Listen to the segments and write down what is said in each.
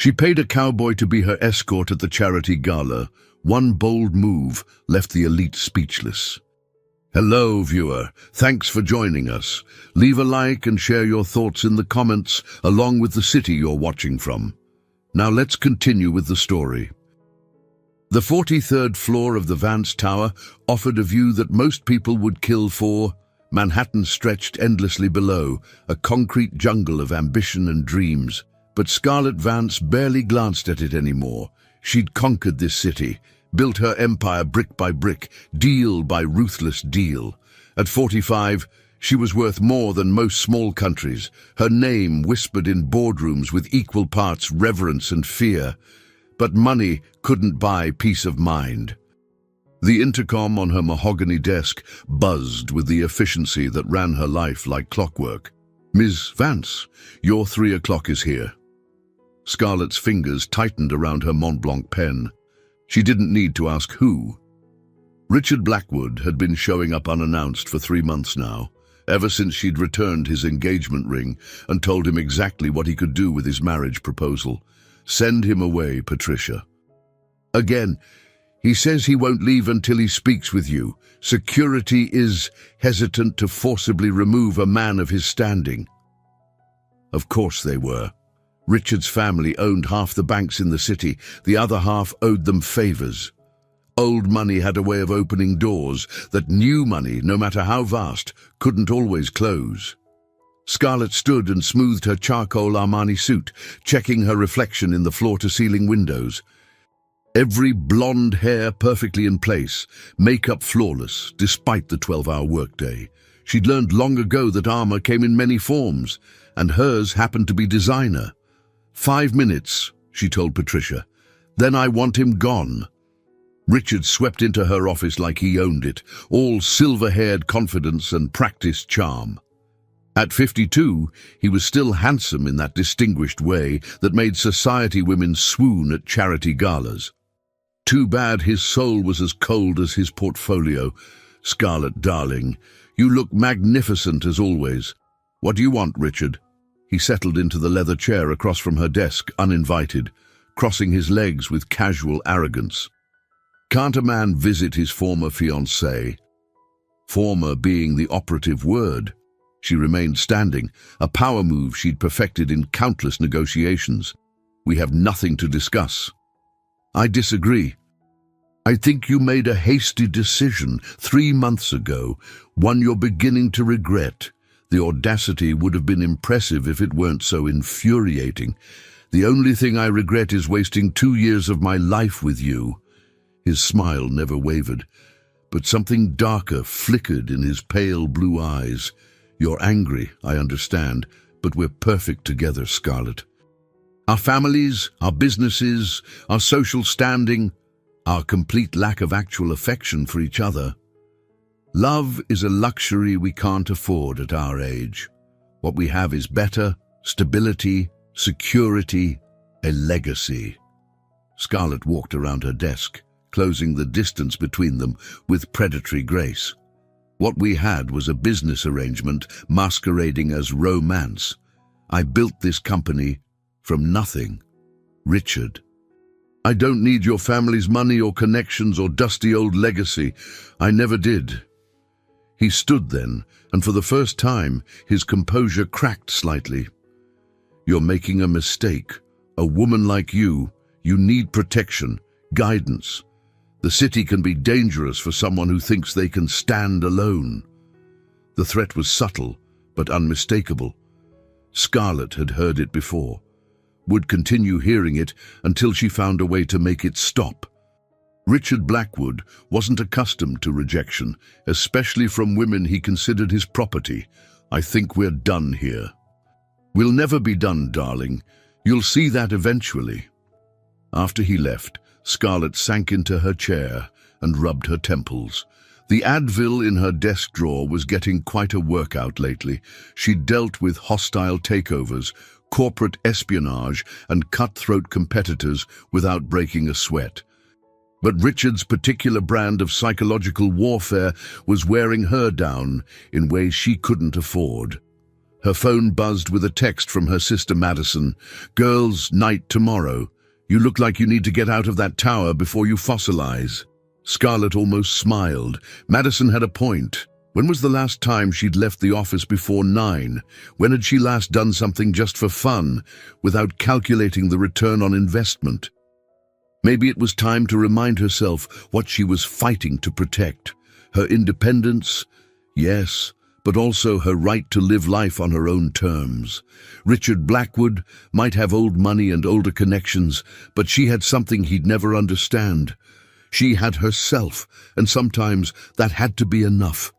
She paid a cowboy to be her escort at the charity gala. One bold move left the elite speechless. Hello, viewer. Thanks for joining us. Leave a like and share your thoughts in the comments, along with the city you're watching from. Now let's continue with the story. The 43rd floor of the Vance Tower offered a view that most people would kill for. Manhattan stretched endlessly below, a concrete jungle of ambition and dreams. But Scarlett Vance barely glanced at it anymore. She'd conquered this city, built her empire brick by brick, deal by ruthless deal. At 45, she was worth more than most small countries, her name whispered in boardrooms with equal parts reverence and fear. But money couldn't buy peace of mind. The intercom on her mahogany desk buzzed with the efficiency that ran her life like clockwork. "Ms. Vance, your 3 o'clock is here." Scarlett's fingers tightened around her Mont Blanc pen. She didn't need to ask who. Richard Blackwood had been showing up unannounced for 3 months now, ever since she'd returned his engagement ring and told him exactly what he could do with his marriage proposal. Send him away, Patricia. Again, he says he won't leave until he speaks with you. Security is hesitant to forcibly remove a man of his standing. Of course they were. Richard's family owned half the banks in the city, the other half owed them favors. Old money had a way of opening doors that new money, no matter how vast, couldn't always close. Scarlett stood and smoothed her charcoal Armani suit, checking her reflection in the floor-to-ceiling windows. Every blonde hair perfectly in place, makeup flawless, despite the 12-hour workday. She'd learned long ago that armor came in many forms, and hers happened to be designer. 5 minutes, she told Patricia. Then I want him gone. Richard swept into her office like he owned it, all silver-haired confidence and practiced charm. At 52, he was still handsome in that distinguished way that made society women swoon at charity galas. Too bad his soul was as cold as his portfolio. Scarlett, darling, you look magnificent as always. What do you want, Richard? He settled into the leather chair across from her desk, uninvited, crossing his legs with casual arrogance. Can't a man visit his former fiancée? Former being the operative word. She remained standing, a power move she'd perfected in countless negotiations. We have nothing to discuss. I disagree. I think you made a hasty decision 3 months ago, one you're beginning to regret. The audacity would have been impressive if it weren't so infuriating. The only thing I regret is wasting 2 years of my life with you. His smile never wavered, but something darker flickered in his pale blue eyes. You're angry, I understand, but we're perfect together, Scarlett. Our families, our businesses, our social standing, our complete lack of actual affection for each other. Love is a luxury we can't afford at our age. What we have is better, stability, security, a legacy. Scarlett walked around her desk, closing the distance between them with predatory grace. What we had was a business arrangement masquerading as romance. I built this company from nothing. Richard. I don't need your family's money or connections or dusty old legacy. I never did. He stood then, and for the first time, his composure cracked slightly. You're making a mistake. A woman like you need protection, guidance. The city can be dangerous for someone who thinks they can stand alone. The threat was subtle, but unmistakable. Scarlett had heard it before, would continue hearing it until she found a way to make it stop. Richard Blackwood wasn't accustomed to rejection, especially from women he considered his property. I think we're done here. We'll never be done, darling. You'll see that eventually. After he left, Scarlett sank into her chair and rubbed her temples. The Advil in her desk drawer was getting quite a workout lately. She'd dealt with hostile takeovers, corporate espionage, and cutthroat competitors without breaking a sweat. But Richard's particular brand of psychological warfare was wearing her down in ways she couldn't afford. Her phone buzzed with a text from her sister Madison. "Girls' night tomorrow. You look like you need to get out of that tower before you fossilize." Scarlett almost smiled. Madison had a point. When was the last time she'd left the office before 9? When had she last done something just for fun, without calculating the return on investment? Maybe it was time to remind herself what she was fighting to protect. Her independence, yes, but also her right to live life on her own terms. Richard Blackwood might have old money and older connections, but she had something he'd never understand. She had herself, and sometimes that had to be enough.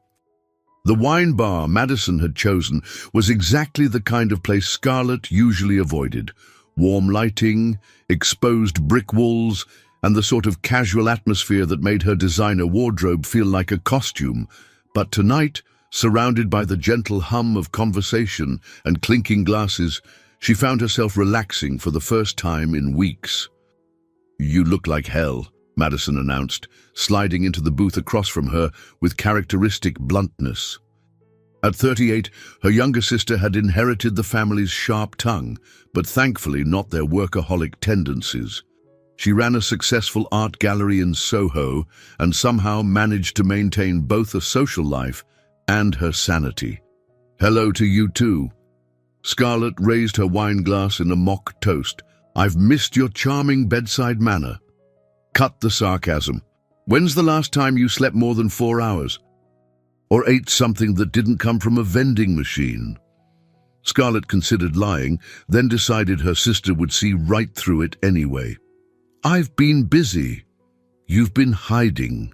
The wine bar Madison had chosen was exactly the kind of place Scarlett usually avoided. Warm lighting, exposed brick walls, and the sort of casual atmosphere that made her designer wardrobe feel like a costume. But tonight, surrounded by the gentle hum of conversation and clinking glasses, she found herself relaxing for the first time in weeks. "You look like hell," Madison announced, sliding into the booth across from her with characteristic bluntness. At 38, her younger sister had inherited the family's sharp tongue, but thankfully not their workaholic tendencies. She ran a successful art gallery in Soho and somehow managed to maintain both a social life and her sanity. "Hello to you too." Scarlett raised her wine glass in a mock toast. "I've missed your charming bedside manner." "Cut the sarcasm. When's the last time you slept more than 4 hours? Or ate something that didn't come from a vending machine?" Scarlett considered lying, then decided her sister would see right through it anyway. "I've been busy. You've been hiding."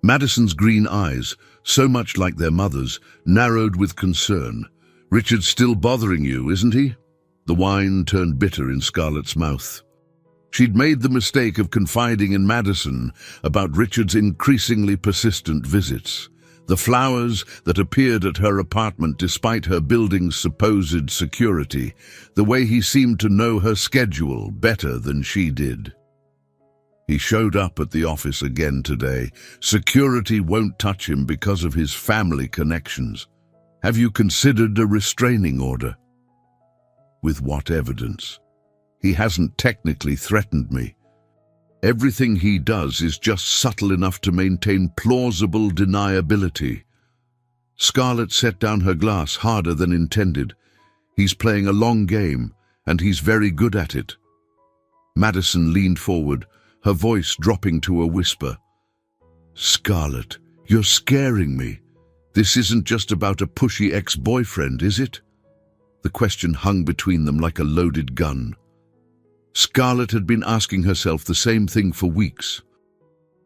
Madison's green eyes, so much like their mother's, narrowed with concern. "Richard's still bothering you, isn't he?" The wine turned bitter in Scarlett's mouth. She'd made the mistake of confiding in Madison about Richard's increasingly persistent visits. The flowers that appeared at her apartment despite her building's supposed security, the way he seemed to know her schedule better than she did. He showed up at the office again today. Security won't touch him because of his family connections. Have you considered a restraining order? With what evidence? He hasn't technically threatened me. Everything he does is just subtle enough to maintain plausible deniability. Scarlett set down her glass harder than intended. He's playing a long game, and he's very good at it. Madison leaned forward, her voice dropping to a whisper. "Scarlett, you're scaring me. This isn't just about a pushy ex-boyfriend, is it?" The question hung between them like a loaded gun. Scarlett had been asking herself the same thing for weeks.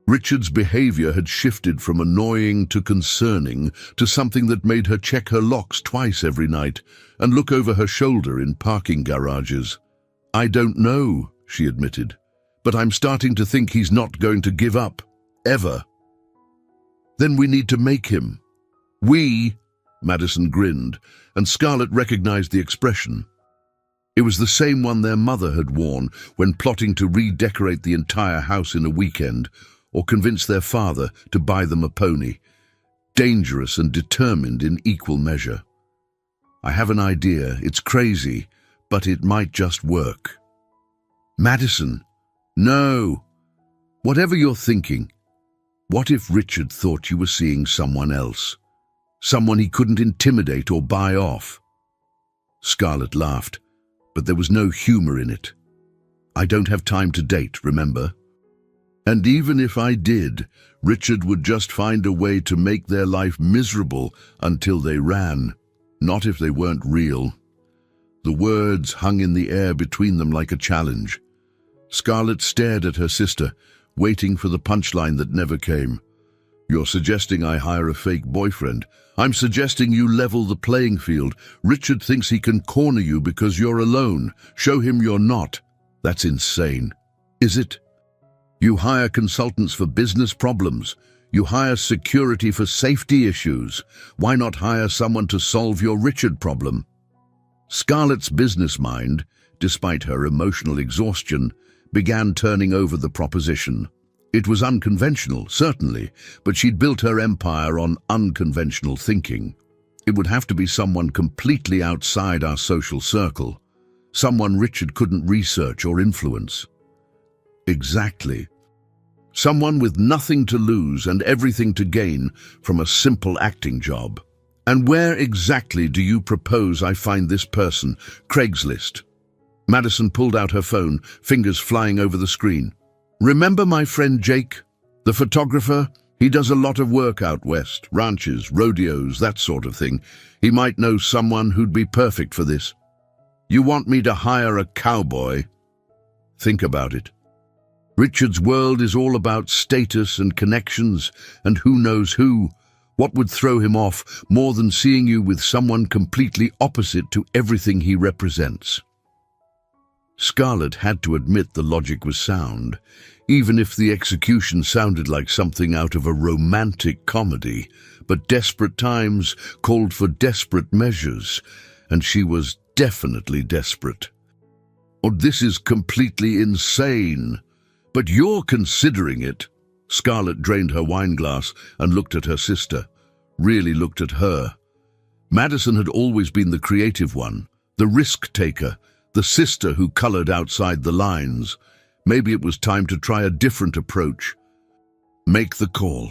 Richard's behavior had shifted from annoying to concerning to something that made her check her locks twice every night and look over her shoulder in parking garages. "I don't know," she admitted, "but I'm starting to think he's not going to give up, ever." "Then we need to make him." "We?" Madison grinned, and Scarlett recognized the expression. It was the same one their mother had worn when plotting to redecorate the entire house in a weekend or convince their father to buy them a pony. Dangerous and determined in equal measure. "I have an idea. It's crazy, but it might just work." "Madison, no. Whatever you're thinking, what if Richard thought you were seeing someone else? Someone he couldn't intimidate or buy off?" Scarlett laughed, but there was no humor in it. "I don't have time to date, remember? And even if I did, Richard would just find a way to make their life miserable until they ran, not if they weren't real." The words hung in the air between them like a challenge. Scarlett stared at her sister, waiting for the punchline that never came. "You're suggesting I hire a fake boyfriend. I'm suggesting you level the playing field. Richard thinks he can corner you because you're alone. Show him you're not. That's insane. Is it? You hire consultants for business problems. You hire security for safety issues. Why not hire someone to solve your Richard problem?" Scarlett's business mind, despite her emotional exhaustion, began turning over the proposition. It was unconventional, certainly, but she'd built her empire on unconventional thinking. It would have to be someone completely outside our social circle, someone Richard couldn't research or influence. Exactly. Someone with nothing to lose and everything to gain from a simple acting job. And where exactly do you propose I find this person? Craigslist. Madison pulled out her phone, fingers flying over the screen. Remember my friend Jake, the photographer? He does a lot of work out west, ranches, rodeos, that sort of thing. He might know someone who'd be perfect for this. You want me to hire a cowboy? Think about it. Richard's world is all about status and connections, and who knows who. What would throw him off more than seeing you with someone completely opposite to everything he represents? Scarlett had to admit the logic was sound, even if the execution sounded like something out of a romantic comedy. But desperate times called for desperate measures, and she was definitely desperate. Oh, this is completely insane. But you're considering it. Scarlett drained her wineglass and looked at her sister, really looked at her. Madison had always been the creative one, the risk-taker, the sister who colored outside the lines. Maybe it was time to try a different approach. Make the call.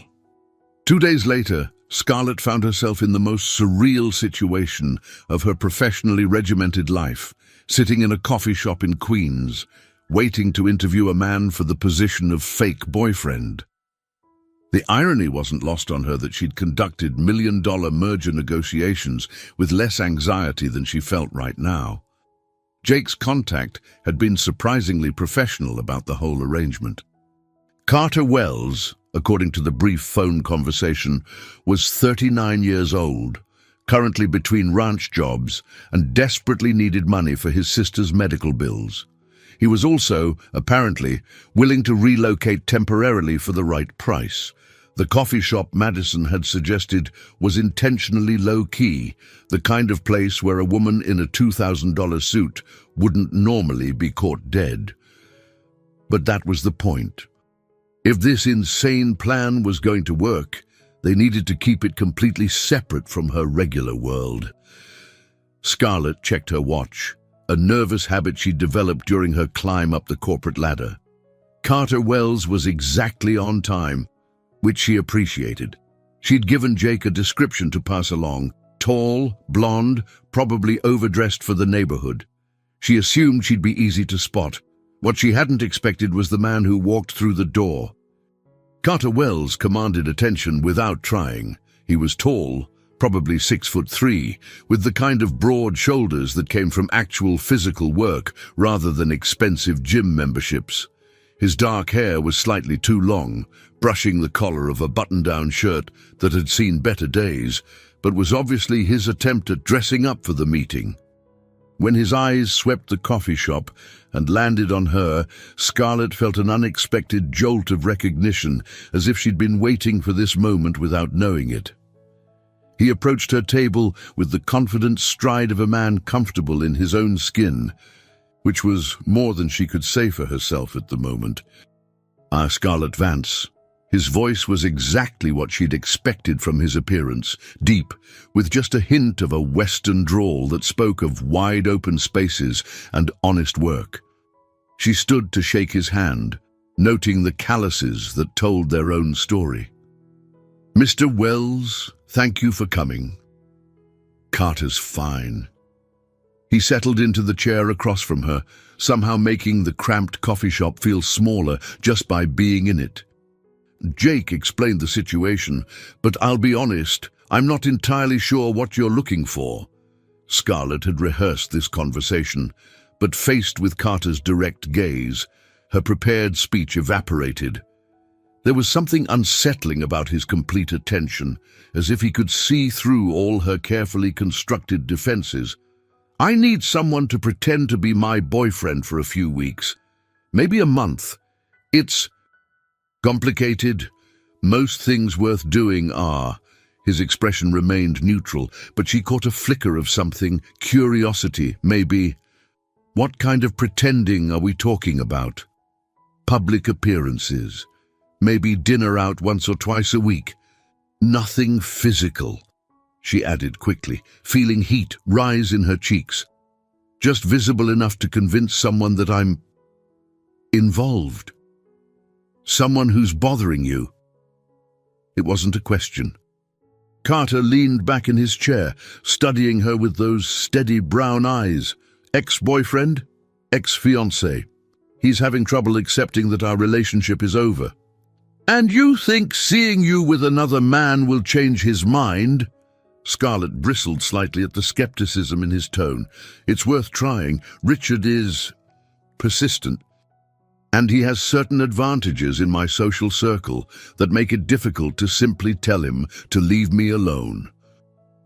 2 days later, Scarlett found herself in the most surreal situation of her professionally regimented life, sitting in a coffee shop in Queens, waiting to interview a man for the position of fake boyfriend. The irony wasn't lost on her that she'd conducted million-dollar merger negotiations with less anxiety than she felt right now. Jake's contact had been surprisingly professional about the whole arrangement. Carter Wells, according to the brief phone conversation, was 39 years old, currently between ranch jobs, and desperately needed money for his sister's medical bills. He was also, apparently, willing to relocate temporarily for the right price. The coffee shop Madison had suggested was intentionally low-key, the kind of place where a woman in a $2,000 suit wouldn't normally be caught dead. But that was the point. If this insane plan was going to work, they needed to keep it completely separate from her regular world. Scarlett checked her watch, a nervous habit she'd developed during her climb up the corporate ladder. Carter Wells was exactly on time, which she appreciated. She'd given Jake a description to pass along: tall, blonde, probably overdressed for the neighborhood. She assumed she'd be easy to spot. What she hadn't expected was the man who walked through the door. Carter Wells commanded attention without trying. He was tall, probably 6'3", with the kind of broad shoulders that came from actual physical work rather than expensive gym memberships. His dark hair was slightly too long, brushing the collar of a button-down shirt that had seen better days, but was obviously his attempt at dressing up for the meeting. When his eyes swept the coffee shop and landed on her, Scarlett felt an unexpected jolt of recognition, as if she'd been waiting for this moment without knowing it. He approached her table with the confident stride of a man comfortable in his own skin, which was more than she could say for herself at the moment. Scarlett Vance. His voice was exactly what she'd expected from his appearance, deep, with just a hint of a Western drawl that spoke of wide-open spaces and honest work. She stood to shake his hand, noting the calluses that told their own story. "Mr. Wells, thank you for coming." "Carter's fine." He settled into the chair across from her, somehow making the cramped coffee shop feel smaller just by being in it. Jake explained the situation, "But I'll be honest, I'm not entirely sure what you're looking for." Scarlett had rehearsed this conversation, but faced with Carter's direct gaze, her prepared speech evaporated. There was something unsettling about his complete attention, as if he could see through all her carefully constructed defenses. "I need someone to pretend to be my boyfriend for a few weeks, maybe a month. It's complicated. Most things worth doing are." His expression remained neutral, but she caught a flicker of something, curiosity, maybe. "What kind of pretending are we talking about?" "Public appearances. Maybe dinner out once or twice a week. Nothing physical." she added quickly, feeling heat rise in her cheeks. Just visible enough to convince someone that I'm involved. Someone who's bothering you. It wasn't a question. Carter leaned back in his chair, studying her with those steady brown eyes. Ex-boyfriend? Ex-fiancé. He's having trouble accepting that our relationship is over. And you think seeing you with another man will change his mind? Scarlett bristled slightly at the skepticism in his tone. It's worth trying. Richard is persistent. And he has certain advantages in my social circle that make it difficult to simply tell him to leave me alone.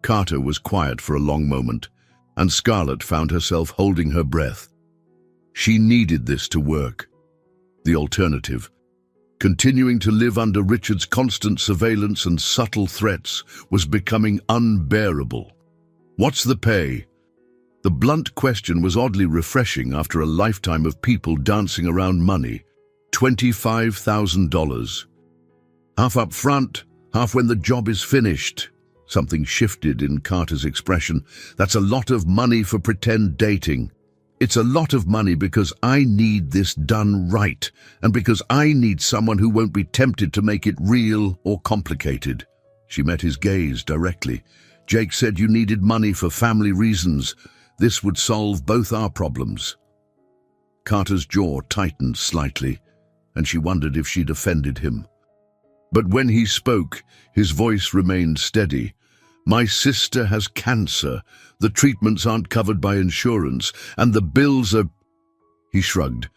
Carter was quiet for a long moment, and Scarlett found herself holding her breath. She needed this to work. The alternative, continuing to live under Richard's constant surveillance and subtle threats, was becoming unbearable. What's the pay? The blunt question was oddly refreshing after a lifetime of people dancing around money. $25,000. Half up front, half when the job is finished. Something shifted in Carter's expression. That's a lot of money for pretend dating. It's a lot of money because I need this done right, and because I need someone who won't be tempted to make it real or complicated. She met his gaze directly. Jake said you needed money for family reasons. This would solve both our problems. Carter's jaw tightened slightly, and she wondered if she'd offended him. But when he spoke, his voice remained steady. My sister has cancer. The treatments aren't covered by insurance, and the bills are... He shrugged,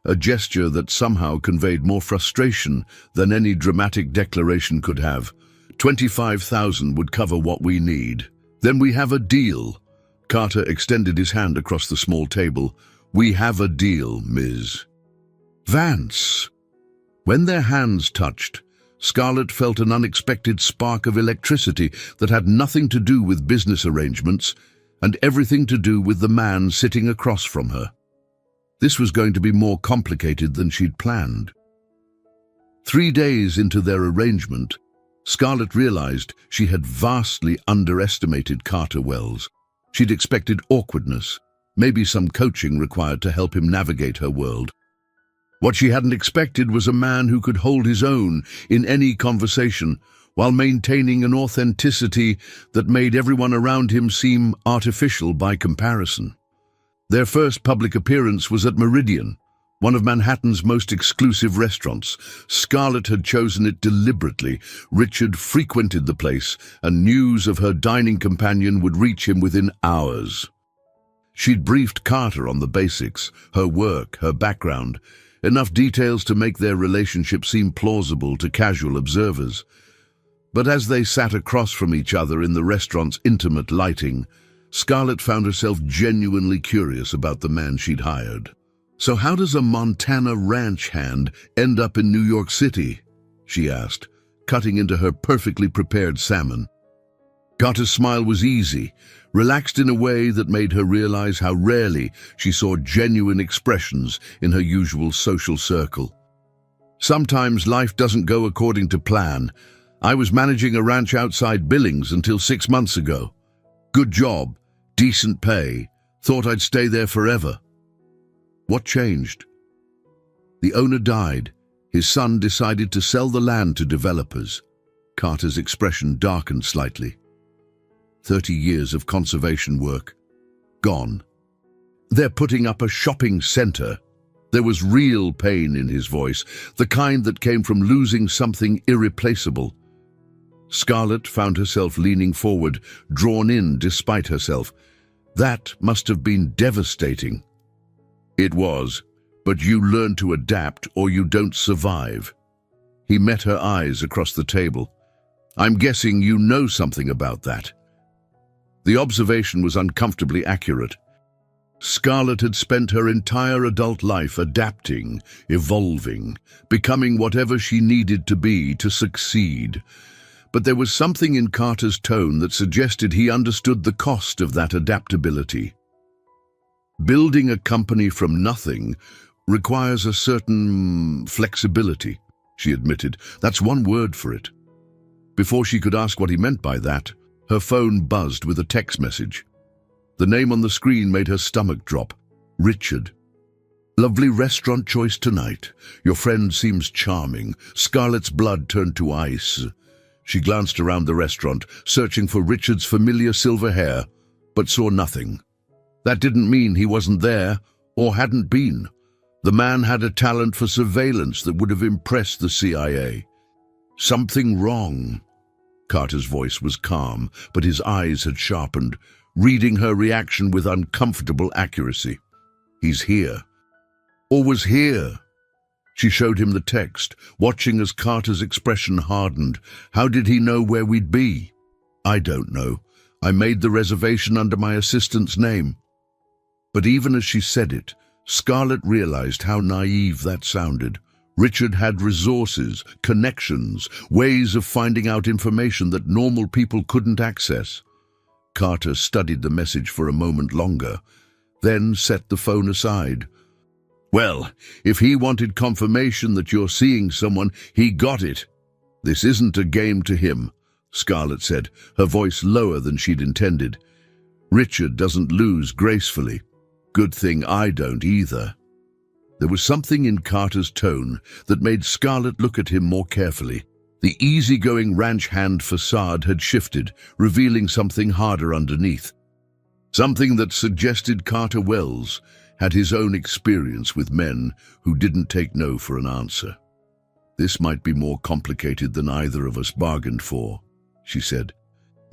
a gesture that somehow conveyed more frustration than any dramatic declaration could have. 25,000 would cover what we need. Then we have a deal. Carter extended his hand across the small table. We have a deal, Ms. Vance. When their hands touched, Scarlett felt an unexpected spark of electricity that had nothing to do with business arrangements and everything to do with the man sitting across from her. This was going to be more complicated than she'd planned. 3 days into their arrangement, Scarlett realized she had vastly underestimated Carter Wells. She'd expected awkwardness, maybe some coaching required to help him navigate her world. What she hadn't expected was a man who could hold his own in any conversation while maintaining an authenticity that made everyone around him seem artificial by comparison. Their first public appearance was at Meridian, one of Manhattan's most exclusive restaurants. Scarlett had chosen it deliberately. Richard frequented the place, and news of her dining companion would reach him within hours. She'd briefed Carter on the basics, her work, her background, enough details to make their relationship seem plausible to casual observers. But as they sat across from each other in the restaurant's intimate lighting, Scarlett found herself genuinely curious about the man she'd hired. So how does a Montana ranch hand end up in New York City? She asked, cutting into her perfectly prepared salmon. Carter's smile was easy, relaxed in a way that made her realize how rarely she saw genuine expressions in her usual social circle. Sometimes life doesn't go according to plan. I was managing a ranch outside Billings until 6 months ago. Good job, decent pay, thought I'd stay there forever. What changed? The owner died. His son decided to sell the land to developers. Carter's expression darkened slightly. 30 years of conservation work, gone. They're putting up a shopping center. There was real pain in his voice, the kind that came from losing something irreplaceable. Scarlett found herself leaning forward, drawn in despite herself. That must have been devastating. It was, but you learn to adapt or you don't survive. He met her eyes across the table. I'm guessing you know something about that. The observation was uncomfortably accurate. Scarlett had spent her entire adult life adapting, evolving, becoming whatever she needed to be to succeed. But there was something in Carter's tone that suggested he understood the cost of that adaptability. Building a company from nothing requires a certain flexibility, she admitted. That's one word for it. Before she could ask what he meant by that, Her phone buzzed with a text message. The name on the screen made her stomach drop. Richard. Lovely restaurant choice tonight. Your friend seems charming. Scarlett's blood turned to ice. She glanced around the restaurant, searching for Richard's familiar silver hair, but saw nothing. That didn't mean he wasn't there, or hadn't been. The man had a talent for surveillance that would have impressed the CIA. Something wrong. Carter's voice was calm, but his eyes had sharpened, reading her reaction with uncomfortable accuracy. He's here. Or was here. She showed him the text, watching as Carter's expression hardened. How did he know where we'd be? I don't know. I made the reservation under my assistant's name. But even as she said it, Scarlett realized how naive that sounded. Richard had resources, connections, ways of finding out information that normal people couldn't access. Carter studied the message for a moment longer, then set the phone aside. Well, if he wanted confirmation that you're seeing someone, he got it. This isn't a game to him, Scarlett said, her voice lower than she'd intended. Richard doesn't lose gracefully. Good thing I don't either. There was something in Carter's tone that made Scarlett look at him more carefully. The easygoing ranch hand facade had shifted, revealing something harder underneath. Something that suggested Carter Wells had his own experience with men who didn't take no for an answer. This might be more complicated than either of us bargained for, she said.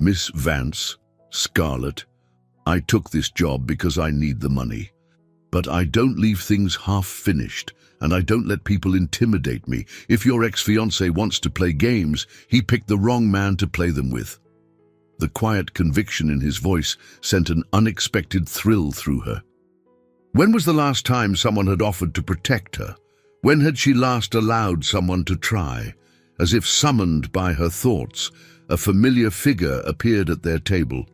Miss Vance, Scarlett, I took this job because I need the money. But I don't leave things half-finished, and I don't let people intimidate me. If your ex-fiancé wants to play games, he picked the wrong man to play them with. The quiet conviction in his voice sent an unexpected thrill through her. When was the last time someone had offered to protect her? When had she last allowed someone to try? As if summoned by her thoughts, a familiar figure appeared at their table.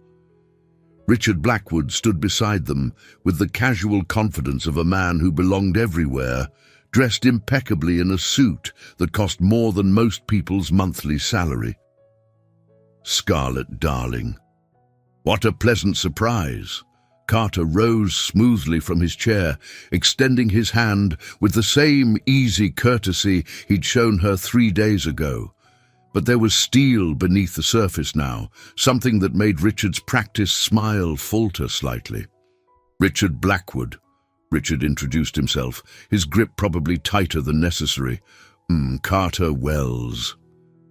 Richard Blackwood stood beside them with the casual confidence of a man who belonged everywhere, dressed impeccably in a suit that cost more than most people's monthly salary. Scarlett, darling. What a pleasant surprise. Carter rose smoothly from his chair, extending his hand with the same easy courtesy he'd shown her 3 days ago. But there was steel beneath the surface now, something that made Richard's practiced smile falter slightly. Richard Blackwood. Richard introduced himself, his grip probably tighter than necessary. Carter Wells.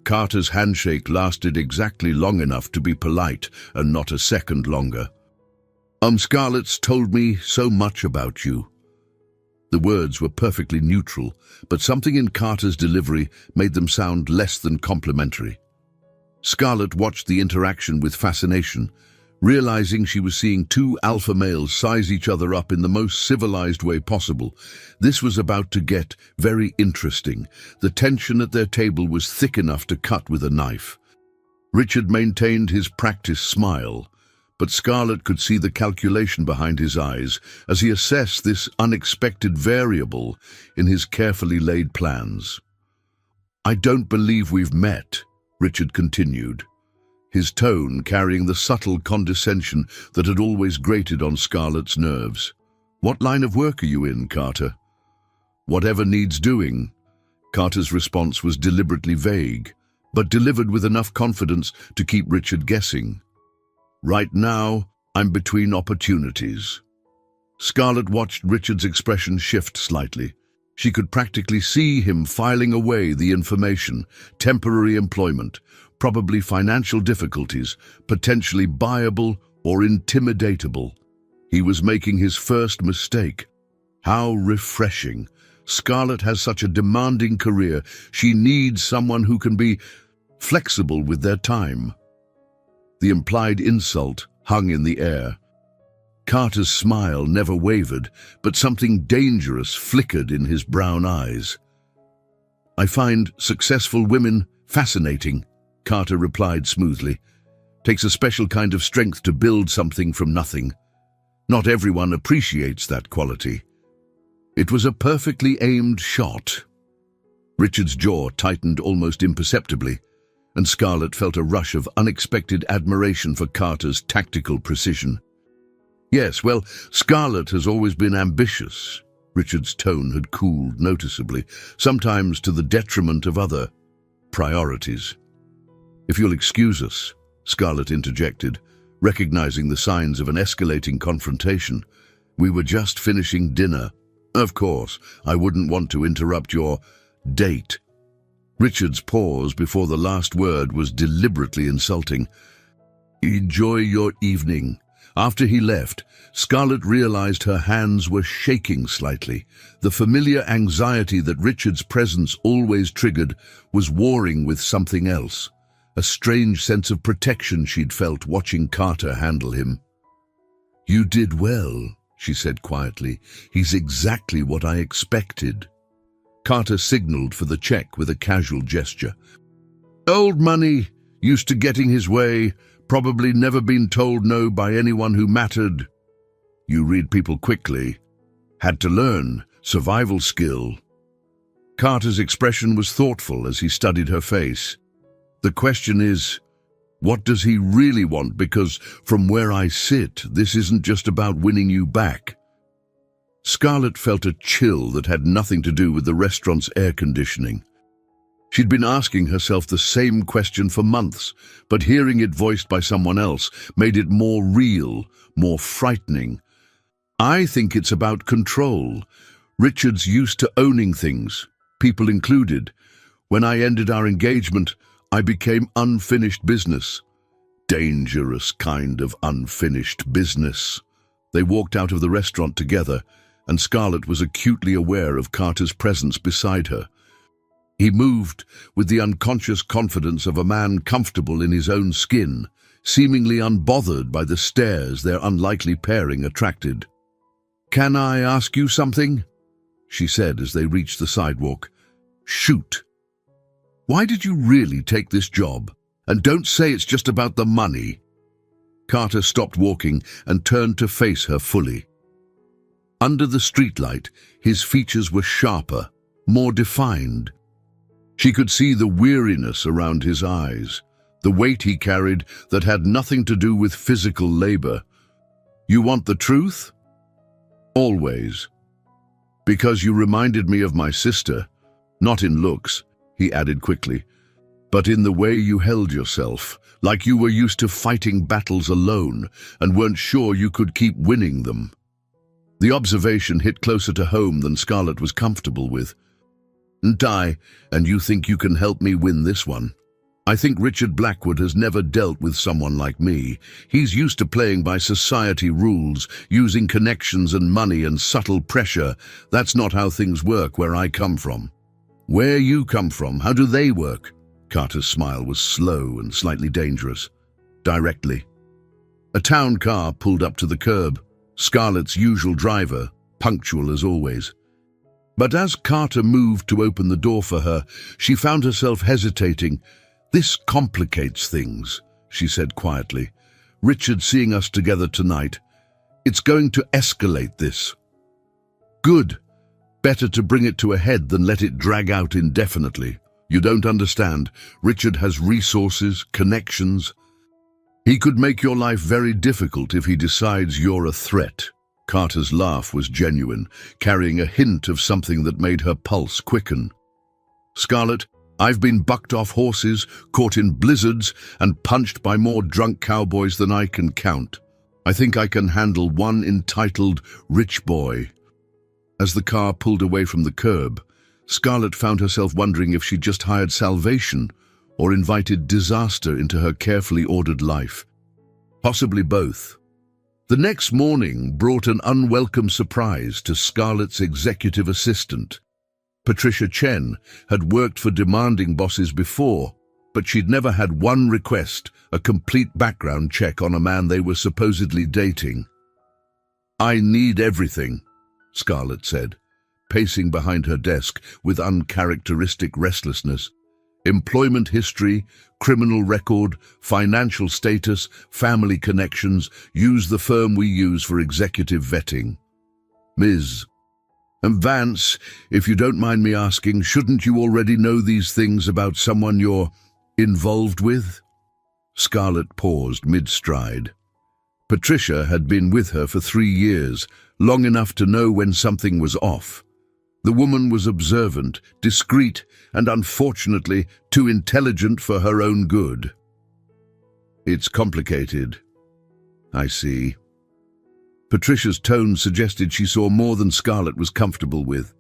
Carter's handshake lasted exactly long enough to be polite and not a second longer. Scarlett's told me so much about you. The words were perfectly neutral, but something in Carter's delivery made them sound less than complimentary. Scarlett watched the interaction with fascination, realizing she was seeing two alpha males size each other up in the most civilized way possible. This was about to get very interesting. The tension at their table was thick enough to cut with a knife. Richard maintained his practiced smile, but Scarlett could see the calculation behind his eyes as he assessed this unexpected variable in his carefully laid plans. I don't believe we've met, Richard continued, his tone carrying the subtle condescension that had always grated on Scarlett's nerves. What line of work are you in, Carter? Whatever needs doing. Carter's response was deliberately vague, but delivered with enough confidence to keep Richard guessing. Right now, I'm between opportunities. Scarlett watched Richard's expression shift slightly. She could practically see him filing away the information, temporary employment, probably financial difficulties, potentially buyable or intimidatable. He was making his first mistake. How refreshing. Scarlett has such a demanding career. She needs someone who can be flexible with their time. The implied insult hung in the air. Carter's smile never wavered, but something dangerous flickered in his brown eyes. I find successful women fascinating, Carter replied smoothly. Takes a special kind of strength to build something from nothing. Not everyone appreciates that quality. It was a perfectly aimed shot. Richard's jaw tightened almost imperceptibly, and Scarlett felt a rush of unexpected admiration for Carter's tactical precision. Yes, well, Scarlett has always been ambitious. Richard's tone had cooled noticeably, sometimes to the detriment of other priorities. "If you'll excuse us," Scarlett interjected, recognizing the signs of an escalating confrontation. "We were just finishing dinner." "Of course, I wouldn't want to interrupt your date." Richard's pause before the last word was deliberately insulting. "Enjoy your evening." After he left, Scarlett realized her hands were shaking slightly. The familiar anxiety that Richard's presence always triggered was warring with something else, a strange sense of protection she'd felt watching Carter handle him. "You did well," she said quietly. "He's exactly what I expected." Carter signaled for the check with a casual gesture. "Old money, used to getting his way, probably never been told no by anyone who mattered. You read people quickly. Had to learn, survival skill." Carter's expression was thoughtful as he studied her face. "The question is, what does he really want? Because from where I sit, this isn't just about winning you back." Scarlett felt a chill that had nothing to do with the restaurant's air conditioning. She'd been asking herself the same question for months, but hearing it voiced by someone else made it more real, more frightening. "I think it's about control. Richard's used to owning things, people included. When I ended our engagement, I became unfinished business." Dangerous kind of unfinished business. They walked out of the restaurant together, and Scarlett was acutely aware of Carter's presence beside her. He moved with the unconscious confidence of a man comfortable in his own skin, seemingly unbothered by the stares their unlikely pairing attracted. "Can I ask you something?" she said as they reached the sidewalk. "Shoot. Why did you really take this job? And don't say it's just about the money." Carter stopped walking and turned to face her fully. Under the streetlight, his features were sharper, more defined. She could see the weariness around his eyes, the weight he carried that had nothing to do with physical labor. "You want the truth?" "Always." "Because you reminded me of my sister, not in looks," he added quickly, "but in the way you held yourself, like you were used to fighting battles alone and weren't sure you could keep winning them." The observation hit closer to home than Scarlett was comfortable with. And you think you can help me win this one?" "I think Richard Blackwood has never dealt with someone like me. He's used to playing by society rules, using connections and money and subtle pressure. That's not how things work where I come from." "Where you come from, how do they work?" Carter's smile was slow and slightly dangerous. "Directly." A town car pulled up to the curb, Scarlett's usual driver, punctual as always. But as Carter moved to open the door for her, she found herself hesitating. "This complicates things," she said quietly. "Richard seeing us together tonight. It's going to escalate this." "Good. Better to bring it to a head than let it drag out indefinitely. You don't understand. Richard has resources, connections. He could make your life very difficult if he decides you're a threat." Carter's laugh was genuine, carrying a hint of something that made her pulse quicken. "Scarlett, I've been bucked off horses, caught in blizzards, and punched by more drunk cowboys than I can count. I think I can handle one entitled rich boy." As the car pulled away from the curb, Scarlett found herself wondering if she'd just hired salvation or invited disaster into her carefully ordered life. Possibly both. The next morning brought an unwelcome surprise to Scarlett's executive assistant. Patricia Chen had worked for demanding bosses before, but she'd never had one request, a complete background check on a man they were supposedly dating. "I need everything," Scarlett said, pacing behind her desk with uncharacteristic restlessness. "Employment history, criminal record, financial status, family connections. Use the firm we use for executive vetting." "Ms. And Vance, if you don't mind me asking, shouldn't you already know these things about someone you're Involved with? Scarlett paused mid-stride. Patricia had been with her for 3 years, long enough to know when something was off. The woman was observant, discreet, and unfortunately too intelligent for her own good. It's complicated. I see. Patricia's tone suggested she saw more than Scarlett was comfortable with.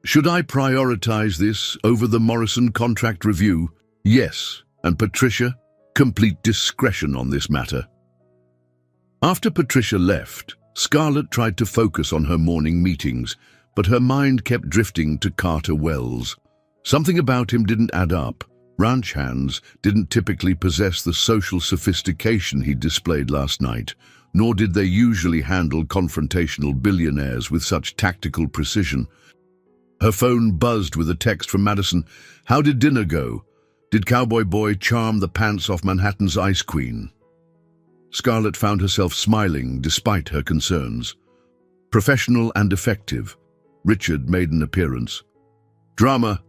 Should I prioritize this over the Morrison contract review? Yes, and Patricia, complete discretion on this matter. After Patricia left, Scarlett tried to focus on her morning meetings, but her mind kept drifting to Carter Wells. Something about him didn't add up. Ranch hands didn't typically possess the social sophistication he displayed last night, nor did they usually handle confrontational billionaires with such tactical precision. Her phone buzzed with a text from Madison. How did dinner go? Did Cowboy Boy charm the pants off Manhattan's Ice Queen? Scarlett found herself smiling despite her concerns. Professional and effective, Richard made an appearance. Drama.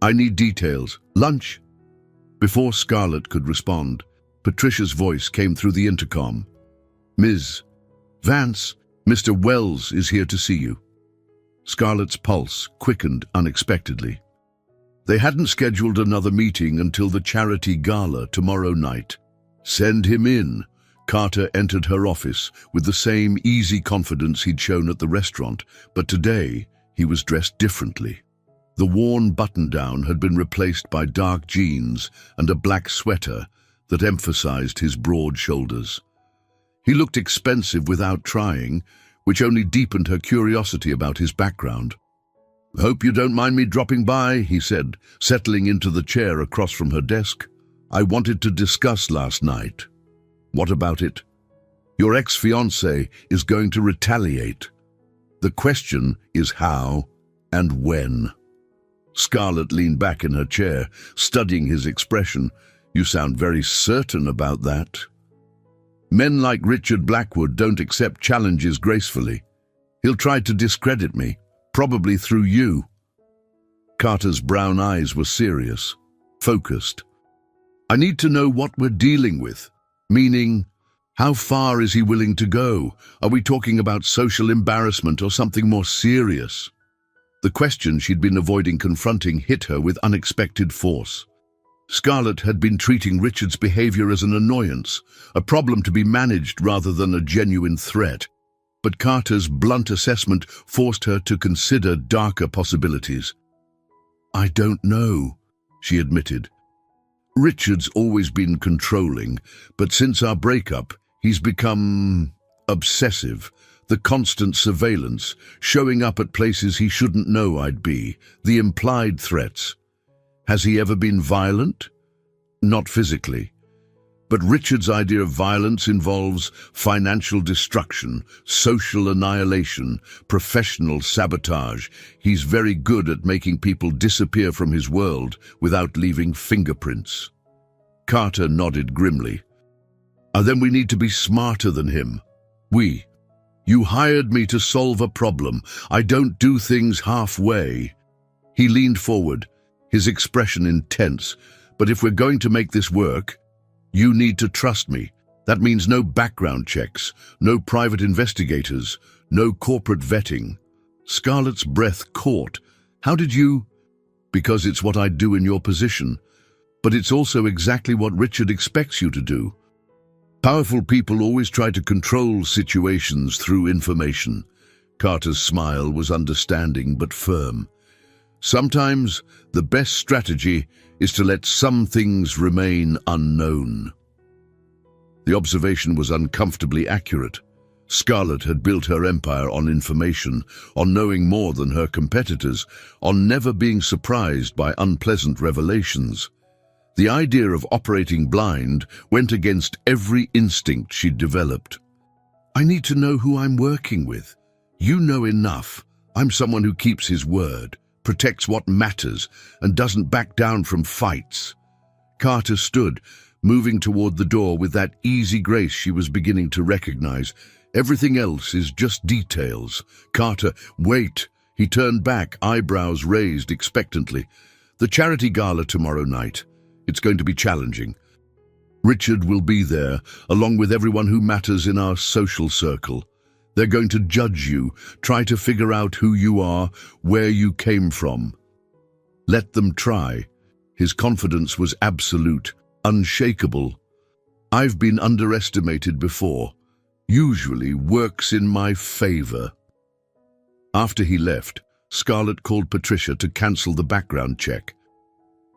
I need details. Lunch? Before Scarlett could respond, Patricia's voice came through the intercom. Ms. Vance, Mr. Wells is here to see you. Scarlett's pulse quickened unexpectedly. They hadn't scheduled another meeting until the charity gala tomorrow night. Send him in. Carter entered her office with the same easy confidence he'd shown at the restaurant, but today he was dressed differently. The worn button-down had been replaced by dark jeans and a black sweater that emphasized his broad shoulders. He looked expensive without trying, which only deepened her curiosity about his background. "Hope you don't mind me dropping by," he said, settling into the chair across from her desk. "I wanted to discuss last night." "What about it?" "Your ex-fiancé is going to retaliate. The question is how and when." Scarlett leaned back in her chair, studying his expression. "You sound very certain about that." "Men like Richard Blackwood don't accept challenges gracefully. He'll try to discredit me, probably through you." Carter's brown eyes were serious, focused. "I need to know what we're dealing with. Meaning, how far is he willing to go? Are we talking about social embarrassment or something more serious?" The question she'd been avoiding confronting hit her with unexpected force. Scarlett had been treating Richard's behavior as an annoyance, a problem to be managed rather than a genuine threat. But Carter's blunt assessment forced her to consider darker possibilities. "I don't know," she admitted. "Richard's always been controlling, but since our breakup, he's become obsessive. The constant surveillance, showing up at places he shouldn't know I'd be, the implied threats. Has he ever been violent? Not physically. But Richard's idea of violence involves financial destruction, social annihilation, professional sabotage. He's very good at making people disappear from his world without leaving fingerprints." Carter nodded grimly. Then we need to be smarter than him. You hired me to solve a problem. I don't do things halfway." He leaned forward, his expression intense. "But if we're going to make this work, you need to trust me. That means no background checks, no private investigators, no corporate vetting." Scarlett's breath caught. "How did you—" "Because it's what I'd do in your position. But it's also exactly what Richard expects you to do. Powerful people always try to control situations through information." Carter's smile was understanding but firm. "Sometimes the best strategy is to let some things remain unknown." The observation was uncomfortably accurate. Scarlett had built her empire on information, on knowing more than her competitors, on never being surprised by unpleasant revelations. The idea of operating blind went against every instinct she'd developed. "I need to know who I'm working with. You know enough. I'm someone who keeps his word, protects what matters, and doesn't back down from fights." Carter stood, moving toward the door with that easy grace she was beginning to recognize. "Everything else is just details." "Carter, wait!" He turned back, eyebrows raised expectantly. "The charity gala tomorrow night. It's going to be challenging. Richard will be there, along with everyone who matters in our social circle. They're going to judge you, try to figure out who you are, where you came from. Let them try. His confidence was absolute, unshakable. I've been underestimated before. Usually works in my favor. After he left, Scarlett called Patricia to cancel the background check.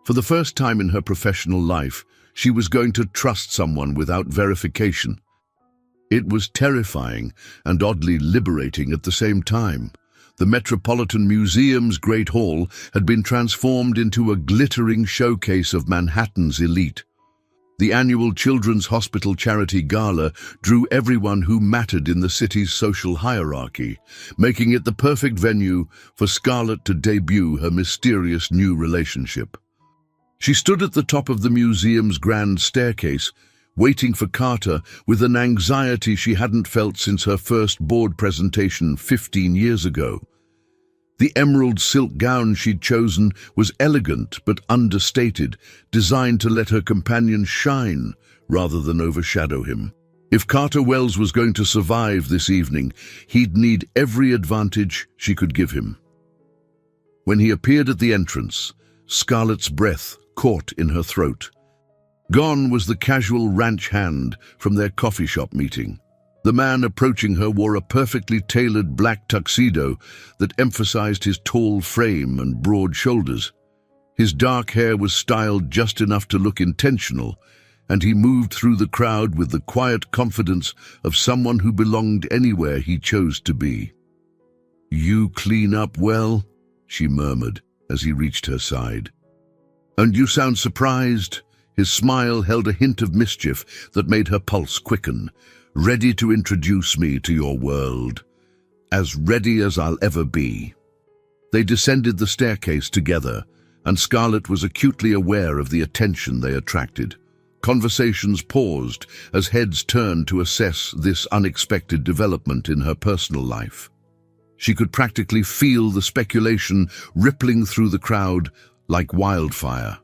For the first time in her professional life, she was going to trust someone without verification. It was terrifying and oddly liberating at the same time. The Metropolitan Museum's Great Hall had been transformed into a glittering showcase of Manhattan's elite. The annual Children's Hospital Charity Gala drew everyone who mattered in the city's social hierarchy, making it the perfect venue for Scarlett to debut her mysterious new relationship. She stood at the top of the museum's grand staircase, waiting for Carter with an anxiety she hadn't felt since her first board presentation 15 years ago. The emerald silk gown she'd chosen was elegant but understated, designed to let her companion shine rather than overshadow him. If Carter Wells was going to survive this evening, he'd need every advantage she could give him. When he appeared at the entrance, Scarlett's breath caught in her throat. Gone was the casual ranch hand from their coffee shop meeting. The man approaching her wore a perfectly tailored black tuxedo that emphasized his tall frame and broad shoulders. His dark hair was styled just enough to look intentional, and he moved through the crowd with the quiet confidence of someone who belonged anywhere he chose to be. "You clean up well," she murmured as he reached her side. "And you sound surprised." His smile held a hint of mischief that made her pulse quicken. "Ready to introduce me to your world. As ready as I'll ever be." They descended the staircase together, and Scarlett was acutely aware of the attention they attracted. Conversations paused as heads turned to assess this unexpected development in her personal life. She could practically feel the speculation rippling through the crowd like wildfire.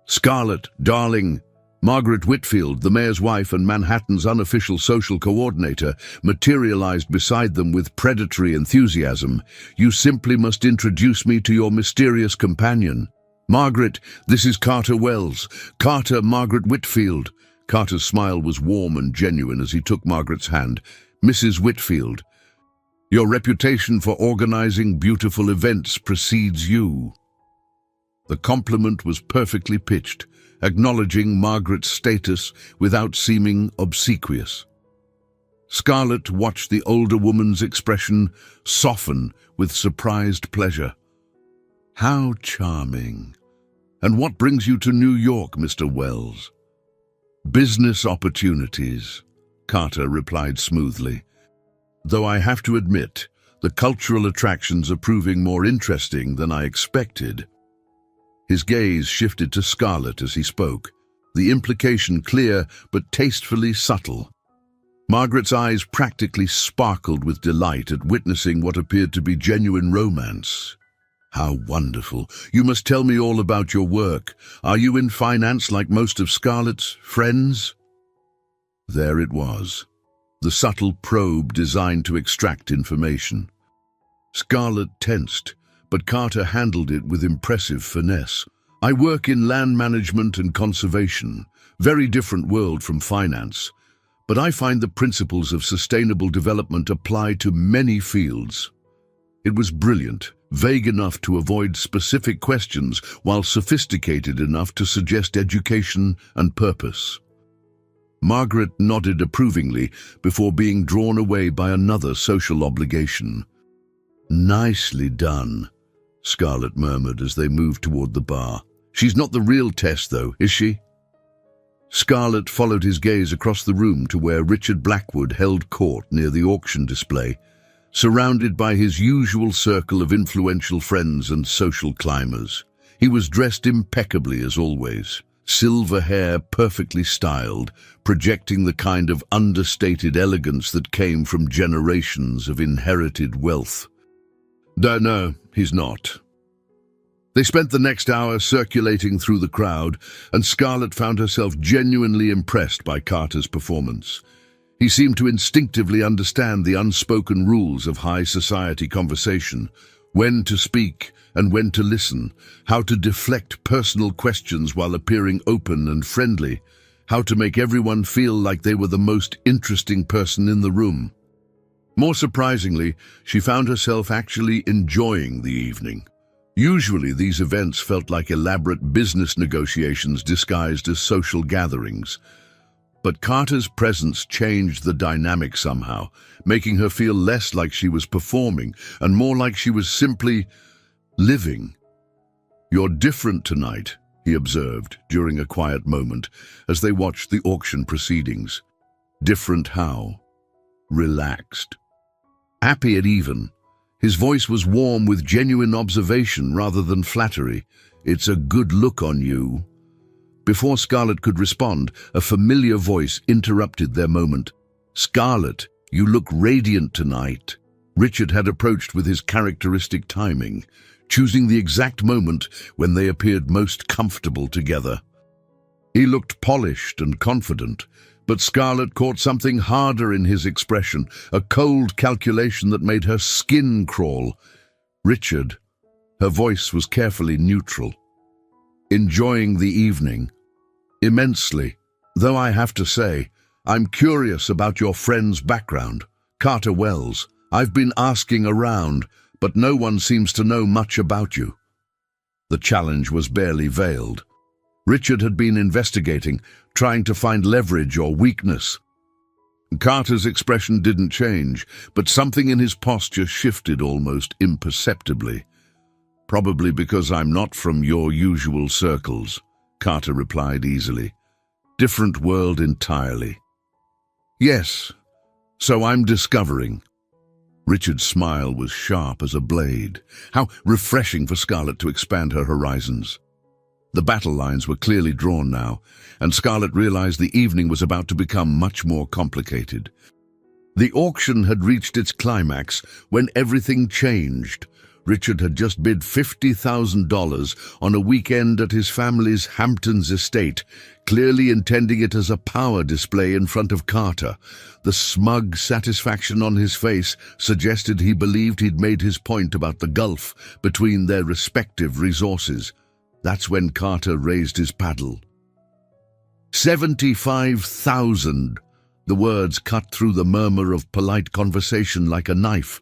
"Scarlett, darling," Margaret Whitfield, the mayor's wife and Manhattan's unofficial social coordinator, materialized beside them with predatory enthusiasm. "You simply must introduce me to your mysterious companion. Margaret, this is Carter Wells. Carter, Margaret Whitfield." Carter's smile was warm and genuine as he took Margaret's hand. "Mrs. Whitfield, your reputation for organizing beautiful events precedes you." The compliment was perfectly pitched, acknowledging Margaret's status without seeming obsequious. Scarlett watched the older woman's expression soften with surprised pleasure. "How charming. And what brings you to New York, Mr. Wells?" "Business opportunities," Carter replied smoothly. "Though I have to admit, the cultural attractions are proving more interesting than I expected." His gaze shifted to Scarlett as he spoke, the implication clear but tastefully subtle. Margaret's eyes practically sparkled with delight at witnessing what appeared to be genuine romance. "How wonderful. You must tell me all about your work. Are you in finance like most of Scarlett's friends?" There it was, the subtle probe designed to extract information. Scarlett tensed, but Carter handled it with impressive finesse. "I work in land management and conservation, very different world from finance, but I find the principles of sustainable development apply to many fields." It was brilliant, vague enough to avoid specific questions while sophisticated enough to suggest education and purpose. Margaret nodded approvingly before being drawn away by another social obligation. "Nicely done," Scarlett murmured as they moved toward the bar. "She's not the real Tess, though, is she?" Scarlett followed his gaze across the room to where Richard Blackwood held court near the auction display, surrounded by his usual circle of influential friends and social climbers. He was dressed impeccably as always, silver hair perfectly styled, projecting the kind of understated elegance that came from generations of inherited wealth. No, he's not." They spent the next hour circulating through the crowd, and Scarlett found herself genuinely impressed by Carter's performance. He seemed to instinctively understand the unspoken rules of high society conversation, when to speak and when to listen, how to deflect personal questions while appearing open and friendly, how to make everyone feel like they were the most interesting person in the room. More surprisingly, she found herself actually enjoying the evening. Usually, these events felt like elaborate business negotiations disguised as social gatherings. But Carter's presence changed the dynamic somehow, making her feel less like she was performing and more like she was simply living. "You're different tonight," he observed during a quiet moment as they watched the auction proceedings. "Different how?" "Relaxed. Happy at even." His voice was warm with genuine observation rather than flattery. "It's a good look on you." Before Scarlett could respond, a familiar voice interrupted their moment. "Scarlett, you look radiant tonight." Richard had approached with his characteristic timing, choosing the exact moment when they appeared most comfortable together. He looked polished and confident, but Scarlett caught something harder in his expression, a cold calculation that made her skin crawl. "Richard," her voice was carefully neutral. "Enjoying the evening?" "Immensely. Though I have to say, I'm curious about your friend's background. Carter Wells. I've been asking around, but no one seems to know much about you." The challenge was barely veiled. Richard had been investigating, trying to find leverage or weakness. Carter's expression didn't change, but something in his posture shifted almost imperceptibly. "Probably because I'm not from your usual circles," Carter replied easily. "Different world entirely." "Yes, so I'm discovering." Richard's smile was sharp as a blade. How refreshing for Scarlett to expand her horizons. The battle lines were clearly drawn now, and Scarlett realized the evening was about to become much more complicated. The auction had reached its climax when everything changed. Richard had just bid $50,000 on a weekend at his family's Hamptons estate, clearly intending it as a power display in front of Carter. The smug satisfaction on his face suggested he believed he'd made his point about the gulf between their respective resources. That's when Carter raised his paddle. 75,000. The words cut through the murmur of polite conversation like a knife.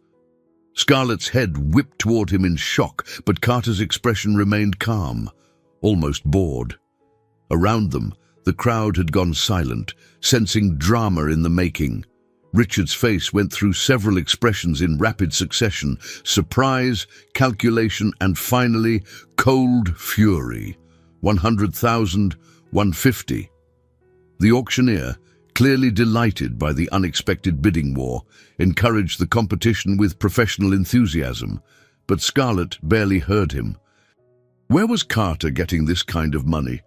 Scarlett's head whipped toward him in shock, but Carter's expression remained calm, almost bored. Around them, the crowd had gone silent, sensing drama in the making. Richard's face went through several expressions in rapid succession: surprise, calculation, and finally, cold fury. 100,000, 150. The auctioneer, clearly delighted by the unexpected bidding war, encouraged the competition with professional enthusiasm, but Scarlett barely heard him. Where was Carter getting this kind of money,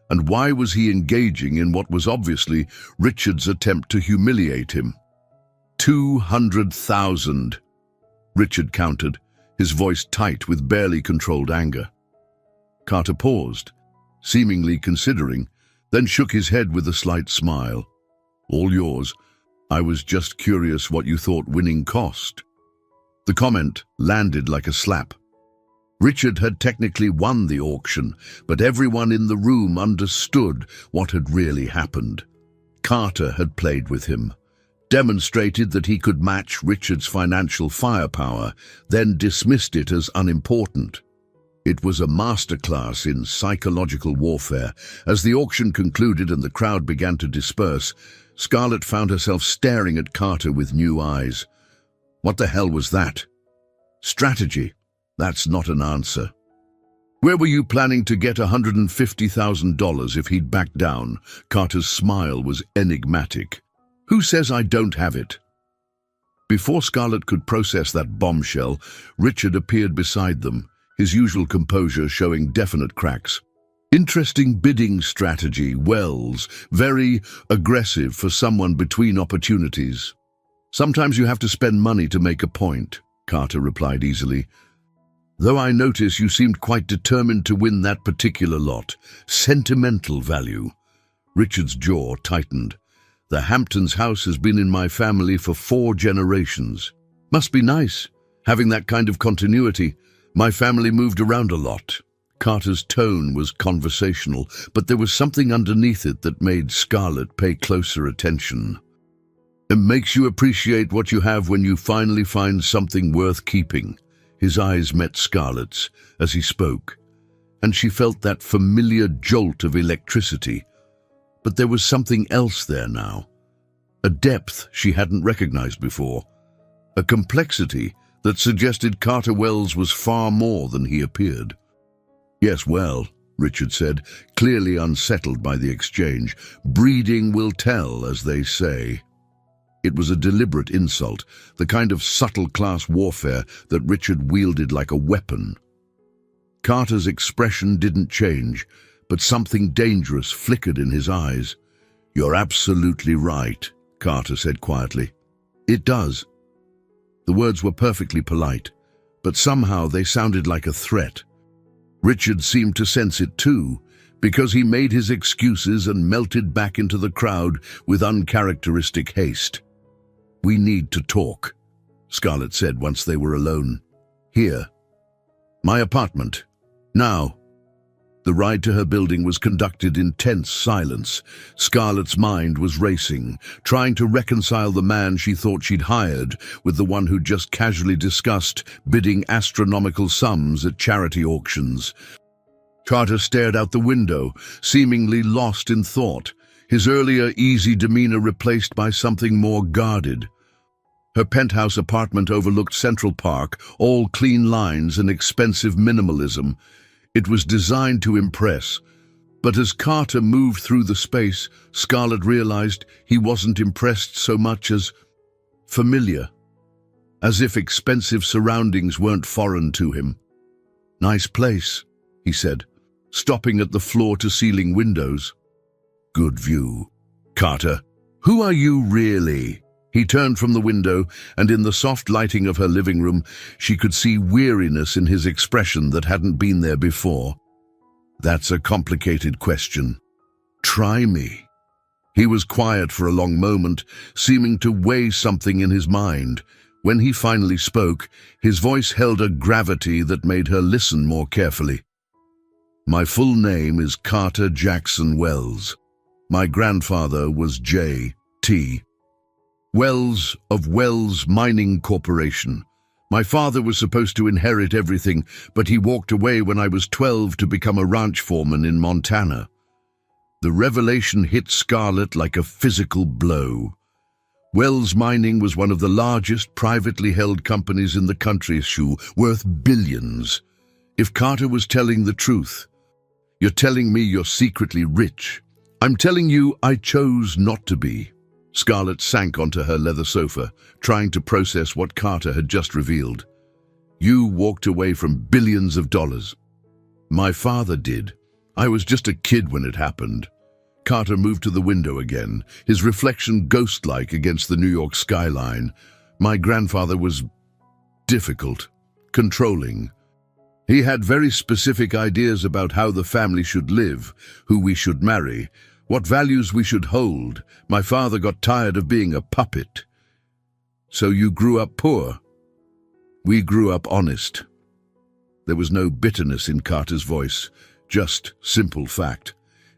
and why was he engaging in what was obviously Richard's attempt to humiliate him? 200,000. Richard countered, his voice tight with barely controlled anger. Carter paused, seemingly considering, then shook his head with a slight smile. "All yours. I was just curious what you thought winning cost." The comment landed like a slap. Richard had technically won the auction, but everyone in the room understood what had really happened. Carter had played with him, demonstrated that he could match Richard's financial firepower, then dismissed it as unimportant. It was a masterclass in psychological warfare. As the auction concluded and the crowd began to disperse, Scarlett found herself staring at Carter with new eyes. What the hell was that? Strategy. That's not an answer. "Where were you planning to get $150,000 if he'd backed down?" Carter's smile was enigmatic. "Who says I don't have it?" Before Scarlett could process that bombshell, Richard appeared beside them, his usual composure showing definite cracks. "Interesting bidding strategy, Wells. Very aggressive for someone between opportunities." "Sometimes you have to spend money to make a point," Carter replied easily. Though I notice you seemed quite determined to win that particular lot. Sentimental value. Richard's jaw tightened. The Hamptons house has been in my family for 4 generations. Must be nice, having that kind of continuity. My family moved around a lot. Carter's tone was conversational, but there was something underneath it that made Scarlett pay closer attention. It makes you appreciate what you have when you finally find something worth keeping. His eyes met Scarlett's as he spoke, and she felt that familiar jolt of electricity. But there was something else there now. A depth she hadn't recognized before. A complexity that suggested Carter Wells was far more than he appeared. Yes, well, Richard said, clearly unsettled by the exchange. Breeding will tell, as they say. It was a deliberate insult, the kind of subtle class warfare that Richard wielded like a weapon. Carter's expression didn't change, but something dangerous flickered in his eyes. You're absolutely right, Carter said quietly. It does. The words were perfectly polite, but somehow they sounded like a threat. Richard seemed to sense it too, because he made his excuses and melted back into the crowd with uncharacteristic haste. We need to talk, Scarlett said once they were alone. Here. My apartment. Now. The ride to her building was conducted in tense silence. Scarlett's mind was racing, trying to reconcile the man she thought she'd hired with the one who'd just casually discussed bidding astronomical sums at charity auctions. Carter stared out the window, seemingly lost in thought, his earlier easy demeanor replaced by something more guarded. Her penthouse apartment overlooked Central Park, all clean lines and expensive minimalism. It was designed to impress, but as Carter moved through the space, Scarlett realized he wasn't impressed so much as familiar, as if expensive surroundings weren't foreign to him. Nice place, he said, stopping at the floor-to-ceiling windows. Good view. Carter, who are you really? He turned from the window, and in the soft lighting of her living room, she could see weariness in his expression that hadn't been there before. That's a complicated question. Try me. He was quiet for a long moment, seeming to weigh something in his mind. When he finally spoke, his voice held a gravity that made her listen more carefully. My full name is Carter Jackson Wells. My grandfather was J.T. Wells of Wells Mining Corporation. My father was supposed to inherit everything, but he walked away when I was 12 to become a ranch foreman in Montana. The revelation hit Scarlett like a physical blow. Wells Mining was one of the largest privately held companies in the country, worth billions. If Carter was telling the truth, you're telling me you're secretly rich. I'm telling you I chose not to be. Scarlett sank onto her leather sofa, trying to process what Carter had just revealed. You walked away from billions of dollars. My father did. I was just a kid when it happened. Carter moved to the window again, his reflection ghost-like against the New York skyline. My grandfather was difficult, controlling. He had very specific ideas about how the family should live, who we should marry, what values we should hold. My father got tired of being a puppet. So you grew up poor. We grew up honest. There was no bitterness in Carter's voice, just simple fact.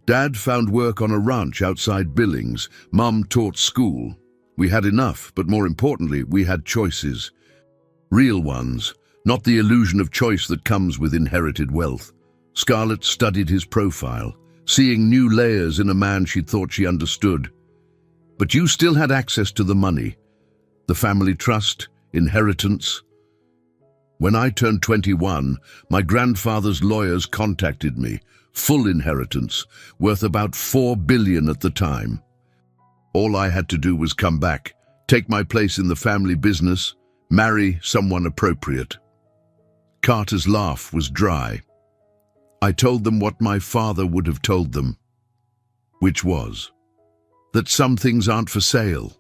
Dad found work on a ranch outside Billings. Mum taught school. We had enough, but more importantly, we had choices. Real ones, not the illusion of choice that comes with inherited wealth. Scarlett studied his profile, seeing new layers in a man she'd thought she understood. But you still had access to the money, the family trust, inheritance. When I turned 21, my grandfather's lawyers contacted me, full inheritance, worth about $4 billion at the time. All I had to do was come back, take my place in the family business, marry someone appropriate. Carter's laugh was dry. I told them what my father would have told them, which was that some things aren't for sale.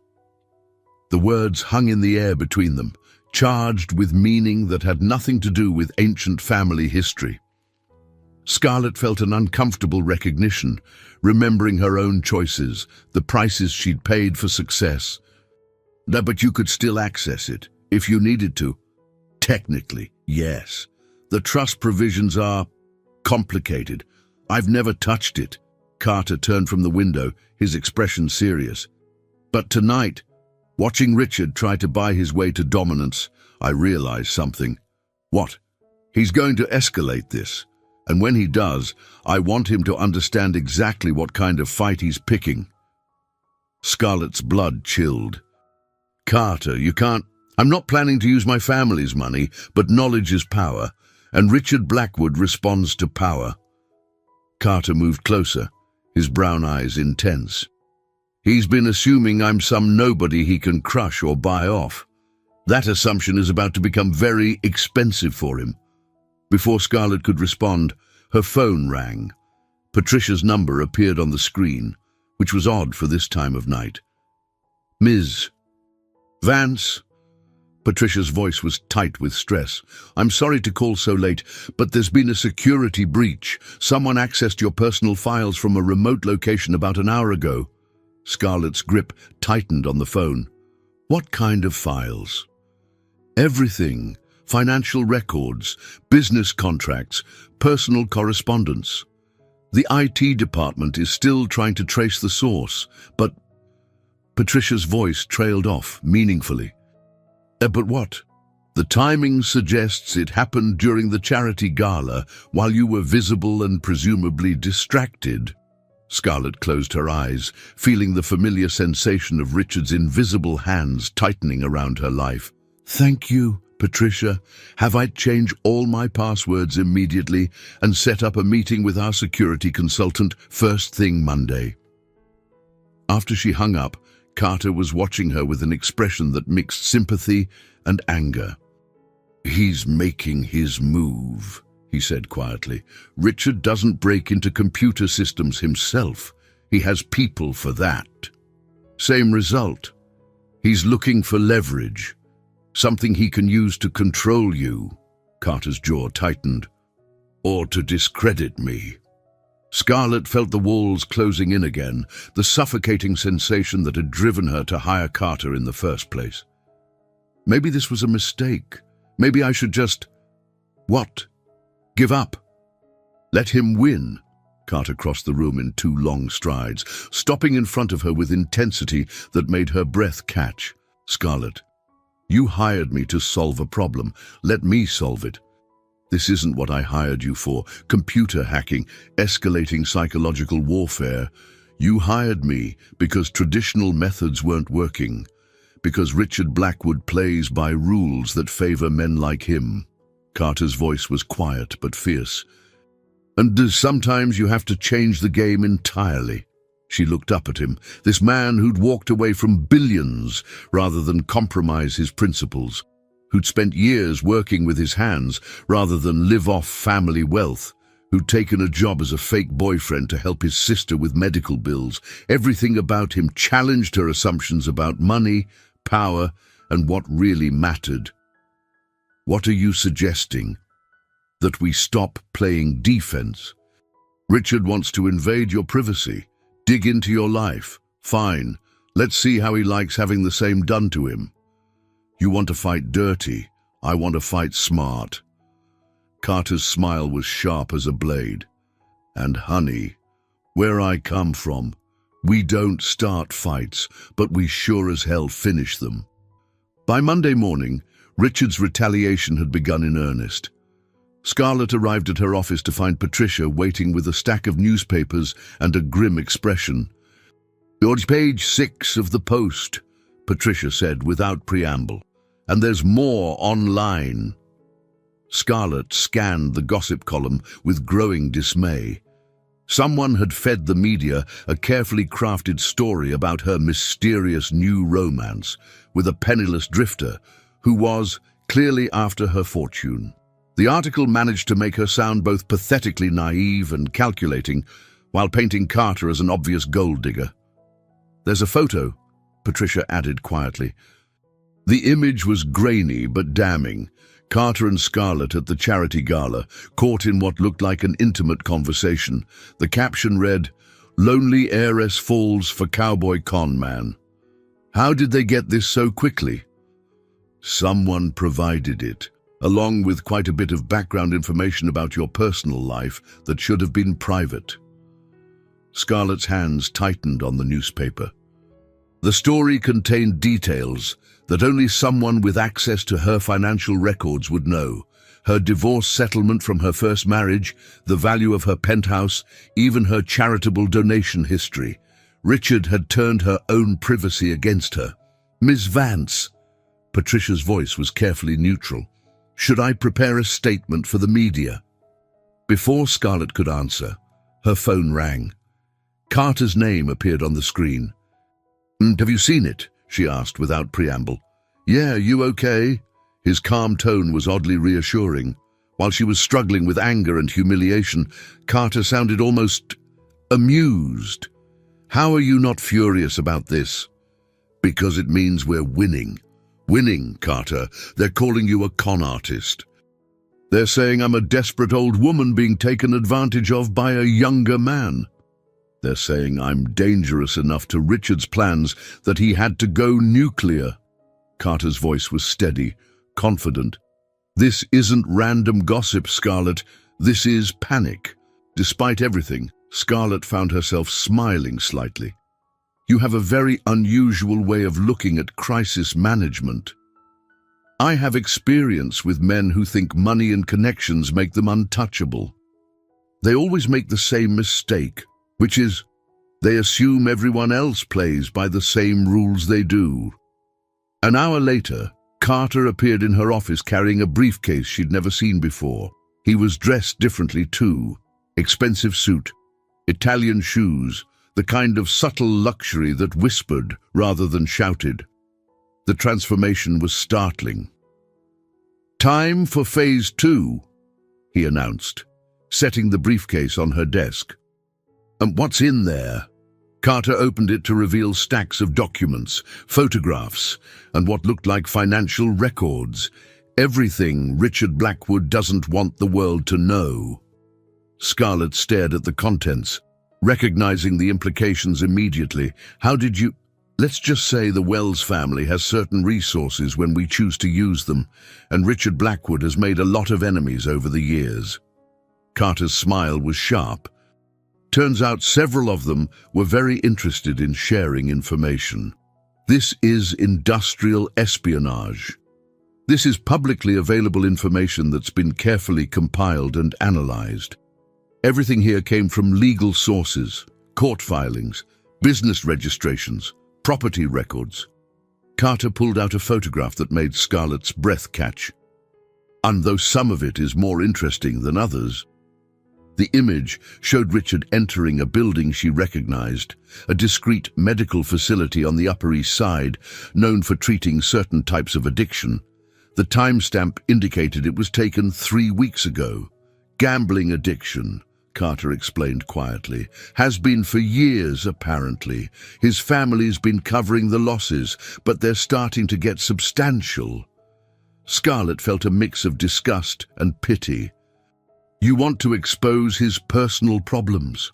The words hung in the air between them, charged with meaning that had nothing to do with ancient family history. Scarlett felt an uncomfortable recognition, remembering her own choices, the prices she'd paid for success. No, but you could still access it, if you needed to. Technically, yes. The trust provisions are complicated. I've never touched it. Carter turned from the window, his expression serious. But tonight, watching Richard try to buy his way to dominance, I realized something. What? He's going to escalate this. And when he does, I want him to understand exactly what kind of fight he's picking. Scarlett's blood chilled. Carter, you can't... I'm not planning to use my family's money, but knowledge is power, and Richard Blackwood responds to power. Carter moved closer, his brown eyes intense. He's been assuming I'm some nobody he can crush or buy off. That assumption is about to become very expensive for him. Before Scarlett could respond, her phone rang. Patricia's number appeared on the screen, which was odd for this time of night. Ms. Vance? Patricia's voice was tight with stress. I'm sorry to call so late, but there's been a security breach. Someone accessed your personal files from a remote location about an hour ago. Scarlett's grip tightened on the phone. What kind of files? Everything. Financial records, business contracts, personal correspondence. The IT department is still trying to trace the source, but... Patricia's voice trailed off meaningfully. But what? The timing suggests it happened during the charity gala while you were visible and presumably distracted. Scarlett closed her eyes, feeling the familiar sensation of Richard's invisible hands tightening around her life. Thank you, Patricia. Have I changed all my passwords immediately and set up a meeting with our security consultant first thing Monday? After she hung up, Carter was watching her with an expression that mixed sympathy and anger. He's making his move, he said quietly. Richard doesn't break into computer systems himself. He has people for that. Same result. He's looking for leverage, something he can use to control you. Carter's jaw tightened. Or to discredit me. Scarlett felt the walls closing in again, the suffocating sensation that had driven her to hire Carter in the first place. Maybe this was a mistake. Maybe I should just... What? Give up? Let him win? Carter crossed the room in 2 long strides, stopping in front of her with intensity that made her breath catch. Scarlett, you hired me to solve a problem. Let me solve it. This isn't what I hired you for. Computer hacking, escalating psychological warfare. You hired me because traditional methods weren't working. Because Richard Blackwood plays by rules that favor men like him. Carter's voice was quiet but fierce. And sometimes you have to change the game entirely. She looked up at him, this man who'd walked away from billions rather than compromise his principles. Who'd spent years working with his hands rather than live off family wealth, who'd taken a job as a fake boyfriend to help his sister with medical bills. Everything about him challenged her assumptions about money, power, and what really mattered. What are you suggesting? That we stop playing defense? Richard wants to invade your privacy, dig into your life. Fine, let's see how he likes having the same done to him. You want to fight dirty, I want to fight smart. Carter's smile was sharp as a blade. And honey, where I come from, we don't start fights, but we sure as hell finish them. By Monday morning, Richard's retaliation had begun in earnest. Scarlett arrived at her office to find Patricia waiting with a stack of newspapers and a grim expression. You're page 6 of the Post, Patricia said without preamble. And there's more online. Scarlett scanned the gossip column with growing dismay. Someone had fed the media a carefully crafted story about her mysterious new romance with a penniless drifter who was clearly after her fortune. The article managed to make her sound both pathetically naive and calculating while painting Carter as an obvious gold digger. There's a photo, Patricia added quietly. The image was grainy but damning. Carter and Scarlett at the charity gala, caught in what looked like an intimate conversation. The caption read, "Lonely heiress falls for cowboy con man." How did they get this so quickly? Someone provided it, along with quite a bit of background information about your personal life that should have been private. Scarlett's hands tightened on the newspaper. The story contained details that only someone with access to her financial records would know. Her divorce settlement from her first marriage, the value of her penthouse, even her charitable donation history. Richard had turned her own privacy against her. "Miss Vance," Patricia's voice was carefully neutral, "should I prepare a statement for the media?" Before Scarlett could answer, her phone rang. Carter's name appeared on the screen. "Have you seen it?" she asked without preamble. "Yeah, you okay?" His calm tone was oddly reassuring. While she was struggling with anger and humiliation, Carter sounded almost amused. "How are you not furious about this?" "Because it means we're winning." "Winning, Carter. They're calling you a con artist. They're saying I'm a desperate old woman being taken advantage of by a younger man. They're saying I'm dangerous enough to Richard's plans that he had to go nuclear." Carter's voice was steady, confident. "This isn't random gossip, Scarlett. This is panic." Despite everything, Scarlett found herself smiling slightly. "You have a very unusual way of looking at crisis management. I have experience with men who think money and connections make them untouchable. They always make the same mistake, which is they assume everyone else plays by the same rules they do." An hour later, Carter appeared in her office carrying a briefcase she'd never seen before. He was dressed differently too. Expensive suit, Italian shoes, the kind of subtle luxury that whispered rather than shouted. The transformation was startling. "Time for phase 2, he announced, setting the briefcase on her desk. "And what's in there?" Carter opened it to reveal stacks of documents, photographs, and what looked like financial records. Everything Richard Blackwood doesn't want the world to know. Scarlett stared at the contents, recognizing the implications immediately. "How did you—" "Let's just say the Wells family has certain resources when we choose to use them, and Richard Blackwood has made a lot of enemies over the years." Carter's smile was sharp. Turns out several of them were very interested in sharing information. This is industrial espionage. This is publicly available information that's been carefully compiled and analyzed. Everything here came from legal sources, court filings, business registrations, property records. Carter pulled out a photograph that made Scarlett's breath catch. And though some of it is more interesting than others, the image showed Richard entering a building she recognized, a discreet medical facility on the Upper East Side, known for treating certain types of addiction. The timestamp indicated it was taken 3 weeks ago. "Gambling addiction," Carter explained quietly, "has been for years, apparently. His family's been covering the losses, but they're starting to get substantial." Scarlett felt a mix of disgust and pity. "You want to expose his personal problems.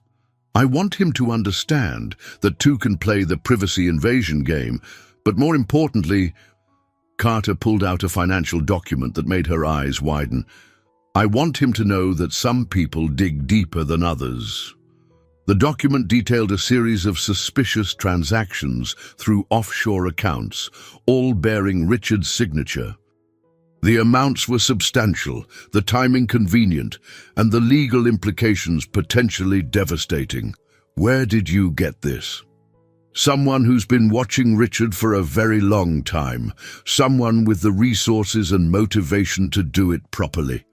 I want him to understand that two can play the privacy invasion game, but more importantly—" Carter pulled out a financial document that made her eyes widen. "I want him to know that some people dig deeper than others." The document detailed a series of suspicious transactions through offshore accounts, all bearing Richard's signature. The amounts were substantial, the timing convenient, and the legal implications potentially devastating. "Where did you get this?" "Someone who's been watching Richard for a very long time, someone with the resources and motivation to do it properly."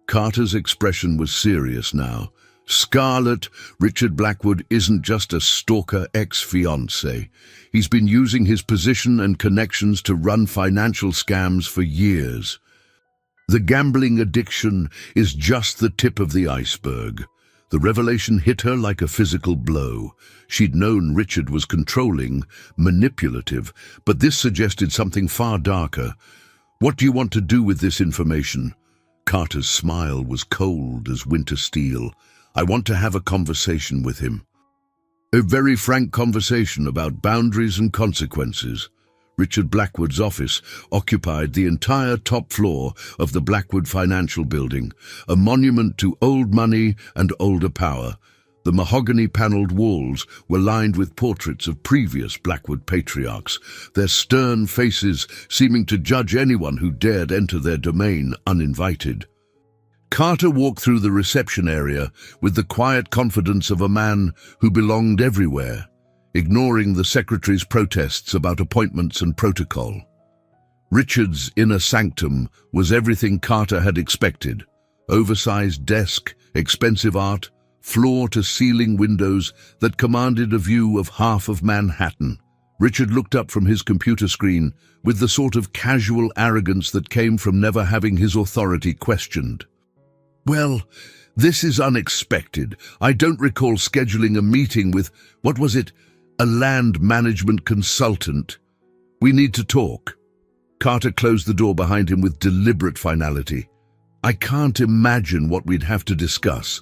Carter's expression was serious now. "Scarlett, Richard Blackwood isn't just a stalker ex-fiancé. He's been using his position and connections to run financial scams for years. The gambling addiction is just the tip of the iceberg. The revelation hit her like a physical blow. She'd known Richard was controlling, manipulative, but this suggested something far darker. "What do you want to do with this information?" Carter's smile was cold as winter steel. "I want to have a conversation with him. A very frank conversation about boundaries and consequences." Richard Blackwood's office occupied the entire top floor of the Blackwood Financial Building, a monument to old money and older power. The mahogany-paneled walls were lined with portraits of previous Blackwood patriarchs, their stern faces seeming to judge anyone who dared enter their domain uninvited. Carter walked through the reception area with the quiet confidence of a man who belonged everywhere, ignoring the secretary's protests about appointments and protocol. Richard's inner sanctum was everything Carter had expected. Oversized desk, expensive art, floor-to-ceiling windows that commanded a view of half of Manhattan. Richard looked up from his computer screen with the sort of casual arrogance that came from never having his authority questioned. "Well, this is unexpected. I don't recall scheduling a meeting with, what was it, a land management consultant. We need to talk." Carter closed the door behind him with deliberate finality. "I can't imagine what we'd have to discuss,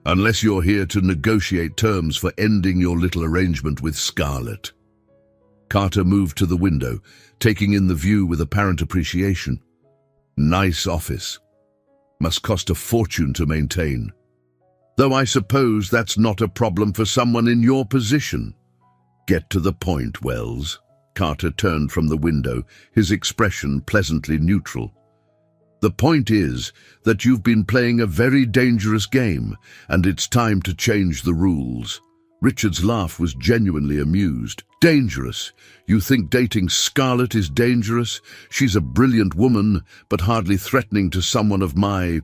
unless you're here to negotiate terms for ending your little arrangement with Scarlett." Carter moved to the window, taking in the view with apparent appreciation. "Nice office. Must cost a fortune to maintain. Though I suppose that's not a problem for someone in your position." "Get to the point, Wells." Carter turned from the window, his expression pleasantly neutral. "The point is that you've been playing a very dangerous game, and it's time to change the rules." Richard's laugh was genuinely amused. "Dangerous? You think dating Scarlett is dangerous? She's a brilliant woman, but hardly threatening to someone of my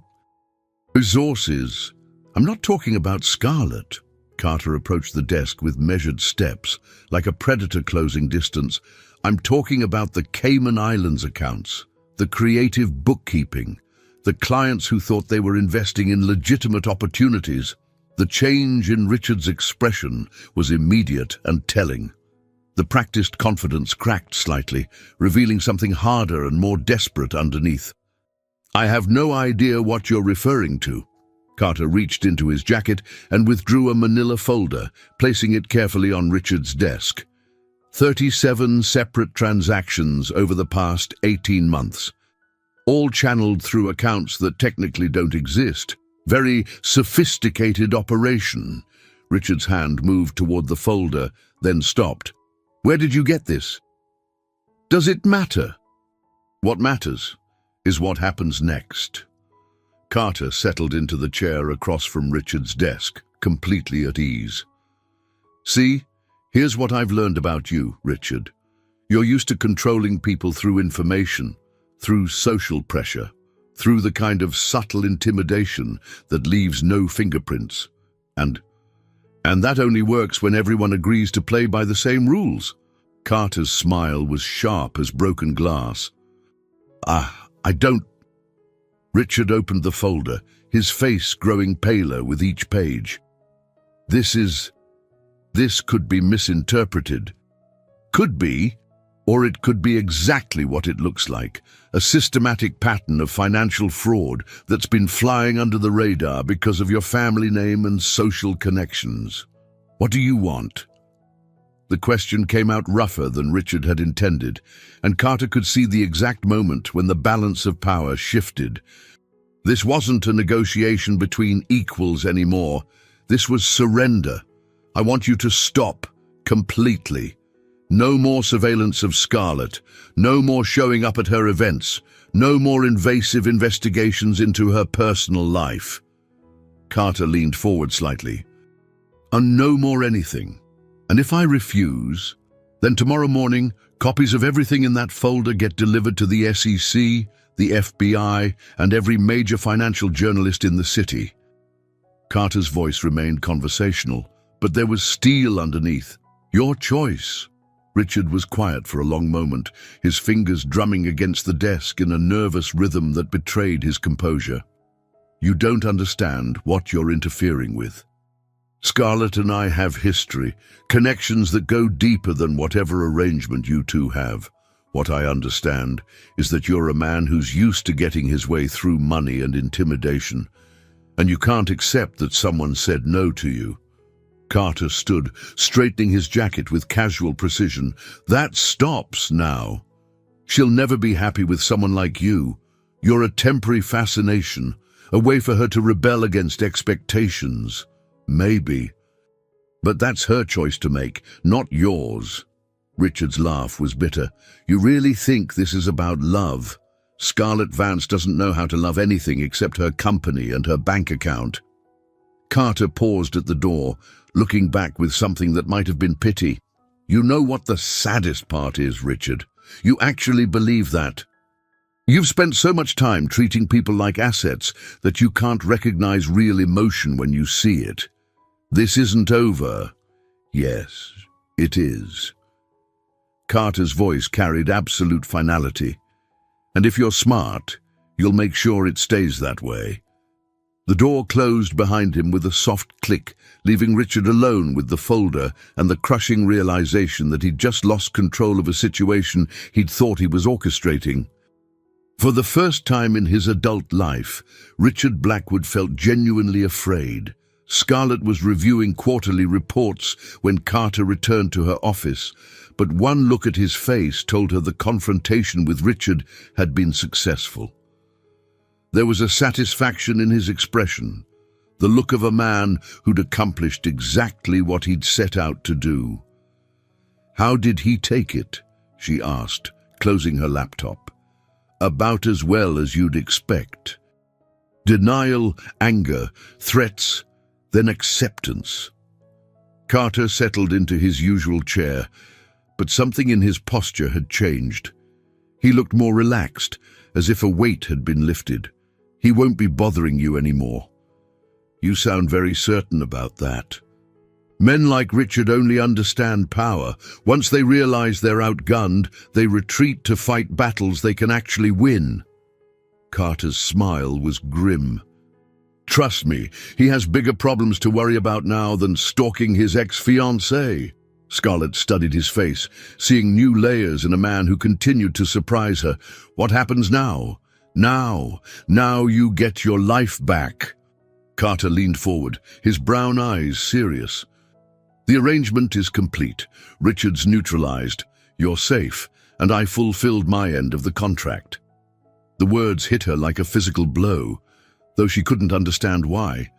resources." "I'm not talking about Scarlett." Carter approached the desk with measured steps, like a predator closing distance. "I'm talking about the Cayman Islands accounts, the creative bookkeeping, the clients who thought they were investing in legitimate opportunities." The change in Richard's expression was immediate and telling. The practiced confidence cracked slightly, revealing something harder and more desperate underneath. "I have no idea what you're referring to." Carter reached into his jacket and withdrew a manila folder, placing it carefully on Richard's desk. 37 separate transactions over the past 18 months, all channeled through accounts that technically don't exist. Very sophisticated operation. Richard's hand moved toward the folder, then stopped. "Where did you get this?" "Does it matter?" "What matters is what happens next." Carter settled into the chair across from Richard's desk, completely at ease. "See, here's what I've learned about you, Richard. You're used to controlling people through information, through social pressure, through the kind of subtle intimidation that leaves no fingerprints. And that only works when everyone agrees to play by the same rules." Carter's smile was sharp as broken glass. I don't..." Richard opened the folder, his face growing paler with each page. This could be misinterpreted." "Could be, or it could be exactly what it looks like, a systematic pattern of financial fraud that's been flying under the radar because of your family name and social connections. What do you want?" The question came out rougher than Richard had intended, and Carter could see the exact moment when the balance of power shifted. This wasn't a negotiation between equals anymore. This was surrender. "I want you to stop, completely. No more surveillance of Scarlett. No more showing up at her events. No more invasive investigations into her personal life." Carter leaned forward slightly. "And no more anything. And if I refuse, then tomorrow morning, copies of everything in that folder get delivered to the SEC, the FBI, and every major financial journalist in the city." Carter's voice remained conversational, but there was steel underneath. "Your choice." Richard was quiet for a long moment, his fingers drumming against the desk in a nervous rhythm that betrayed his composure. You don't understand what you're interfering with. Scarlett and I have history, connections that go deeper than whatever arrangement you two have. What I understand is that you're a man who's used to getting his way through money and intimidation, and you can't accept that someone said no to you. Carter stood, straightening his jacket with casual precision. That stops now. She'll never be happy with someone like you. You're a temporary fascination, a way for her to rebel against expectations. Maybe. But that's her choice to make, not yours. Richard's laugh was bitter. You really think this is about love? Scarlett Vance doesn't know how to love anything except her company and her bank account. Carter paused at the door, looking back with something that might have been pity. You know what the saddest part is, Richard? You actually believe that. You've spent so much time treating people like assets that you can't recognize real emotion when you see it. This isn't over. Yes, it is. Carter's voice carried absolute finality. And if you're smart, you'll make sure it stays that way. The door closed behind him with a soft click, leaving Richard alone with the folder and the crushing realization that he'd just lost control of a situation he'd thought he was orchestrating. For the first time in his adult life, Richard Blackwood felt genuinely afraid. Scarlett was reviewing quarterly reports when Carter returned to her office, but one look at his face told her the confrontation with Richard had been successful. There was a satisfaction in his expression, the look of a man who'd accomplished exactly what he'd set out to do. How did he take it? She asked, closing her laptop. About as well as you'd expect. Denial, anger, threats, then acceptance. Carter settled into his usual chair, but something in his posture had changed. He looked more relaxed, as if a weight had been lifted. He won't be bothering you anymore. You sound very certain about that. Men like Richard only understand power. Once they realize they're outgunned, they retreat to fight battles they can actually win. Carter's smile was grim. Trust me, he has bigger problems to worry about now than stalking his ex-fiancée. Scarlett studied his face, seeing new layers in a man who continued to surprise her. What happens now? Now you get your life back. Carter leaned forward, his brown eyes serious. The arrangement is complete. Richard's neutralized. You're safe, and I fulfilled my end of the contract. The words hit her like a physical blow, though she couldn't understand why.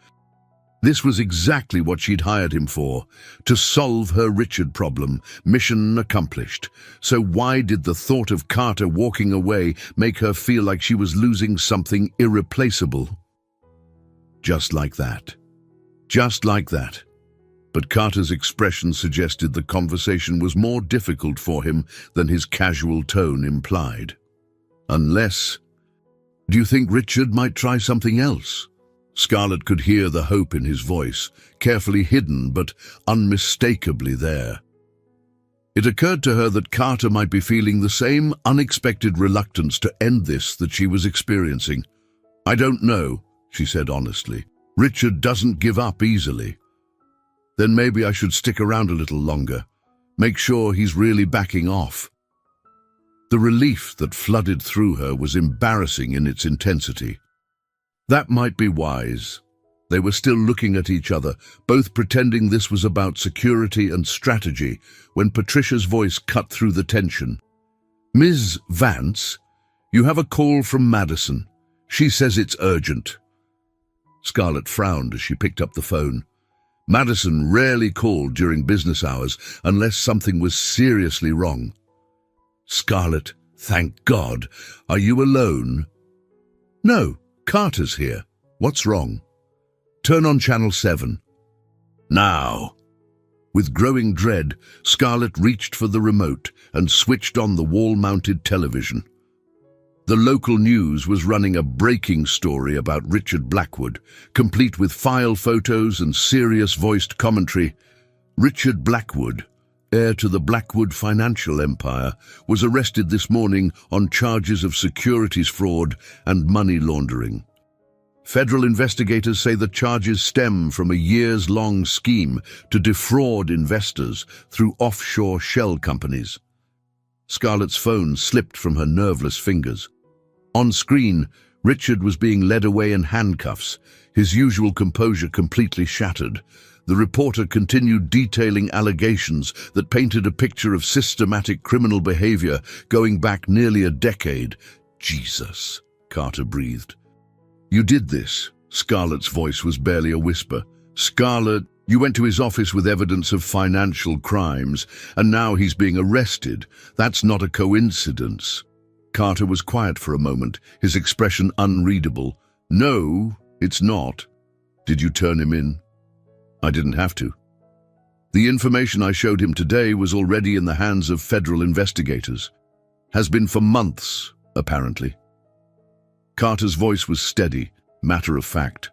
This was exactly what she'd hired him for, to solve her Richard problem. Mission accomplished. So why did the thought of Carter walking away make her feel like she was losing something irreplaceable? Just like that. Just like that. But Carter's expression suggested the conversation was more difficult for him than his casual tone implied. Unless... Do you think Richard might try something else? Scarlett could hear the hope in his voice, carefully hidden but unmistakably there. It occurred to her that Carter might be feeling the same unexpected reluctance to end this that she was experiencing. I don't know, she said honestly. Richard doesn't give up easily. Then maybe I should stick around a little longer. Make sure he's really backing off. The relief that flooded through her was embarrassing in its intensity. That might be wise. They were still looking at each other, both pretending this was about security and strategy, when Patricia's voice cut through the tension. Ms. Vance, you have a call from Madison. She says it's urgent. Scarlett frowned as she picked up the phone. Madison rarely called during business hours unless something was seriously wrong. Scarlett, thank God. Are you alone? No, Carter's here. What's wrong? Turn on Channel 7. Now. With growing dread, Scarlett reached for the remote and switched on the wall-mounted television. The local news was running a breaking story about Richard Blackwood, complete with file photos and serious-voiced commentary. Richard Blackwood, heir to the Blackwood financial empire, was arrested this morning on charges of securities fraud and money laundering. Federal investigators say the charges stem from a years-long scheme to defraud investors through offshore shell companies. Scarlett's phone slipped from her nerveless fingers. On screen, Richard was being led away in handcuffs, his usual composure completely shattered. The reporter continued detailing allegations that painted a picture of systematic criminal behavior going back nearly a decade. "Jesus," Carter breathed. "You did this." Scarlett's voice was barely a whisper. "Scarlett, you went to his office with evidence of financial crimes, and now he's being arrested. That's not a coincidence." Carter was quiet for a moment, his expression unreadable. "No, it's not." "Did you turn him in?" "I didn't have to. The information I showed him today was already in the hands of federal investigators. Has been for months, apparently." Carter's voice was steady, matter of fact.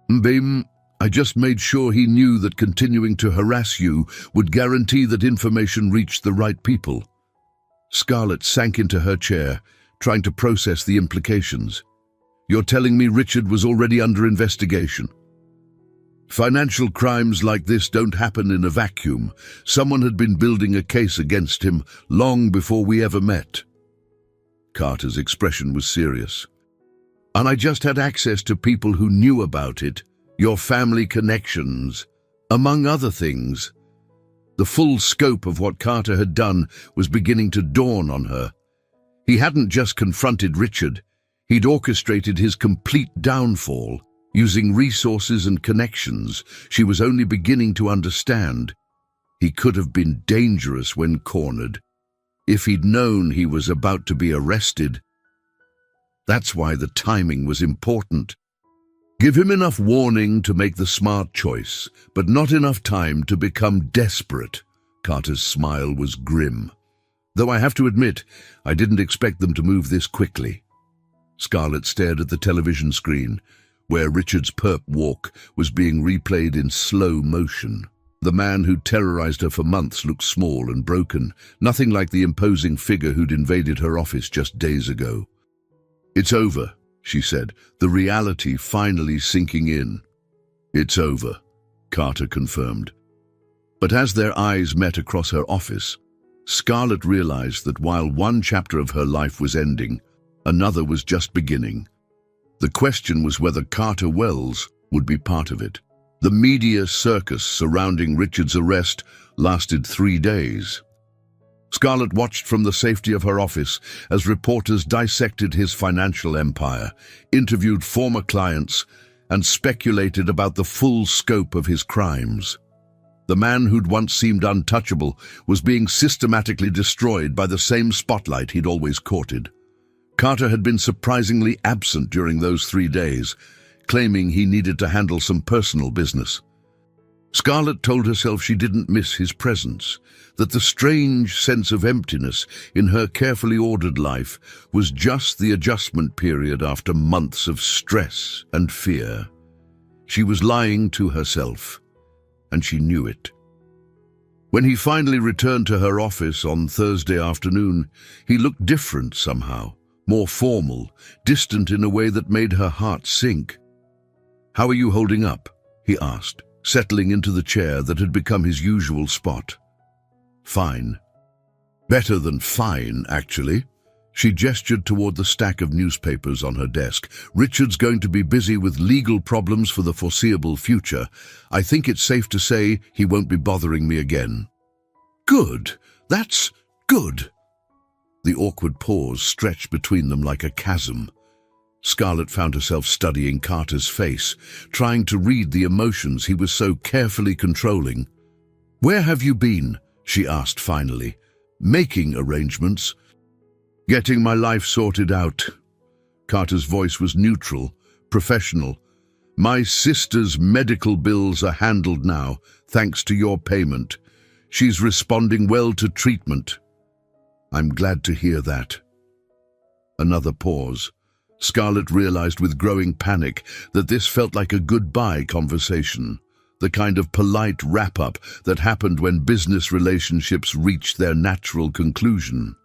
"Mbim, I just made sure he knew that continuing to harass you would guarantee that information reached the right people." Scarlett sank into her chair, trying to process the implications. "You're telling me Richard was already under investigation?" "Financial crimes like this don't happen in a vacuum. Someone had been building a case against him long before we ever met." Carter's expression was serious. "And I just had access to people who knew about it, your family connections, among other things." The full scope of what Carter had done was beginning to dawn on her. He hadn't just confronted Richard, he'd orchestrated his complete downfall, using resources and connections she was only beginning to understand. He could have been dangerous when cornered. If he'd known he was about to be arrested. That's why the timing was important. Give him enough warning to make the smart choice, but not enough time to become desperate. Carter's smile was grim. "Though I have to admit, I didn't expect them to move this quickly." Scarlett stared at the television screen, where Richard's perp walk was being replayed in slow motion. The man who'd terrorized her for months looked small and broken, nothing like the imposing figure who'd invaded her office just days ago. "It's over," she said, the reality finally sinking in. "It's over," Carter confirmed. But as their eyes met across her office, Scarlett realized that while one chapter of her life was ending, another was just beginning. The question was whether Carter Wells would be part of it. The media circus surrounding Richard's arrest lasted 3 days. Scarlett watched from the safety of her office as reporters dissected his financial empire, interviewed former clients, and speculated about the full scope of his crimes. The man who'd once seemed untouchable was being systematically destroyed by the same spotlight he'd always courted. Carter had been surprisingly absent during those 3 days, claiming he needed to handle some personal business. Scarlett told herself she didn't miss his presence, that the strange sense of emptiness in her carefully ordered life was just the adjustment period after months of stress and fear. She was lying to herself, and she knew it. When he finally returned to her office on Thursday afternoon, he looked different somehow, more formal, distant in a way that made her heart sink. "How are you holding up?" he asked, settling into the chair that had become his usual spot. "Fine." "Better than fine, actually." She gestured toward the stack of newspapers on her desk. "Richard's going to be busy with legal problems for the foreseeable future. I think it's safe to say he won't be bothering me again." "Good. That's good." The awkward pause stretched between them like a chasm. Scarlett found herself studying Carter's face, trying to read the emotions he was so carefully controlling. "Where have you been?" she asked finally. "Making arrangements." "Getting my life sorted out." Carter's voice was neutral, professional. "My sister's medical bills are handled now, thanks to your payment. She's responding well to treatment." "I'm glad to hear that." Another pause. Scarlett realized with growing panic that this felt like a goodbye conversation, the kind of polite wrap-up that happened when business relationships reached their natural conclusion.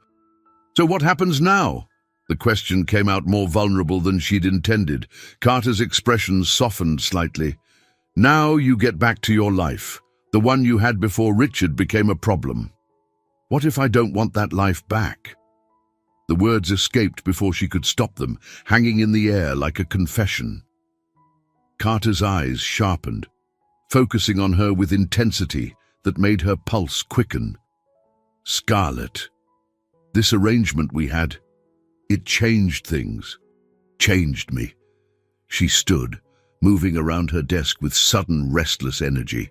"So what happens now?" The question came out more vulnerable than she'd intended. Carter's expression softened slightly. Now you get back to your life, the one you had before Richard became a problem. What if I don't want that life back? The words escaped before she could stop them, hanging in the air like a confession. Carter's eyes sharpened, focusing on her with intensity that made her pulse quicken. Scarlett, this arrangement we had, it changed things, changed me. She stood, moving around her desk with sudden restless energy.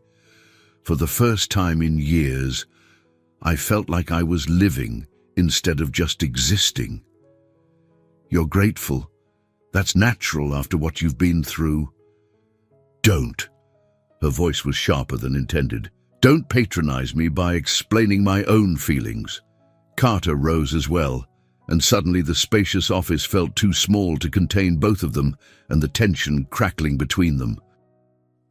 For the first time in years, I felt like I was living instead of just existing. You're grateful. That's natural after what you've been through. Don't. Her voice was sharper than intended. Don't patronize me by explaining my own feelings. Carter rose as well, and suddenly the spacious office felt too small to contain both of them, and the tension crackling between them.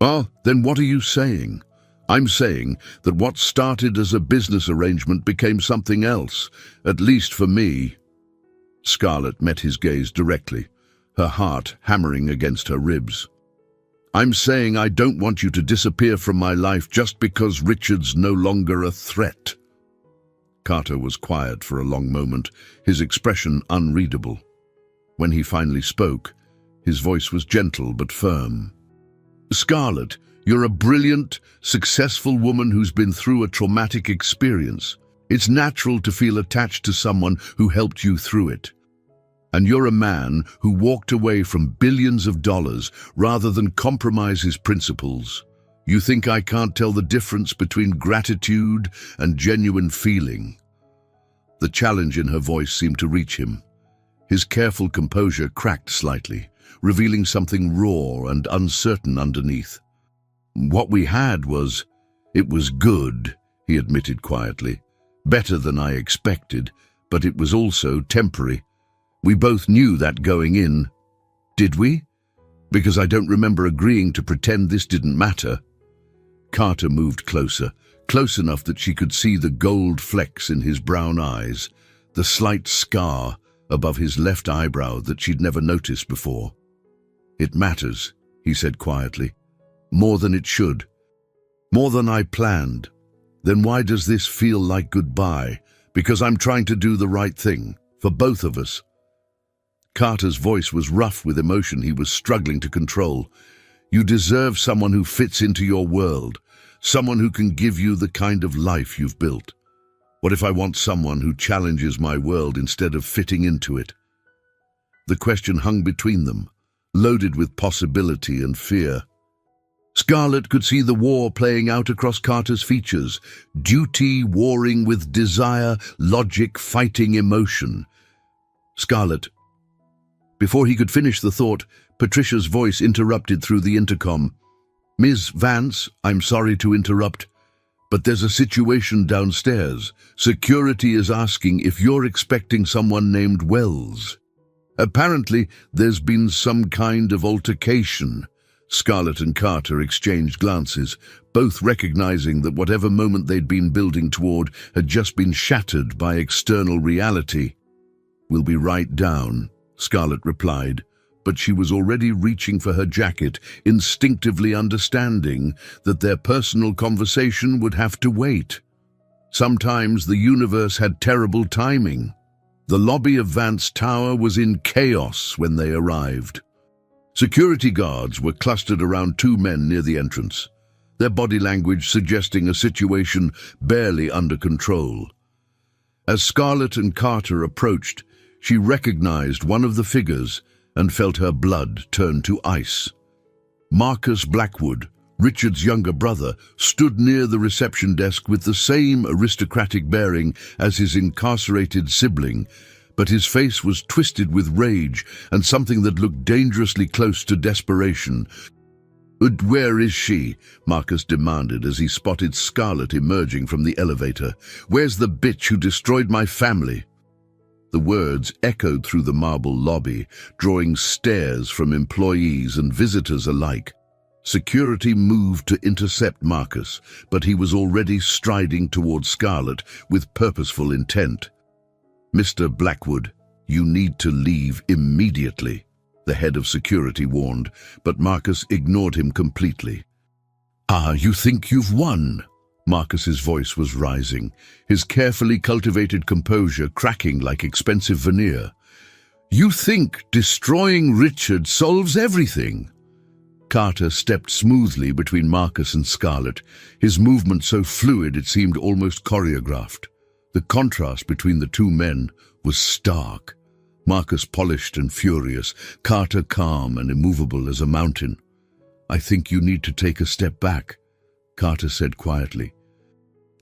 Well, then what are you saying? I'm saying that what started as a business arrangement became something else, at least for me. Scarlett met his gaze directly, her heart hammering against her ribs. I'm saying I don't want you to disappear from my life just because Richard's no longer a threat. Carter was quiet for a long moment, his expression unreadable. When he finally spoke, his voice was gentle but firm. Scarlett, you're a brilliant, successful woman who's been through a traumatic experience. It's natural to feel attached to someone who helped you through it. And you're a man who walked away from billions of dollars rather than compromise his principles. You think I can't tell the difference between gratitude and genuine feeling? The challenge in her voice seemed to reach him. His careful composure cracked slightly, revealing something raw and uncertain underneath. What we had it was good, he admitted quietly. Better than I expected, but it was also temporary. We both knew that going in. Did we? Because I don't remember agreeing to pretend this didn't matter. Carter moved closer, close enough that she could see the gold flecks in his brown eyes, the slight scar above his left eyebrow that she'd never noticed before. It matters, he said quietly. More than it should. More than I planned. Then why does this feel like goodbye? Because I'm trying to do the right thing, for both of us. Carter's voice was rough with emotion he was struggling to control. You deserve someone who fits into your world, someone who can give you the kind of life you've built. What if I want someone who challenges my world instead of fitting into it? The question hung between them, loaded with possibility and fear. Scarlett could see the war playing out across Carter's features, duty warring with desire, logic fighting emotion. Scarlett. Before he could finish the thought, Patricia's voice interrupted through the intercom. Ms. Vance, I'm sorry to interrupt, but there's a situation downstairs. Security is asking if you're expecting someone named Wells. Apparently, there's been some kind of altercation. Scarlett and Carter exchanged glances, both recognizing that whatever moment they'd been building toward had just been shattered by external reality. We'll be right down, Scarlett replied, but she was already reaching for her jacket, instinctively understanding that their personal conversation would have to wait. Sometimes the universe had terrible timing. The lobby of Vance Tower was in chaos when they arrived. Security guards were clustered around two men near the entrance, their body language suggesting a situation barely under control. As Scarlett and Carter approached, she recognized one of the figures and felt her blood turn to ice. Marcus Blackwood, Richard's younger brother, stood near the reception desk with the same aristocratic bearing as his incarcerated sibling, but his face was twisted with rage and something that looked dangerously close to desperation. Where is she? Marcus demanded as he spotted Scarlett emerging from the elevator. Where's the bitch who destroyed my family? The words echoed through the marble lobby, drawing stares from employees and visitors alike. Security moved to intercept Marcus, but he was already striding toward Scarlett with purposeful intent. Mr. Blackwood, "You need to leave immediately," the head of security warned, but Marcus ignored him completely. "Ah, you think you've won?" Marcus's voice was rising, his carefully cultivated composure cracking like expensive veneer. "You think destroying Richard solves everything?" Carter stepped smoothly between Marcus and Scarlett, his movement so fluid it seemed almost choreographed. The contrast between the two men was stark. Marcus polished and furious, Carter calm and immovable as a mountain. "I think you need to take a step back," Carter said quietly.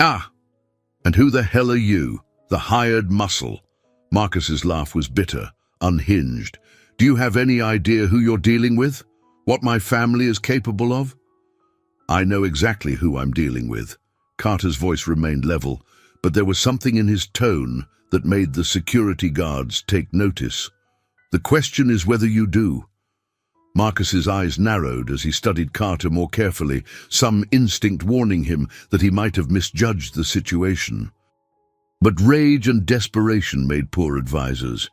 "Ah, and who the hell are you? The hired muscle?" Marcus's laugh was bitter, unhinged. "Do you have any idea who you're dealing with? What my family is capable of?" "I know exactly who I'm dealing with." Carter's voice remained level, but there was something in his tone that made the security guards take notice. "The question is whether you do." Marcus's eyes narrowed as he studied Carter more carefully, some instinct warning him that he might have misjudged the situation. But rage and desperation made poor advisors.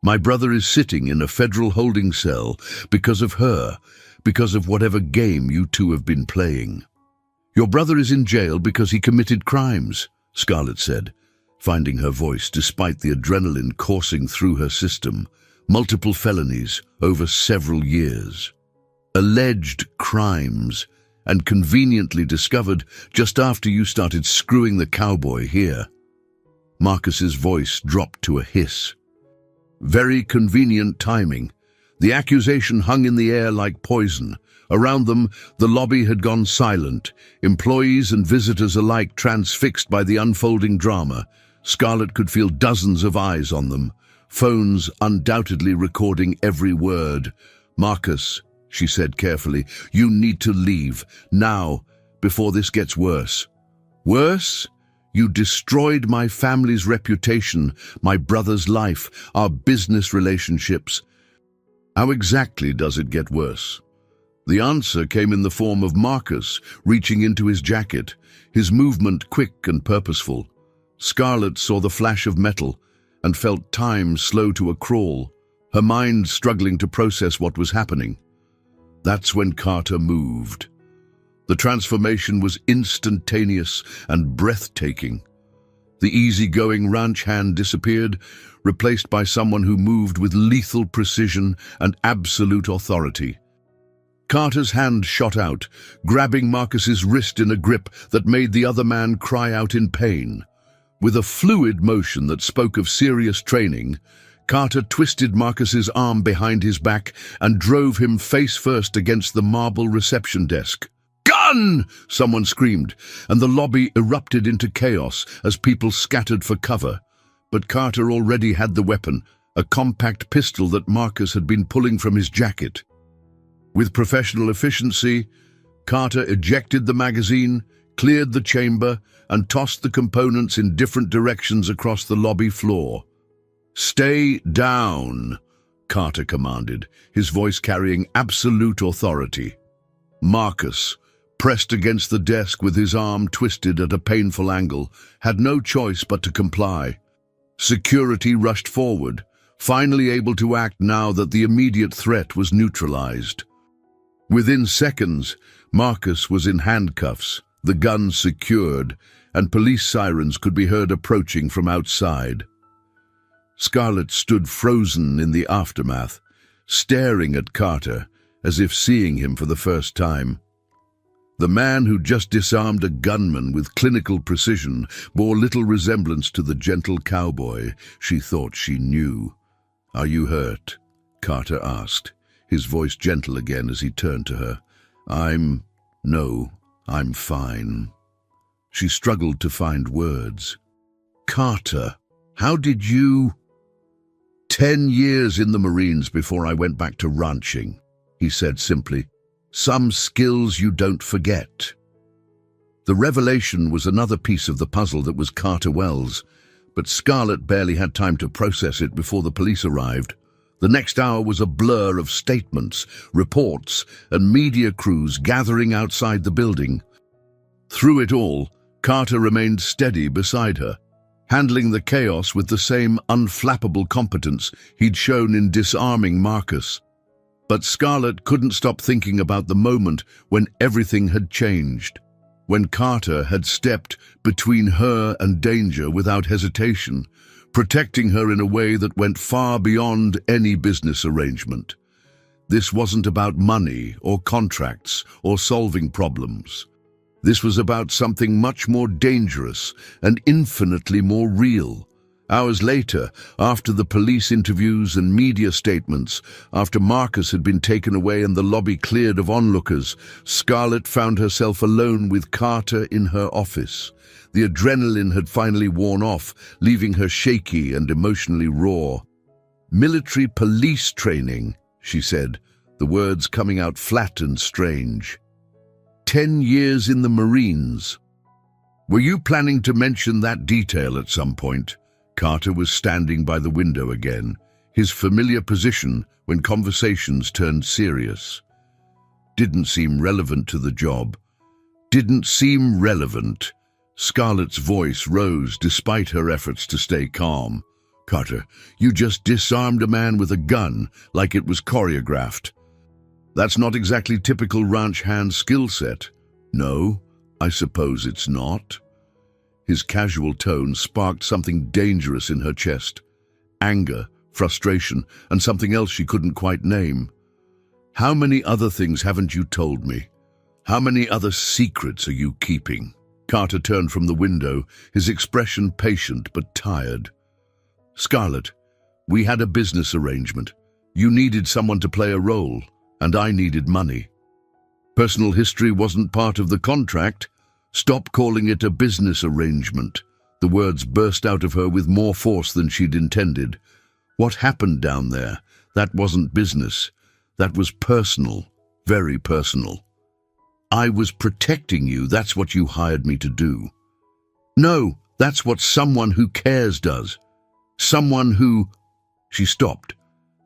"My brother is sitting in a federal holding cell because of her, because of whatever game you two have been playing." "Your brother is in jail because he committed crimes," Scarlett said, finding her voice despite the adrenaline coursing through her system. "Multiple felonies over several years. Alleged crimes, and conveniently discovered just after you started screwing the cowboy here." Marcus's voice dropped to a hiss. "Very convenient timing. The accusation hung in the air like poison. Around them, the lobby had gone silent, employees and visitors alike transfixed by the unfolding drama. Scarlett could feel dozens of eyes on them, phones undoubtedly recording every word. "Marcus," she said carefully, "you need to leave, now, before this gets worse." "Worse? You destroyed my family's reputation, my brother's life, our business relationships. How exactly does it get worse?" The answer came in the form of Marcus reaching into his jacket, his movement quick and purposeful. Scarlett saw the flash of metal and felt time slow to a crawl, her mind struggling to process what was happening. That's when Carter moved. The transformation was instantaneous and breathtaking. The easygoing ranch hand disappeared, replaced by someone who moved with lethal precision and absolute authority. Carter's hand shot out, grabbing Marcus's wrist in a grip that made the other man cry out in pain. With a fluid motion that spoke of serious training, Carter twisted Marcus's arm behind his back and drove him face first against the marble reception desk. "Gun!" someone screamed, and the lobby erupted into chaos as people scattered for cover. But Carter already had the weapon, a compact pistol that Marcus had been pulling from his jacket. With professional efficiency, Carter ejected the magazine, cleared the chamber, and tossed the components in different directions across the lobby floor. "Stay down," Carter commanded, his voice carrying absolute authority. Marcus, pressed against the desk with his arm twisted at a painful angle, had no choice but to comply. Security rushed forward, finally able to act now that the immediate threat was neutralized. Within seconds, Marcus was in handcuffs, the gun secured, and police sirens could be heard approaching from outside. Scarlett stood frozen in the aftermath, staring at Carter as if seeing him for the first time. The man who just disarmed a gunman with clinical precision bore little resemblance to the gentle cowboy she thought she knew. "Are you hurt?" Carter asked, his voice gentle again as he turned to her. No, I'm fine." She struggled to find words. "Carter, how did you—" 10 years in the Marines before I went back to ranching," he said simply. "Some skills you don't forget." The revelation was another piece of the puzzle that was Carter Wells, but Scarlett barely had time to process it before the police arrived. The next hour was a blur of statements, reports, and media crews gathering outside the building. Through it all, Carter remained steady beside her. handling the chaos with the same unflappable competence he'd shown in disarming Marcus. But Scarlett couldn't stop thinking about the moment when everything had changed, when Carter had stepped between her and danger without hesitation, protecting her in a way that went far beyond any business arrangement. This wasn't about money or contracts or solving problems. This was about something much more dangerous and infinitely more real. Hours later, after the police interviews and media statements, after Marcus had been taken away and the lobby cleared of onlookers, Scarlett found herself alone with Carter in her office. The adrenaline had finally worn off, leaving her shaky and emotionally raw. "Military police training," she said, the words coming out flat and strange. 10 years in the Marines. "Were you planning to mention that detail at some point?" Carter was standing by the window again, his familiar position when conversations turned serious. Didn't seem relevant to the job. Didn't seem relevant. Scarlett's voice rose despite her efforts to stay calm. "Carter, you just disarmed a man with a gun like it was choreographed. That's not exactly typical ranch hand skill set." "No, I suppose it's not." His casual tone sparked something dangerous in her chest. Anger, frustration, and something else she couldn't quite name. "How many other things haven't you told me? How many other secrets are you keeping?" Carter turned from the window, his expression patient but tired. "Scarlett, we had a business arrangement. You needed someone to play a role, and I needed money. Personal history wasn't part of the contract. Stop calling it a business arrangement." The words burst out of her with more force than she'd intended. What happened down there? That wasn't business. That was personal, very personal. "I was protecting you, that's what you hired me to do." "No, that's what someone who cares does. Someone who—" She stopped,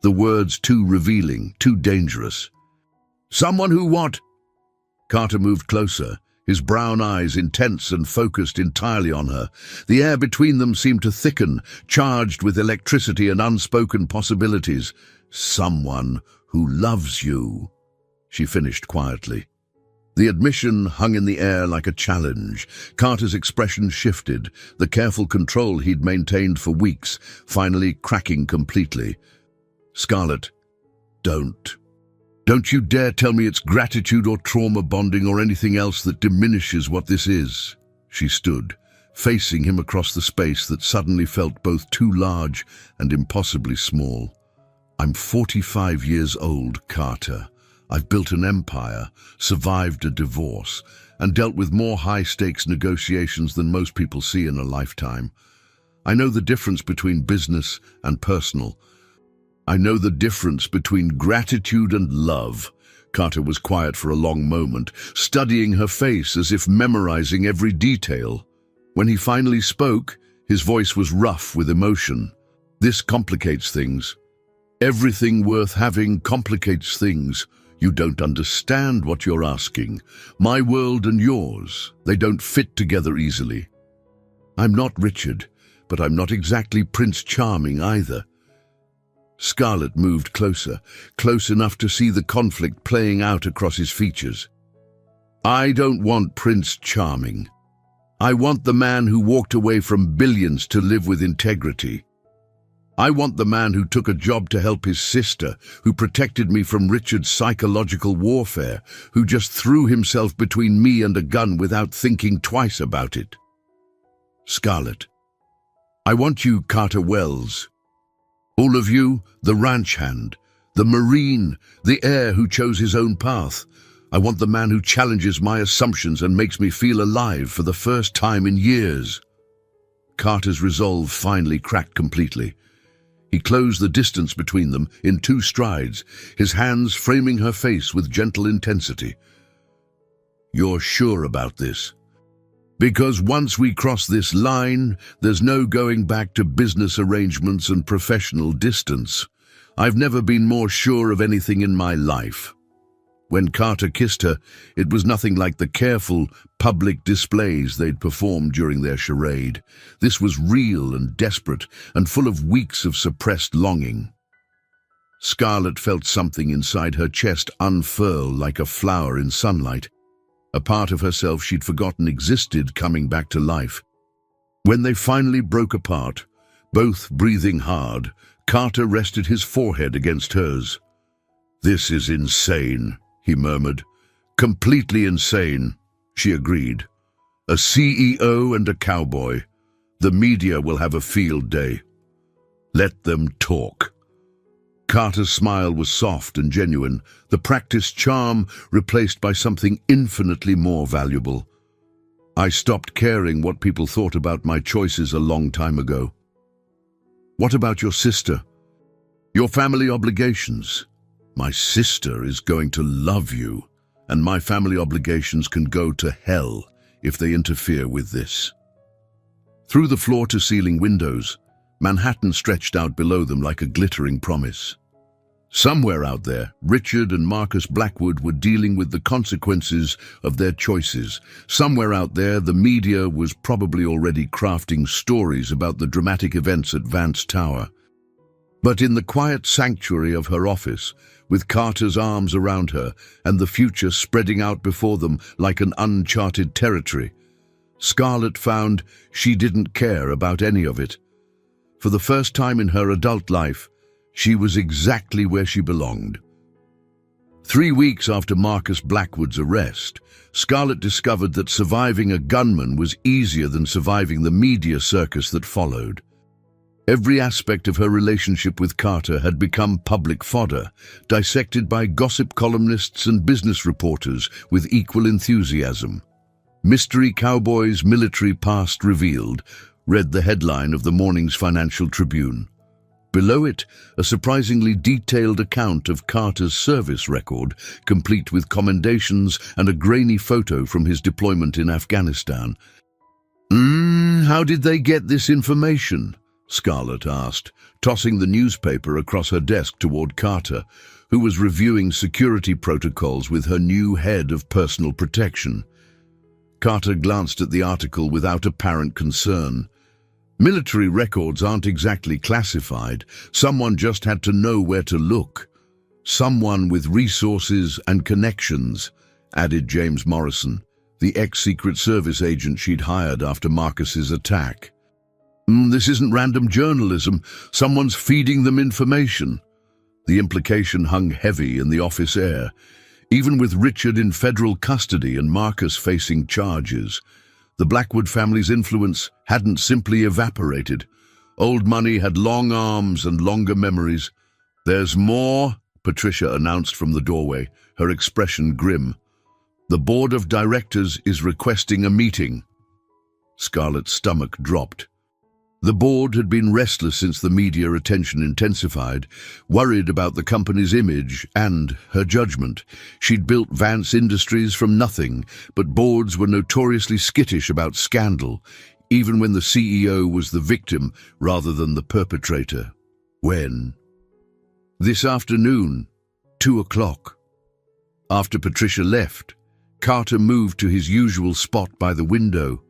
the words too revealing, too dangerous. "Someone who what?" Carter moved closer, his brown eyes intense and focused entirely on her. The air between them seemed to thicken, charged with electricity and unspoken possibilities. "Someone who loves you," she finished quietly. The admission hung in the air like a challenge. Carter's expression shifted, the careful control he'd maintained for weeks, finally cracking completely. "Scarlett, don't you dare tell me it's gratitude or trauma bonding or anything else that diminishes what this is." She stood, facing him across the space that suddenly felt both too large and impossibly small. "I'm 45 years old, Carter. I've built an empire, survived a divorce, and dealt with more high-stakes negotiations than most people see in a lifetime. I know the difference between business and personal. I know the difference between gratitude and love." Carter was quiet for a long moment, studying her face as if memorizing every detail. When he finally spoke, his voice was rough with emotion. "This complicates things. Everything worth having complicates things. You don't understand what you're asking. My world and yours, they don't fit together easily. I'm not Richard, but I'm not exactly Prince Charming either." Scarlett moved closer, close enough to see the conflict playing out across his features. "I don't want Prince Charming. I want the man who walked away from billions to live with integrity. I want the man who took a job to help his sister, who protected me from Richard's psychological warfare, who just threw himself between me and a gun without thinking twice about it. Scarlett, I want you, Carter Wells. All of you, the ranch hand, the Marine, the heir who chose his own path. I want the man who challenges my assumptions and makes me feel alive for the first time in years." Carter's resolve finally cracked completely. He closed the distance between them in 2 strides, his hands framing her face with gentle intensity. "You're sure about this? Because once we cross this line, there's no going back to business arrangements and professional distance. I've never been more sure of anything in my life." When Carter kissed her, it was nothing like the careful, public displays they'd performed during their charade. This was real and desperate, and full of weeks of suppressed longing. Scarlett felt something inside her chest unfurl like a flower in sunlight. A part of herself she'd forgotten existed coming back to life. When they finally broke apart, both breathing hard, Carter rested his forehead against hers. "This is insane," he murmured. "Completely insane," she agreed. "A CEO and a cowboy. The media will have a field day. Let them talk." Carter's smile was soft and genuine, the practiced charm replaced by something infinitely more valuable. "I stopped caring what people thought about my choices a long time ago." "What about your sister? Your family obligations?" "My sister is going to love you, and my family obligations can go to hell if they interfere with this." Through the floor-to-ceiling windows, Manhattan stretched out below them like a glittering promise. Somewhere out there, Richard and Marcus Blackwood were dealing with the consequences of their choices. Somewhere out there, the media was probably already crafting stories about the dramatic events at Vance Tower. But in the quiet sanctuary of her office, with Carter's arms around her and the future spreading out before them like an uncharted territory, Scarlett found she didn't care about any of it. For the first time in her adult life, she was exactly where she belonged. 3 weeks after Marcus Blackwood's arrest, Scarlett discovered that surviving a gunman was easier than surviving the media circus that followed. Every aspect of her relationship with Carter had become public fodder, dissected by gossip columnists and business reporters with equal enthusiasm. "Mystery Cowboy's military past revealed," read the headline of the morning's Financial Tribune. Below it, a surprisingly detailed account of Carter's service record, complete with commendations and a grainy photo from his deployment in Afghanistan. How did they get this information?" Scarlett asked, tossing the newspaper across her desk toward Carter, who was reviewing security protocols with her new head of personal protection. Carter glanced at the article without apparent concern. "Military records aren't exactly classified. Someone just had to know where to look. Someone with resources and connections," added James Morrison, the ex-Secret Service agent she'd hired after Marcus's attack. "This isn't random journalism. Someone's feeding them information." The implication hung heavy in the office air. Even with Richard in federal custody and Marcus facing charges, the Blackwood family's influence hadn't simply evaporated. Old money had long arms and longer memories. "There's more," Patricia announced from the doorway, her expression grim. "The board of directors is requesting a meeting." Scarlett's stomach dropped. The board had been restless since the media attention intensified, worried about the company's image and her judgment. She'd built Vance Industries from nothing, but boards were notoriously skittish about scandal, even when the CEO was the victim rather than the perpetrator. When? This afternoon, 2 o'clock. After Patricia left, Carter moved to his usual spot by the window,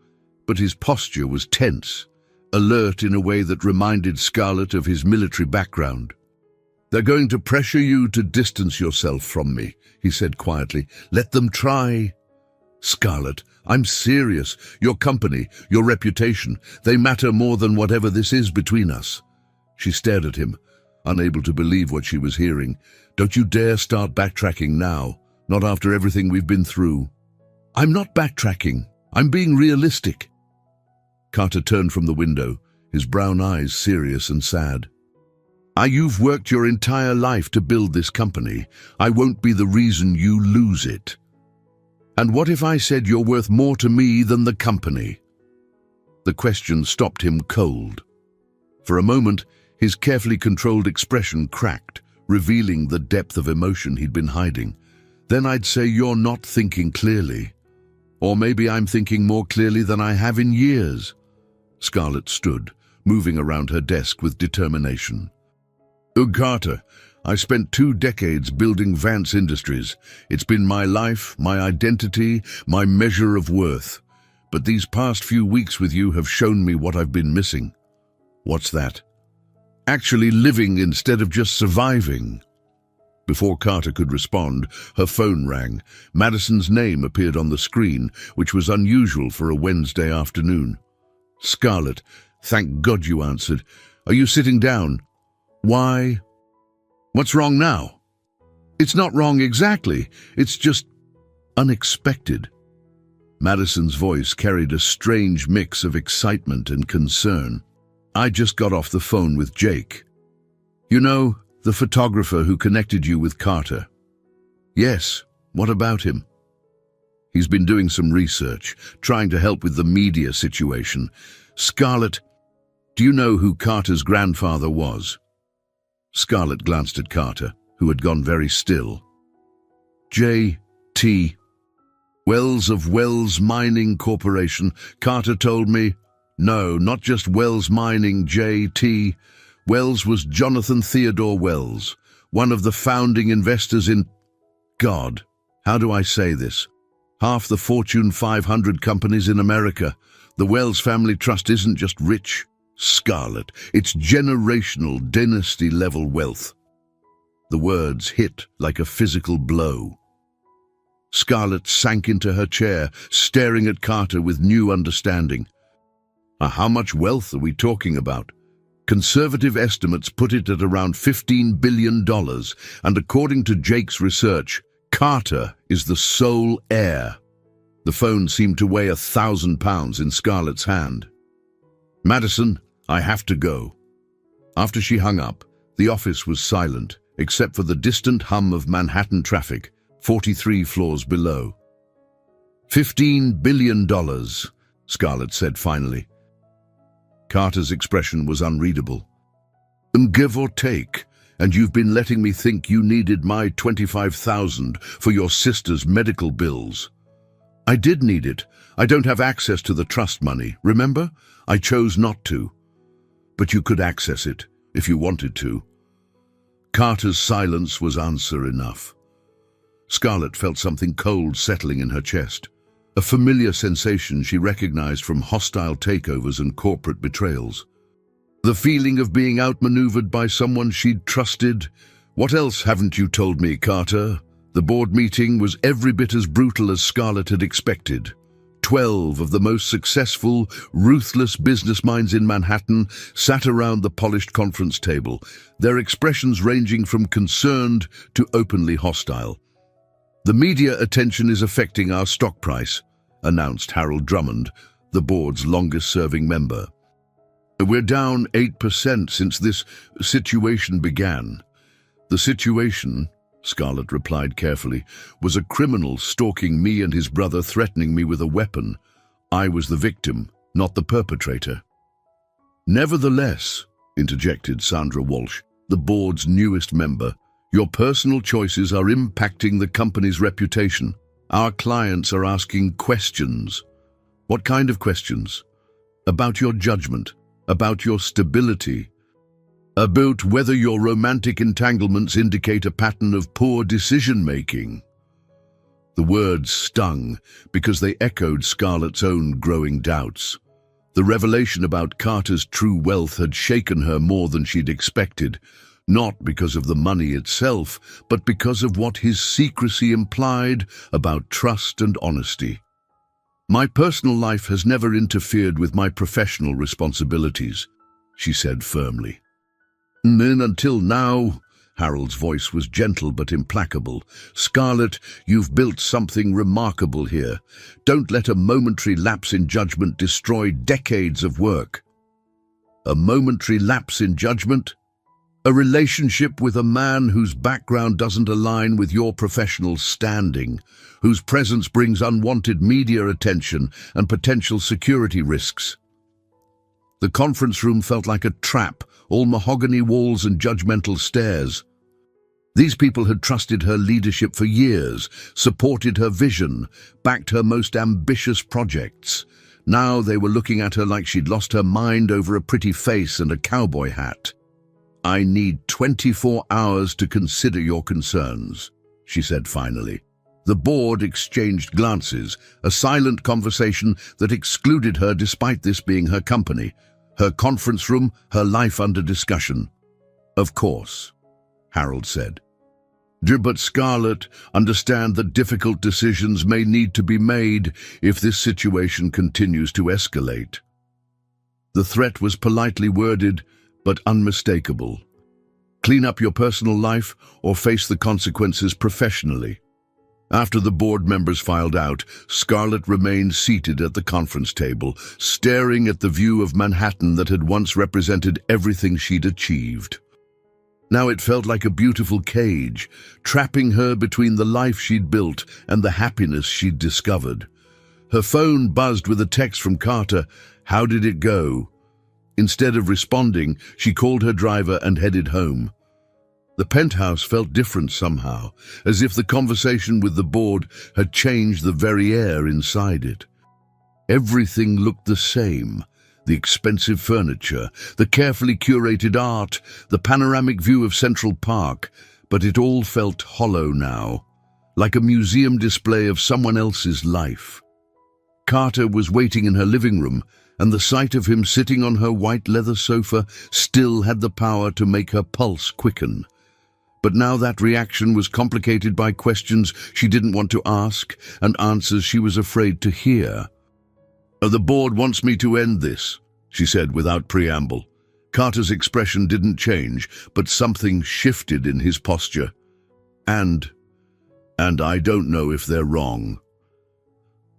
but his posture was tense, alert in a way that reminded Scarlett of his military background. "They're going to pressure you to distance yourself from me," he said quietly. "Let them try." "Scarlett, I'm serious. Your company, your reputation, they matter more than whatever this is between us." She stared at him, unable to believe what she was hearing. "Don't you dare start backtracking now, not after everything we've been through." "I'm not backtracking. I'm being realistic." Carter turned from the window, his brown eyes serious and sad. You've worked your entire life to build this company. I won't be the reason you lose it." "And what if I said you're worth more to me than the company?" The question stopped him cold. For a moment, his carefully controlled expression cracked, revealing the depth of emotion he'd been hiding. "Then I'd say you're not thinking clearly. Or maybe I'm thinking more clearly than I have in years." Scarlett stood, moving around her desk with determination. "Carter, I spent 2 decades building Vance Industries. It's been my life, my identity, my measure of worth. But these past few weeks with you have shown me what I've been missing. What's that? Actually living instead of just surviving. Before Carter could respond, her phone rang. Madison's name appeared on the screen, which was unusual for a Wednesday afternoon. Scarlett, thank God you answered. Are you sitting down? Why? What's wrong now? It's not wrong exactly. It's just unexpected. Madison's voice carried a strange mix of excitement and concern. I just got off the phone with Jake. You know, the photographer who connected you with Carter. Yes, what about him? He's been doing some research, trying to help with the media situation. Scarlett, do you know who Carter's grandfather was? Scarlett glanced at Carter, who had gone very still. J.T. Wells of Wells Mining Corporation. Carter told me. No, not just Wells Mining, J.T. Wells was Jonathan Theodore Wells, one of the founding investors in... God, how do I say this? Half the Fortune 500 companies in America. The Wells Family Trust isn't just rich, Scarlett. It's generational, dynasty-level wealth. The words hit like a physical blow. Scarlett sank into her chair, staring at Carter with new understanding. How much wealth are we talking about? Conservative estimates put it at around $15 billion, and according to Jake's research, Carter is the sole heir. The phone seemed to weigh 1,000 pounds in Scarlett's hand. Madison, I have to go. After she hung up, the office was silent, except for the distant hum of Manhattan traffic, 43 floors below. $15 billion, Scarlett said finally. Carter's expression was unreadable. Give or take, and you've been letting me think you needed my $25,000 for your sister's medical bills. I did need it. I don't have access to the trust money, remember? I chose not to. But you could access it, if you wanted to. Carter's silence was answer enough. Scarlett felt something cold settling in her chest. A familiar sensation she recognized from hostile takeovers and corporate betrayals. The feeling of being outmaneuvered by someone she'd trusted. What else haven't you told me, Carter? The board meeting was every bit as brutal as Scarlett had expected. 12 of the most successful, ruthless business minds in Manhattan sat around the polished conference table, their expressions ranging from concerned to openly hostile. The media attention is affecting our stock price, announced Harold Drummond, the board's longest-serving member. We're down 8% since this situation began. The situation, Scarlett replied carefully, was a criminal stalking me and his brother, threatening me with a weapon. I was the victim, not the perpetrator. Nevertheless, interjected Sandra Walsh, the board's newest member, your personal choices are impacting the company's reputation. Our clients are asking questions. What kind of questions? About your judgment, about your stability, about whether your romantic entanglements indicate a pattern of poor decision-making. The words stung because they echoed Scarlett's own growing doubts. The revelation about Carter's true wealth had shaken her more than she'd expected, not because of the money itself, but because of what his secrecy implied about trust and honesty. My personal life has never interfered with my professional responsibilities, she said firmly. Then until now, Harold's voice was gentle but implacable. Scarlett, you've built something remarkable here. Don't let a momentary lapse in judgment destroy decades of work. A momentary lapse in judgment? A relationship with a man whose background doesn't align with your professional standing, whose presence brings unwanted media attention and potential security risks. The conference room felt like a trap, all mahogany walls and judgmental stares. These people had trusted her leadership for years, supported her vision, backed her most ambitious projects. Now they were looking at her like she'd lost her mind over a pretty face and a cowboy hat. I need 24 hours to consider your concerns, she said finally. The board exchanged glances, a silent conversation that excluded her despite this being her company, her conference room, her life under discussion. Of course, Harold said. But Scarlett, understand that difficult decisions may need to be made if this situation continues to escalate. The threat was politely worded, but unmistakable. Clean up your personal life or face the consequences professionally. After the board members filed out, Scarlett remained seated at the conference table, staring at the view of Manhattan that had once represented everything she'd achieved. Now it felt like a beautiful cage, trapping her between the life she'd built and the happiness she'd discovered. Her phone buzzed with a text from Carter. How did it go? Instead of responding, she called her driver and headed home. The penthouse felt different somehow, as if the conversation with the board had changed the very air inside it. Everything looked the same. The expensive furniture, the carefully curated art, the panoramic view of Central Park, but it all felt hollow now, like a museum display of someone else's life. Carter was waiting in her living room, and the sight of him sitting on her white leather sofa still had the power to make her pulse quicken. But now that reaction was complicated by questions she didn't want to ask and answers she was afraid to hear. The board wants me to end this, she said without preamble. Carter's expression didn't change, but something shifted in his posture. And I don't know if they're wrong.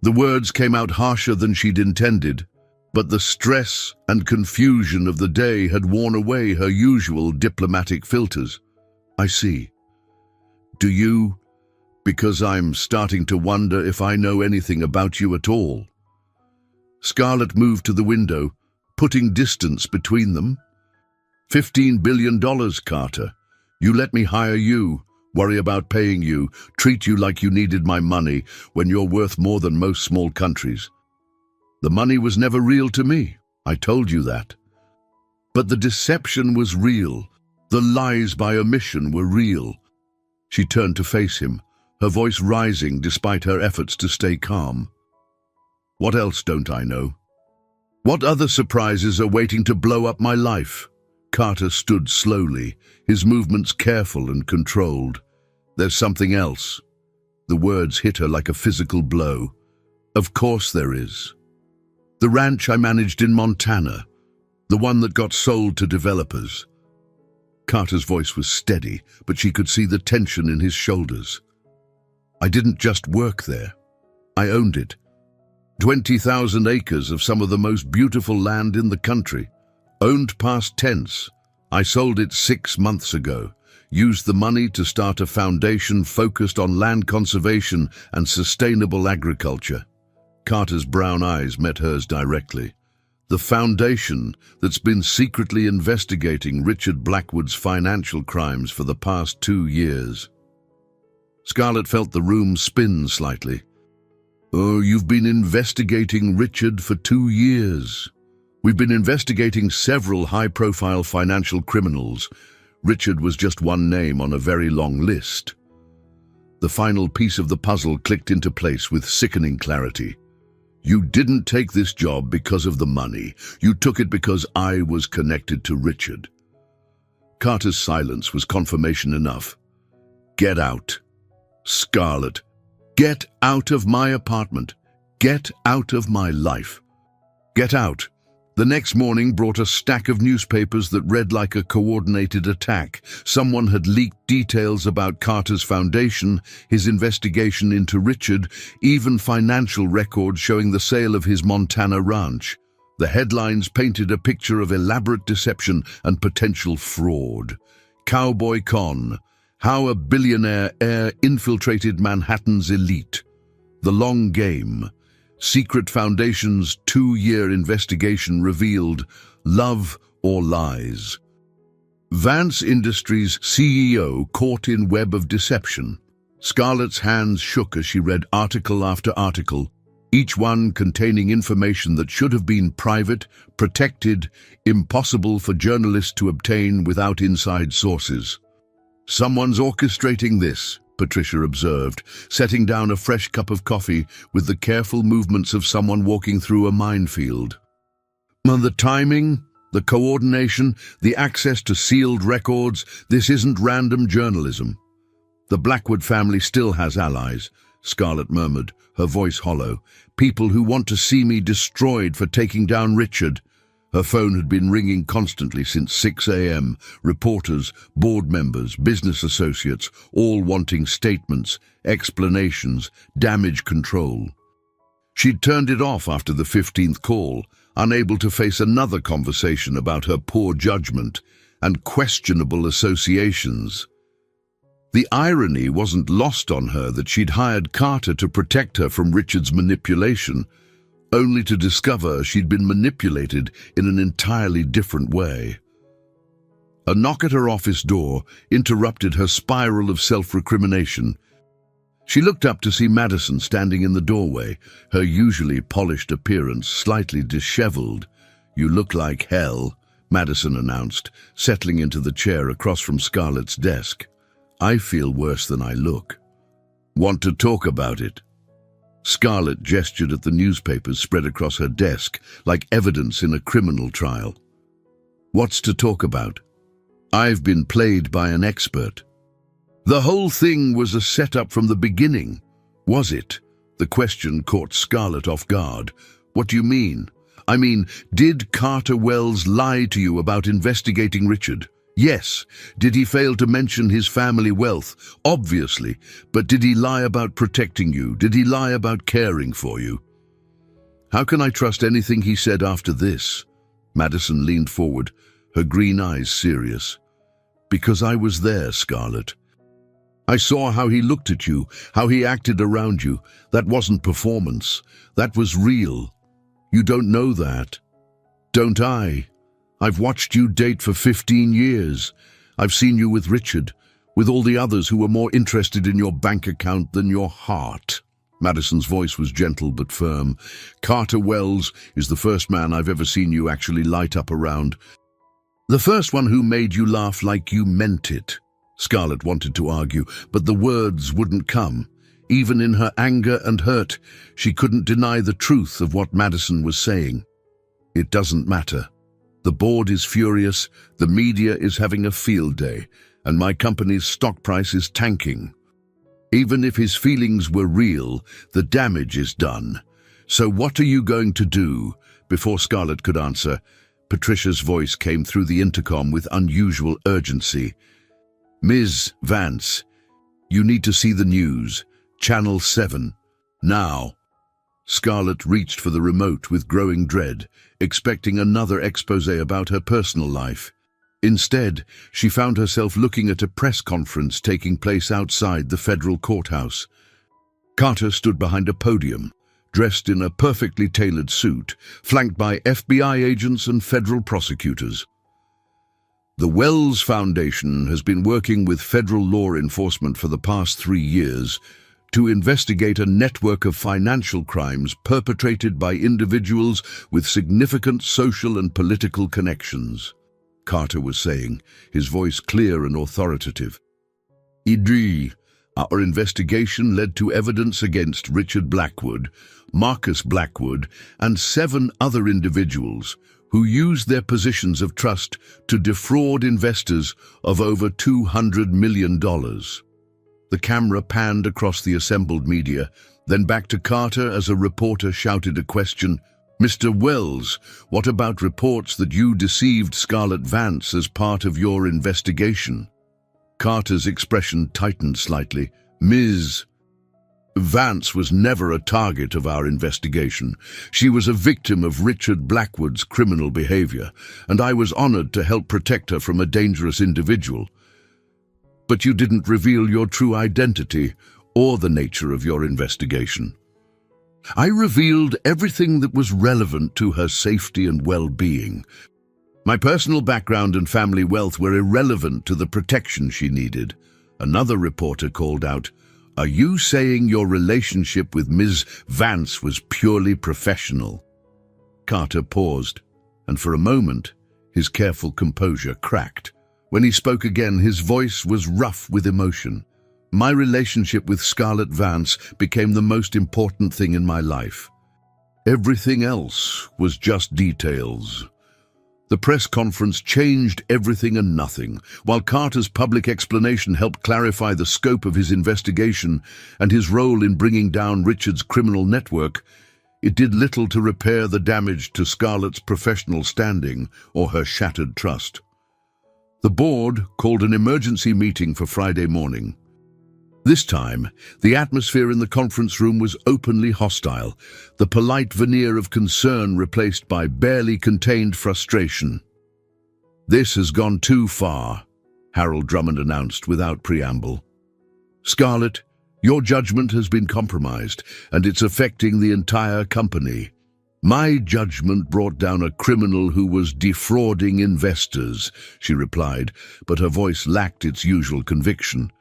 The words came out harsher than she'd intended, but the stress and confusion of the day had worn away her usual diplomatic filters. I see. Do you? Because I'm starting to wonder if I know anything about you at all. Scarlett moved to the window, putting distance between them. $15 billion, Carter. You let me hire you, worry about paying you, treat you like you needed my money when you're worth more than most small countries. The money was never real to me. I told you that. But the deception was real. The lies by omission were real. She turned to face him, her voice rising despite her efforts to stay calm. What else don't I know? What other surprises are waiting to blow up my life? Carter stood slowly, his movements careful and controlled. There's something else. The words hit her like a physical blow. Of course there is. The ranch I managed in Montana, the one that got sold to developers. Carter's voice was steady, but she could see the tension in his shoulders. I didn't just work there. I owned it. 20,000 acres of some of the most beautiful land in the country. Owned past tense. I sold it 6 months ago. Used the money to start a foundation focused on land conservation and sustainable agriculture. Carter's brown eyes met hers directly. The foundation that's been secretly investigating Richard Blackwood's financial crimes for the past 2 years. Scarlett felt the room spin slightly. Oh, you've been investigating Richard for 2 years. We've been investigating several high-profile financial criminals. Richard was just one name on a very long list. The final piece of the puzzle clicked into place with sickening clarity. You didn't take this job because of the money. You took it because I was connected to Richard. Carter's silence was confirmation enough. Get out. Scarlett. Get out of my apartment. Get out of my life. Get out. The next morning brought a stack of newspapers that read like a coordinated attack. Someone had leaked details about Carter's foundation, his investigation into Richard, even financial records showing the sale of his Montana ranch. The headlines painted a picture of elaborate deception and potential fraud. Cowboy Con. How a billionaire heir infiltrated Manhattan's elite. The long game. Secret Foundation's 2-year investigation revealed love or lies. Vance Industries CEO caught in web of deception. Scarlett's hands shook as she read article after article. each one containing information that should have been private, protected, impossible for journalists to obtain without inside sources. "Someone's orchestrating this," Patricia observed, setting down a fresh cup of coffee with the careful movements of someone walking through a minefield. "And the timing, the coordination, the access to sealed records, this isn't random journalism." "The Blackwood family still has allies," Scarlett murmured, her voice hollow. "People who want to see me destroyed for taking down Richard." Her phone had been ringing constantly since 6 a.m. Reporters, board members, business associates, all wanting statements, explanations, damage control. She'd turned it off after the 15th call, unable to face another conversation about her poor judgment and questionable associations. The irony wasn't lost on her that she'd hired Carter to protect her from Richard's manipulation, only to discover she'd been manipulated in an entirely different way. A knock at her office door interrupted her spiral of self-recrimination. She looked up to see Madison standing in the doorway, her usually polished appearance slightly disheveled. "You look like hell," Madison announced, settling into the chair across from Scarlett's desk. "I feel worse than I look." "Want to talk about it?" Scarlett gestured at the newspapers spread across her desk, like evidence in a criminal trial. "What's to talk about?" "I've been played by an expert." "The whole thing was a setup from the beginning, was it?" The question caught Scarlett off guard. "What do you mean?" "I mean, did Carter Wells lie to you about investigating Richard?" "Yes." "Did he fail to mention his family wealth?" "Obviously. But did he lie about protecting you? Did he lie about caring for you?" "How can I trust anything he said after this?" Madison leaned forward, her green eyes serious. "Because I was there, Scarlett. I saw how he looked at you, how he acted around you. That wasn't performance. That was real. You don't know that. Don't I? I've watched you date for 15 years. I've seen you with Richard, with all the others who were more interested in your bank account than your heart." Madison's voice was gentle but firm. "Carter Wells is the first man I've ever seen you actually light up around. The first one who made you laugh like you meant it." Scarlett wanted to argue, but the words wouldn't come. Even in her anger and hurt, she couldn't deny the truth of what Madison was saying. "It doesn't matter. The board is furious, the media is having a field day, and my company's stock price is tanking. Even if his feelings were real, the damage is done. So what are you going to do?" Before Scarlett could answer, Patricia's voice came through the intercom with unusual urgency. "Ms. Vance, you need to see the news. Channel 7. Now." Scarlett reached for the remote with growing dread, expecting another expose about her personal life. Instead, she found herself looking at a press conference taking place outside the federal courthouse. Carter stood behind a podium, dressed in a perfectly tailored suit, flanked by FBI agents and federal prosecutors. "The Wells Foundation has been working with federal law enforcement for the past 3 years to investigate a network of financial crimes perpetrated by individuals with significant social and political connections," Carter was saying, his voice clear and authoritative. Our investigation led to evidence against Richard Blackwood, Marcus Blackwood, and 7 other individuals who used their positions of trust to defraud investors of over $200 million. The camera panned across the assembled media, then back to Carter as a reporter shouted a question. "Mr. Wells, what about reports that you deceived Scarlett Vance as part of your investigation?" Carter's expression tightened slightly. "Ms. Vance was never a target of our investigation. She was a victim of Richard Blackwood's criminal behavior, and I was honored to help protect her from a dangerous individual. But you didn't reveal your true identity or the nature of your investigation." "I revealed everything that was relevant to her safety and well-being. My personal background and family wealth were irrelevant to the protection she needed," another reporter called out. Are you saying your relationship with Ms. Vance was purely professional?" Carter paused, and for a moment, his careful composure cracked. When he spoke again, his voice was rough with emotion. "My relationship with Scarlett Vance became the most important thing in my life. Everything else was just details." The press conference changed everything and nothing. While Carter's public explanation helped clarify the scope of his investigation and his role in bringing down Richard's criminal network, it did little to repair the damage to Scarlett's professional standing or her shattered trust. The board called an emergency meeting for Friday morning. This time, the atmosphere in the conference room was openly hostile, the polite veneer of concern replaced by barely contained frustration. "This has gone too far," Harold Drummond announced without preamble. "Scarlett, your judgment has been compromised, and it's affecting the entire company. My judgment brought down a criminal who was defrauding investors," she replied, but her voice lacked its usual conviction.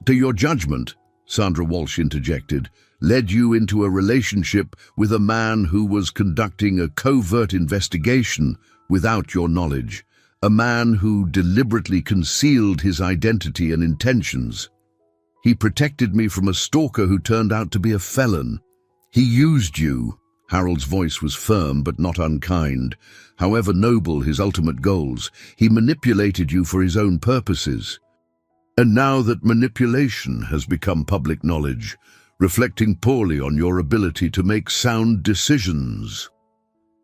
"To your judgment," Sandra Walsh interjected, "led you into a relationship with a man who was conducting a covert investigation without your knowledge, a man who deliberately concealed his identity and intentions. He protected me from a stalker who turned out to be a felon. He used you." Harold's voice was firm but not unkind. "However noble his ultimate goals, he manipulated you for his own purposes. And now that manipulation has become public knowledge, reflecting poorly on your ability to make sound decisions."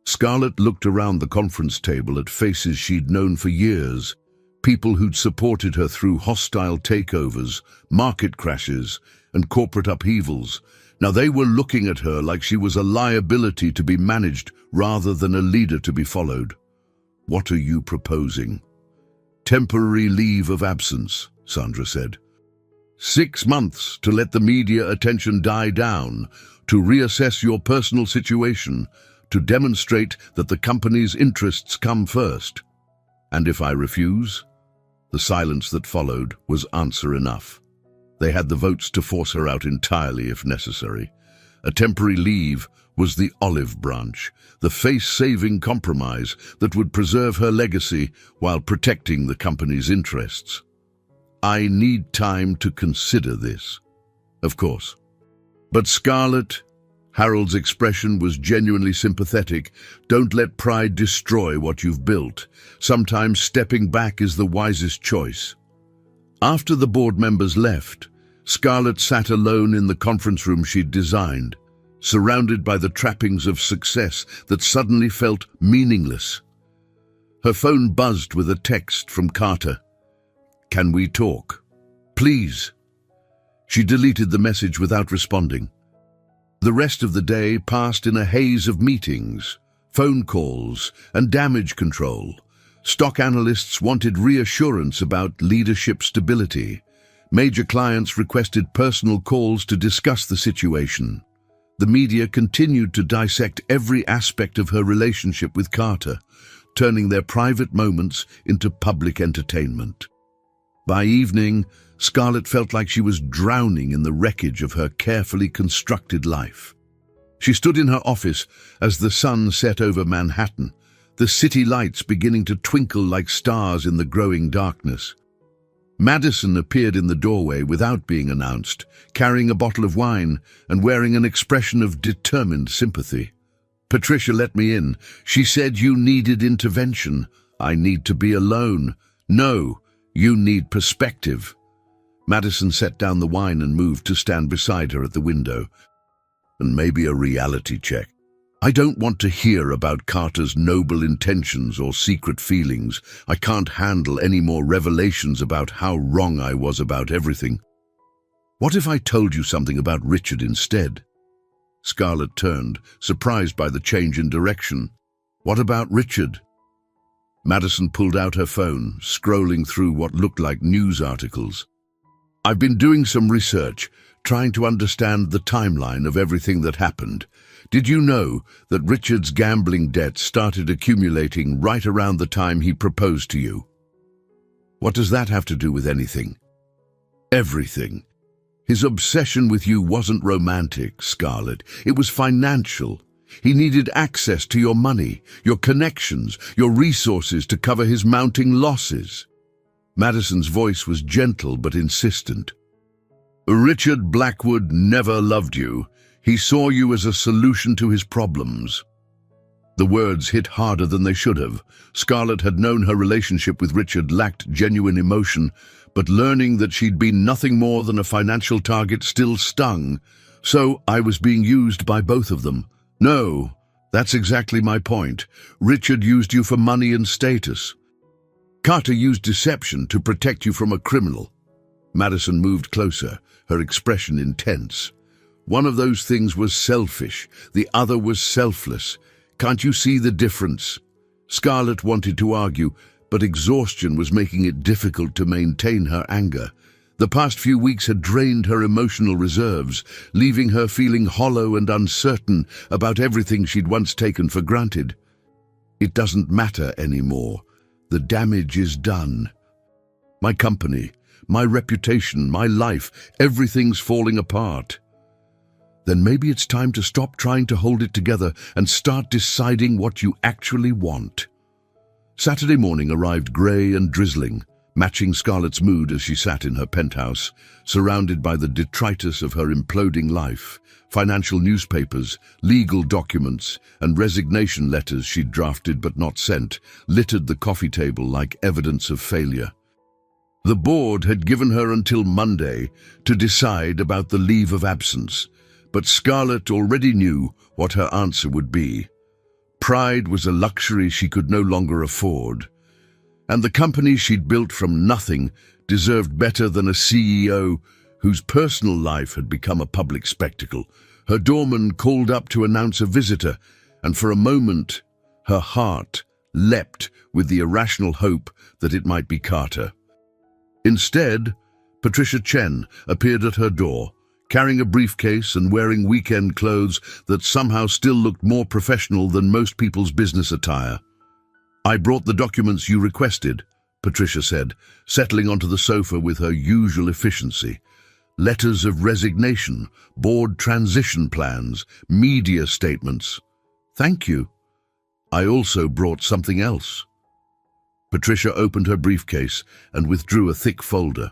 Scarlett looked around the conference table at faces she'd known for years, people who'd supported her through hostile takeovers, market crashes, and corporate upheavals. Now they were looking at her like she was a liability to be managed rather than a leader to be followed. "What are you proposing?" "Temporary leave of absence," Sandra said. 6 months to let the media attention die down, to reassess your personal situation, to demonstrate that the company's interests come first. And if I refuse?" The silence that followed was answer enough. They had the votes to force her out entirely if necessary. A temporary leave was the olive branch, the face-saving compromise that would preserve her legacy while protecting the company's interests. "I need time to consider this." "Of course." "But Scarlett," Harold's expression was genuinely sympathetic, "don't let pride destroy what you've built. Sometimes stepping back is the wisest choice." After the board members left, Scarlett sat alone in the conference room she'd designed, surrounded by the trappings of success that suddenly felt meaningless. Her phone buzzed with a text from Carter. "Can we talk? Please." She deleted the message without responding. The rest of the day passed in a haze of meetings, phone calls, and damage control. Stock analysts wanted reassurance about leadership stability. Major clients requested personal calls to discuss the situation. The media continued to dissect every aspect of her relationship with Carter, turning their private moments into public entertainment. By evening, Scarlett felt like she was drowning in the wreckage of her carefully constructed life. She stood in her office as the sun set over Manhattan, the city lights beginning to twinkle like stars in the growing darkness. Madison appeared in the doorway without being announced, carrying a bottle of wine and wearing an expression of determined sympathy. "Patricia let me in. She said you needed intervention. I need to be alone. No, you need perspective." Madison set down the wine and moved to stand beside her at the window. "And maybe a reality check. I don't want to hear about Carter's noble intentions or secret feelings. I can't handle any more revelations about how wrong I was about everything. What if I told you something about Richard instead?" Scarlett turned, surprised by the change in direction. "What about Richard?" Madison pulled out her phone, scrolling through what looked like news articles. "I've been doing some research, trying to understand the timeline of everything that happened. Did you know that Richard's gambling debt started accumulating right around the time he proposed to you?" "What does that have to do with anything?" "Everything. His obsession with you wasn't romantic, Scarlett. It was financial. He needed access to your money, your connections, your resources to cover his mounting losses. Madison's voice was gentle but insistent. Richard Blackwood never loved you. He saw you as a solution to his problems. The words hit harder than they should have. Scarlett had known her relationship with Richard lacked genuine emotion, but learning that she'd been nothing more than a financial target still stung. So I was being used by both of them. No, that's exactly my point. Richard used you for money and status. Carter used deception to protect you from a criminal. Madison moved closer, her expression intense. One of those things was selfish, the other was selfless. Can't you see the difference? Scarlett wanted to argue, but exhaustion was making it difficult to maintain her anger. The past few weeks had drained her emotional reserves, leaving her feeling hollow and uncertain about everything she'd once taken for granted. It doesn't matter anymore. The damage is done. My company, my reputation, my life, everything's falling apart. Then maybe it's time to stop trying to hold it together and start deciding what you actually want. Saturday morning arrived grey and drizzling, matching Scarlett's mood as she sat in her penthouse, surrounded by the detritus of her imploding life, financial newspapers, legal documents, and resignation letters she'd drafted but not sent, littered the coffee table like evidence of failure. The board had given her until Monday to decide about the leave of absence, but Scarlett already knew what her answer would be. Pride was a luxury she could no longer afford, and the company she'd built from nothing deserved better than a CEO whose personal life had become a public spectacle. Her doorman called up to announce a visitor, and for a moment her heart leapt with the irrational hope that it might be Carter. Instead, Patricia Chen appeared at her door, carrying a briefcase and wearing weekend clothes that somehow still looked more professional than most people's business attire. I brought the documents you requested, Patricia said, settling onto the sofa with her usual efficiency. Letters of resignation, board transition plans, media statements. Thank you. I also brought something else. Patricia opened her briefcase and withdrew a thick folder.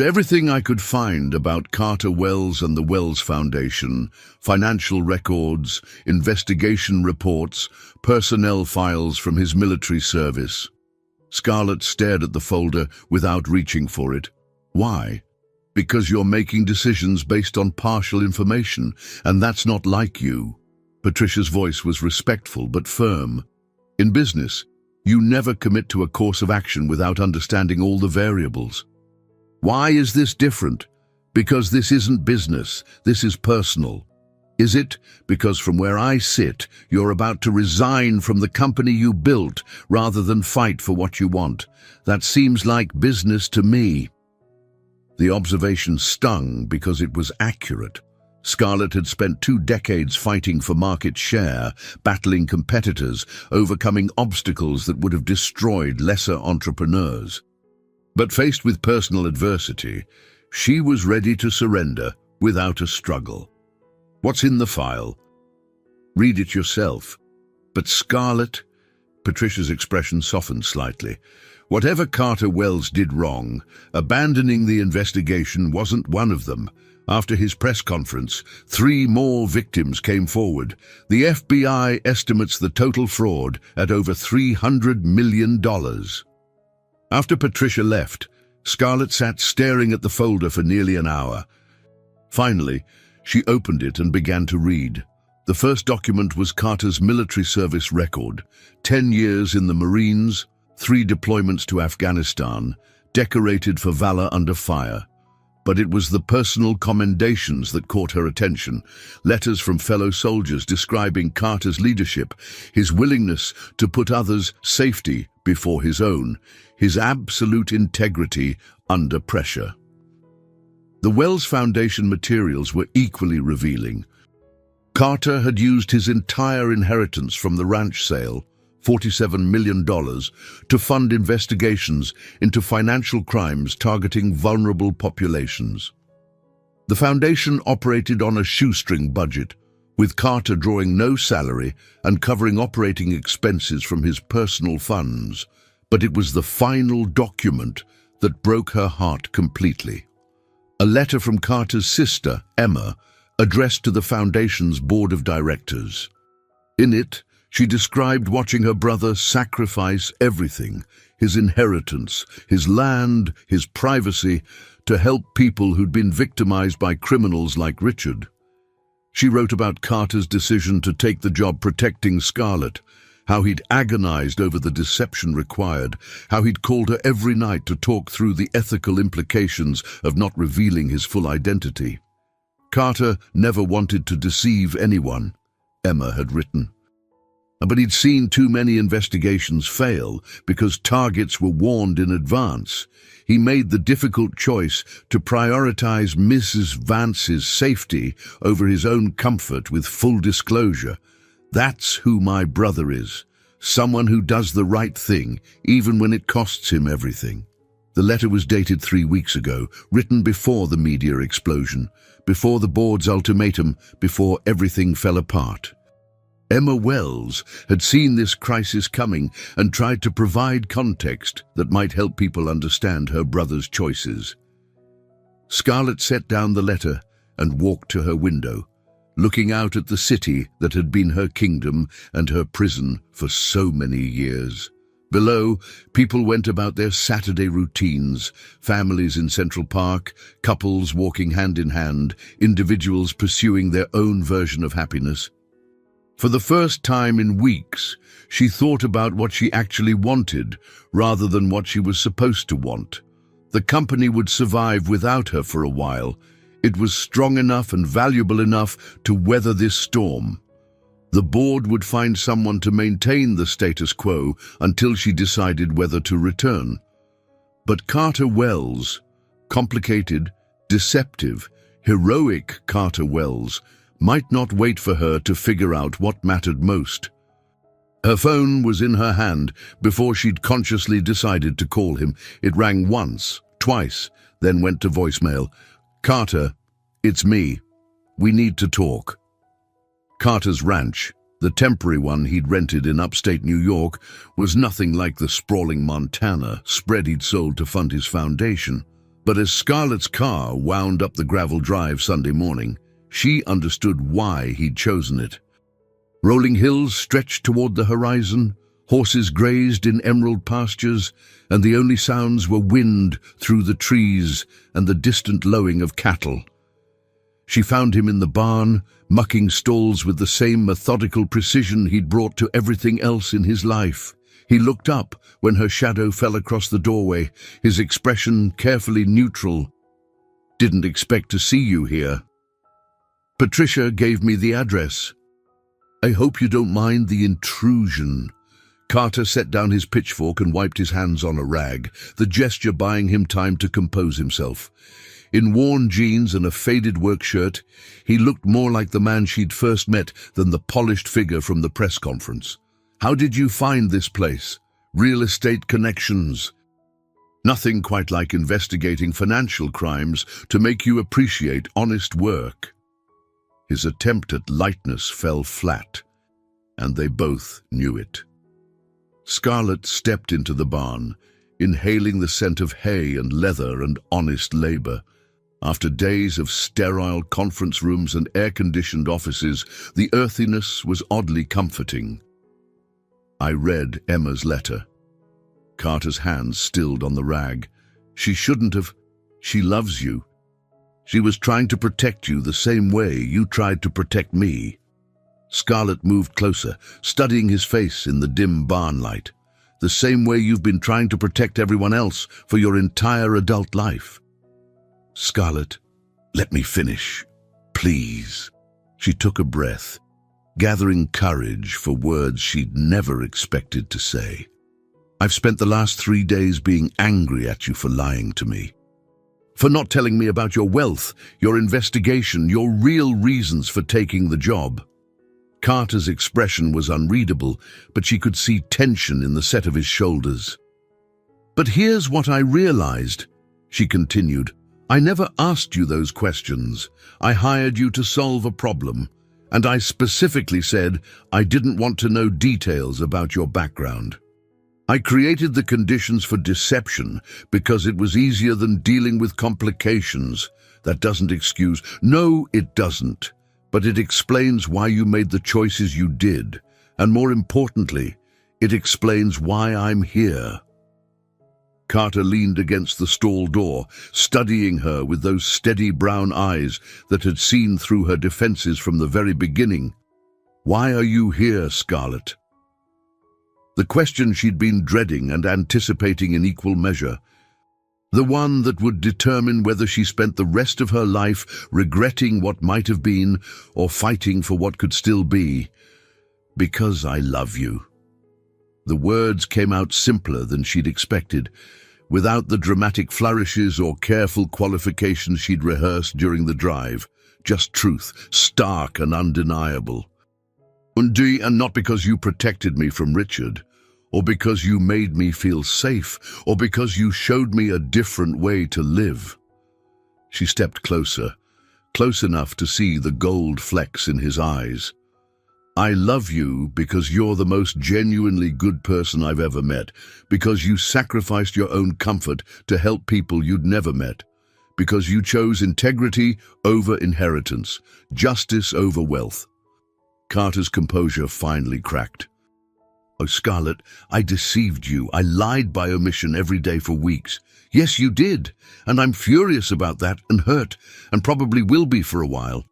Everything I could find about Carter Wells and the Wells Foundation, financial records, investigation reports, personnel files from his military service. Scarlett stared at the folder without reaching for it. Why? Because you're making decisions based on partial information, and that's not like you. Patricia's voice was respectful but firm. In business, you never commit to a course of action without understanding all the variables. Why is this different? Because this isn't business, this is personal. Is it because from where I sit, you're about to resign from the company you built rather than fight for what you want? That seems like business to me. The observation stung because it was accurate. Scarlett had spent 2 decades fighting for market share, battling competitors, overcoming obstacles that would have destroyed lesser entrepreneurs. But faced with personal adversity, she was ready to surrender without a struggle. What's in the file? Read it yourself. But Scarlett, Patricia's expression softened slightly. Whatever Carter Wells did wrong, abandoning the investigation wasn't one of them. After his press conference, 3 more victims came forward. The FBI estimates the total fraud at over $300 million. After Patricia left, Scarlett sat staring at the folder for nearly an hour. Finally, she opened it and began to read. The first document was Carter's military service record: 10 years in the Marines, 3 deployments to Afghanistan, decorated for valor under fire. But it was the personal commendations that caught her attention. Letters from fellow soldiers describing Carter's leadership, his willingness to put others' safety before his own, his absolute integrity under pressure. The Wells Foundation materials were equally revealing. Carter had used his entire inheritance from the ranch sale, $47 million, to fund investigations into financial crimes targeting vulnerable populations. The foundation operated on a shoestring budget, with Carter drawing no salary and covering operating expenses from his personal funds. But it was the final document that broke her heart completely. A letter from Carter's sister, Emma, addressed to the foundation's board of directors. In it, she described watching her brother sacrifice everything, his inheritance, his land, his privacy, to help people who'd been victimized by criminals like Richard. She wrote about Carter's decision to take the job protecting Scarlett, how he'd agonized over the deception required, how he'd called her every night to talk through the ethical implications of not revealing his full identity. Carter never wanted to deceive anyone, Emma had written. But he'd seen too many investigations fail because targets were warned in advance. He made the difficult choice to prioritize Mrs. Vance's safety over his own comfort with full disclosure. That's who my brother is, someone who does the right thing, even when it costs him everything. The letter was dated 3 weeks ago, written before the media explosion, before the board's ultimatum, before everything fell apart. Emma Wells had seen this crisis coming and tried to provide context that might help people understand her brother's choices. Scarlett set down the letter and walked to her window, looking out at the city that had been her kingdom and her prison for so many years. Below, people went about their Saturday routines, families in Central Park, couples walking hand in hand, individuals pursuing their own version of happiness. For the first time in weeks, she thought about what she actually wanted rather than what she was supposed to want. The company would survive without her for a while. It was strong enough and valuable enough to weather this storm. The board would find someone to maintain the status quo until she decided whether to return. But Carter Wells, complicated, deceptive, heroic Carter Wells, might not wait for her to figure out what mattered most. Her phone was in her hand before she'd consciously decided to call him. It rang once, twice, then went to voicemail. "Carter, it's me. We need to talk." Carter's ranch, the temporary one he'd rented in upstate New York, was nothing like the sprawling Montana spread he'd sold to fund his foundation. But as Scarlett's car wound up the gravel drive Sunday morning, she understood why he'd chosen it. Rolling hills stretched toward the horizon, horses grazed in emerald pastures, and the only sounds were wind through the trees and the distant lowing of cattle. She found him in the barn, mucking stalls with the same methodical precision he'd brought to everything else in his life. He looked up when her shadow fell across the doorway, his expression carefully neutral. "Didn't expect to see you here. Patricia gave me the address. I hope you don't mind the intrusion." Carter set down his pitchfork and wiped his hands on a rag, the gesture buying him time to compose himself. In worn jeans and a faded work shirt, he looked more like the man she'd first met than the polished figure from the press conference. "How did you find this place? Real estate connections?" Nothing quite like investigating financial crimes to make you appreciate honest work. His attempt at lightness fell flat, and they both knew it. Scarlett stepped into the barn, inhaling the scent of hay and leather and honest labor. After days of sterile conference rooms and air-conditioned offices, the earthiness was oddly comforting. I read Emma's letter. Carter's hands stilled on the rag. "She shouldn't have. She loves you. She was trying to protect you the same way you tried to protect me." Scarlett moved closer, studying his face in the dim barn light. "The same way you've been trying to protect everyone else for your entire adult life." "Scarlett, let me finish, please." She took a breath, gathering courage for words she'd never expected to say. "I've spent the last 3 days being angry at you for lying to me. For not telling me about your wealth, your investigation, your real reasons for taking the job." Carter's expression was unreadable, but she could see tension in the set of his shoulders. "But here's what I realized," she continued. I never asked you those questions. I hired you to solve a problem, and I specifically said I didn't want to know details about your background. I created the conditions for deception because it was easier than dealing with complications. That doesn't excuse. No, it doesn't. But it explains why you made the choices you did. And more importantly, it explains why I'm here. Carter leaned against the stall door, studying her with those steady brown eyes that had seen through her defenses from the very beginning. Why are you here, Scarlett? The question she'd been dreading and anticipating in equal measure. The one that would determine whether she spent the rest of her life regretting what might have been or fighting for what could still be. Because I love you. The words came out simpler than she'd expected, without the dramatic flourishes or careful qualifications she'd rehearsed during the drive. Just truth, stark and undeniable. And not because you protected me from Richard, or because you made me feel safe, or because you showed me a different way to live. She stepped closer, close enough to see the gold flecks in his eyes. I love you because you're the most genuinely good person I've ever met, because you sacrificed your own comfort to help people you'd never met, because you chose integrity over inheritance, justice over wealth. Carter's composure finally cracked. Oh, Scarlett, I deceived you. I lied by omission every day for weeks. Yes, you did, and I'm furious about that and hurt, and probably will be for a while.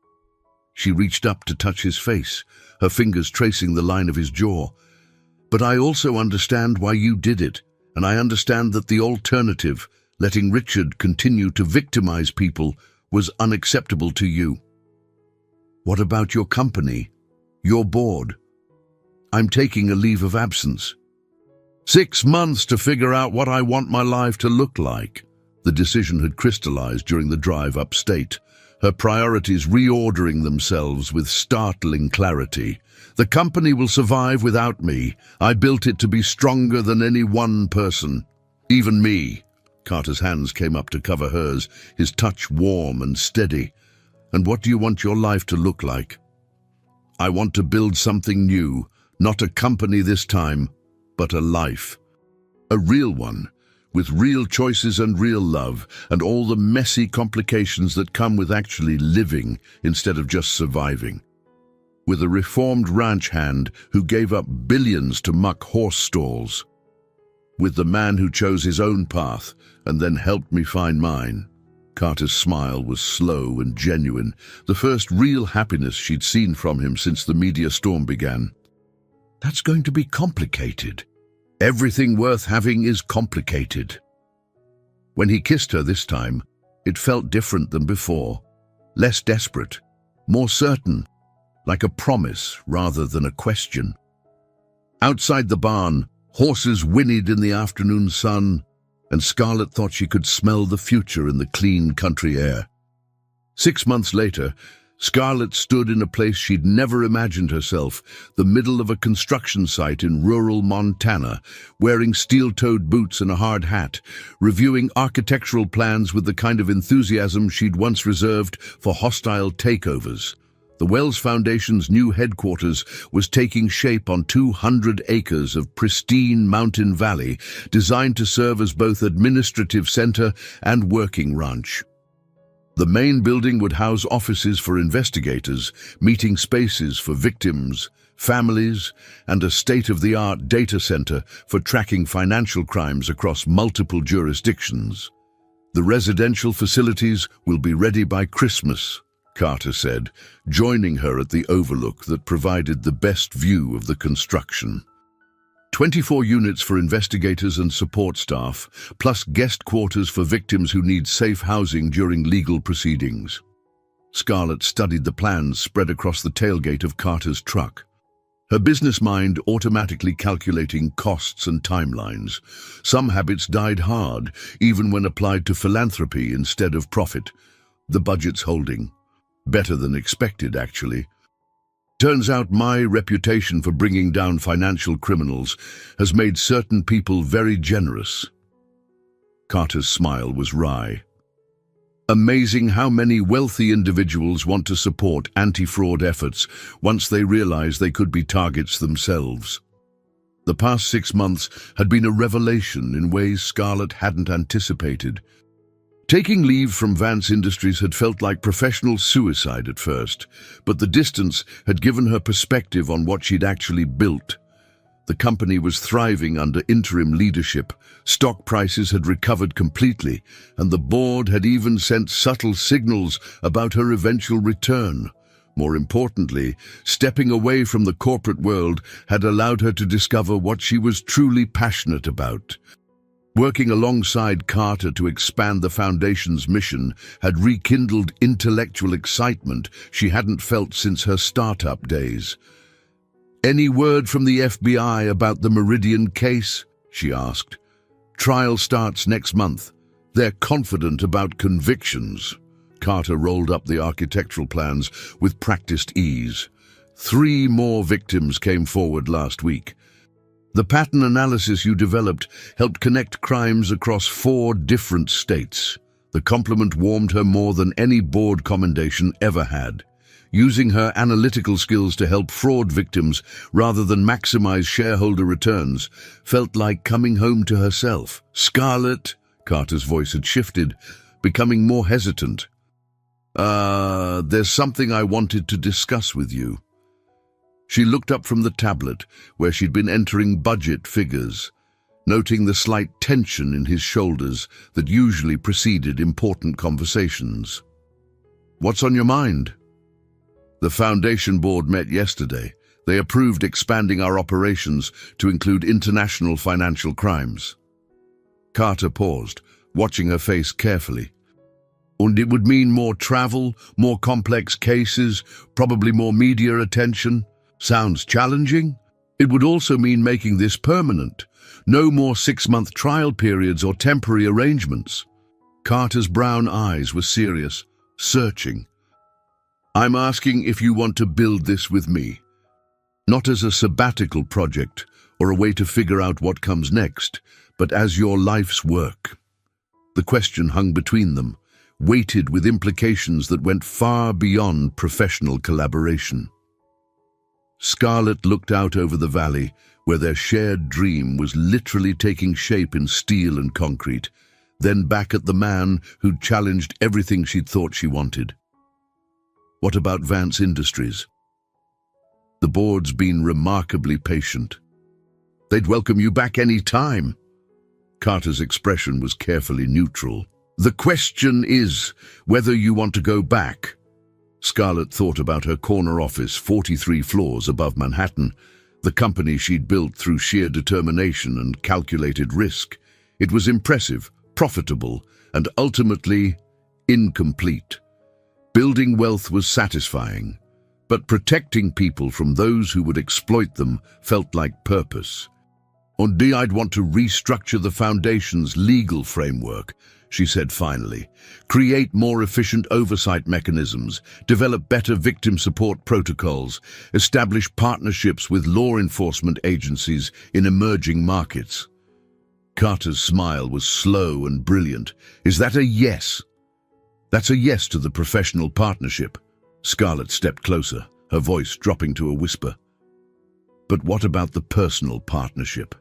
She reached up to touch his face, her fingers tracing the line of his jaw. But I also understand why you did it, and I understand that the alternative, letting Richard continue to victimize people, was unacceptable to you. What about your company? Your board? I'm taking a leave of absence. 6 months to figure out what I want my life to look like. The decision had crystallized during the drive upstate, her priorities reordering themselves with startling clarity. The company will survive without me. I built it to be stronger than any one person. Even me. Carter's hands came up to cover hers, his touch warm and steady. And what do you want your life to look like? I want to build something new, not a company this time, but a life. A real one, with real choices and real love, and all the messy complications that come with actually living instead of just surviving. With a reformed ranch hand who gave up billions to muck horse stalls. With the man who chose his own path and then helped me find mine. Carter's smile was slow and genuine, the first real happiness she'd seen from him since the media storm began. That's going to be complicated. Everything worth having is complicated. When he kissed her this time, it felt different than before. Less desperate, more certain, like a promise rather than a question. Outside the barn, horses whinnied in the afternoon sun, and Scarlett thought she could smell the future in the clean country air. 6 months later, Scarlett stood in a place she'd never imagined herself, the middle of a construction site in rural Montana, wearing steel-toed boots and a hard hat, reviewing architectural plans with the kind of enthusiasm she'd once reserved for hostile takeovers. The Wells Foundation's new headquarters was taking shape on 200 acres of pristine mountain valley, designed to serve as both administrative center and working ranch. The main building would house offices for investigators, meeting spaces for victims, families, and a state-of-the-art data center for tracking financial crimes across multiple jurisdictions. The residential facilities will be ready by Christmas, Carter said, joining her at the overlook that provided the best view of the construction. 24 units for investigators and support staff, plus guest quarters for victims who need safe housing during legal proceedings. Scarlett studied the plans spread across the tailgate of Carter's truck, her business mind automatically calculating costs and timelines. Some habits died hard, even when applied to philanthropy instead of profit. The budget's holding. Better than expected, actually. Turns out my reputation for bringing down financial criminals has made certain people very generous. Carter's smile was wry. Amazing how many wealthy individuals want to support anti-fraud efforts once they realize they could be targets themselves. The past 6 months had been a revelation in ways Scarlett hadn't anticipated. Taking leave from Vance Industries had felt like professional suicide at first, but the distance had given her perspective on what she'd actually built. The company was thriving under interim leadership, stock prices had recovered completely, and the board had even sent subtle signals about her eventual return. More importantly, stepping away from the corporate world had allowed her to discover what she was truly passionate about. Working alongside Carter to expand the Foundation's mission had rekindled intellectual excitement she hadn't felt since her startup days. "Any word from the FBI about the Meridian case?" she asked. "Trial starts next month. They're confident about convictions." Carter rolled up the architectural plans with practiced ease. 3 more victims came forward last week. "The pattern analysis you developed helped connect crimes across 4 different states." The compliment warmed her more than any board commendation ever had. Using her analytical skills to help fraud victims rather than maximize shareholder returns felt like coming home to herself. "Scarlett," Carter's voice had shifted, becoming more hesitant. There's something I wanted to discuss with you." She looked up from the tablet, where she'd been entering budget figures, noting the slight tension in his shoulders that usually preceded important conversations. "What's on your mind?" "The Foundation board met yesterday. They approved expanding our operations to include international financial crimes." Carter paused, watching her face carefully. "And it would mean more travel, more complex cases, probably more media attention. Sounds challenging?" "It would also mean making this permanent. No more 6-month trial periods or temporary arrangements." Carter's brown eyes were serious, searching. "I'm asking if you want to build this with me. Not as a sabbatical project or a way to figure out what comes next, but as your life's work." The question hung between them, weighted with implications that went far beyond professional collaboration. Scarlett looked out over the valley, where their shared dream was literally taking shape in steel and concrete, then back at the man who'd challenged everything she'd thought she wanted. "What about Vance Industries?" "The board's been remarkably patient. They'd welcome you back any time." Carter's expression was carefully neutral. "The question is whether you want to go back." Scarlett thought about her corner office 43 floors above Manhattan, the company she'd built through sheer determination and calculated risk. It was impressive, profitable, and ultimately incomplete. Building wealth was satisfying, but protecting people from those who would exploit them felt like purpose. "And I'd want to restructure the Foundation's legal framework," she said finally. "Create more efficient oversight mechanisms, develop better victim support protocols, establish partnerships with law enforcement agencies in emerging markets." Carter's smile was slow and brilliant. "Is that a yes?" "That's a yes to the professional partnership." Scarlett stepped closer, her voice dropping to a whisper. "But what about the personal partnership?"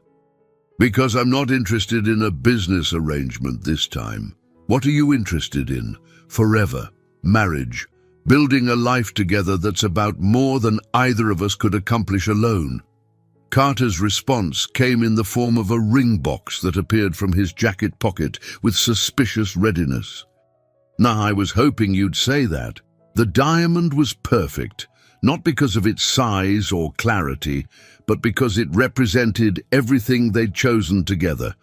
"Because I'm not interested in a business arrangement this time. What are you interested in? Forever, marriage, building a life together that's about more than either of us could accomplish alone." Carter's response came in the form of a ring box that appeared from his jacket pocket with suspicious readiness. "Now, I was hoping you'd say that." The diamond was perfect, not because of its size or clarity, but because it represented everything they'd chosen together: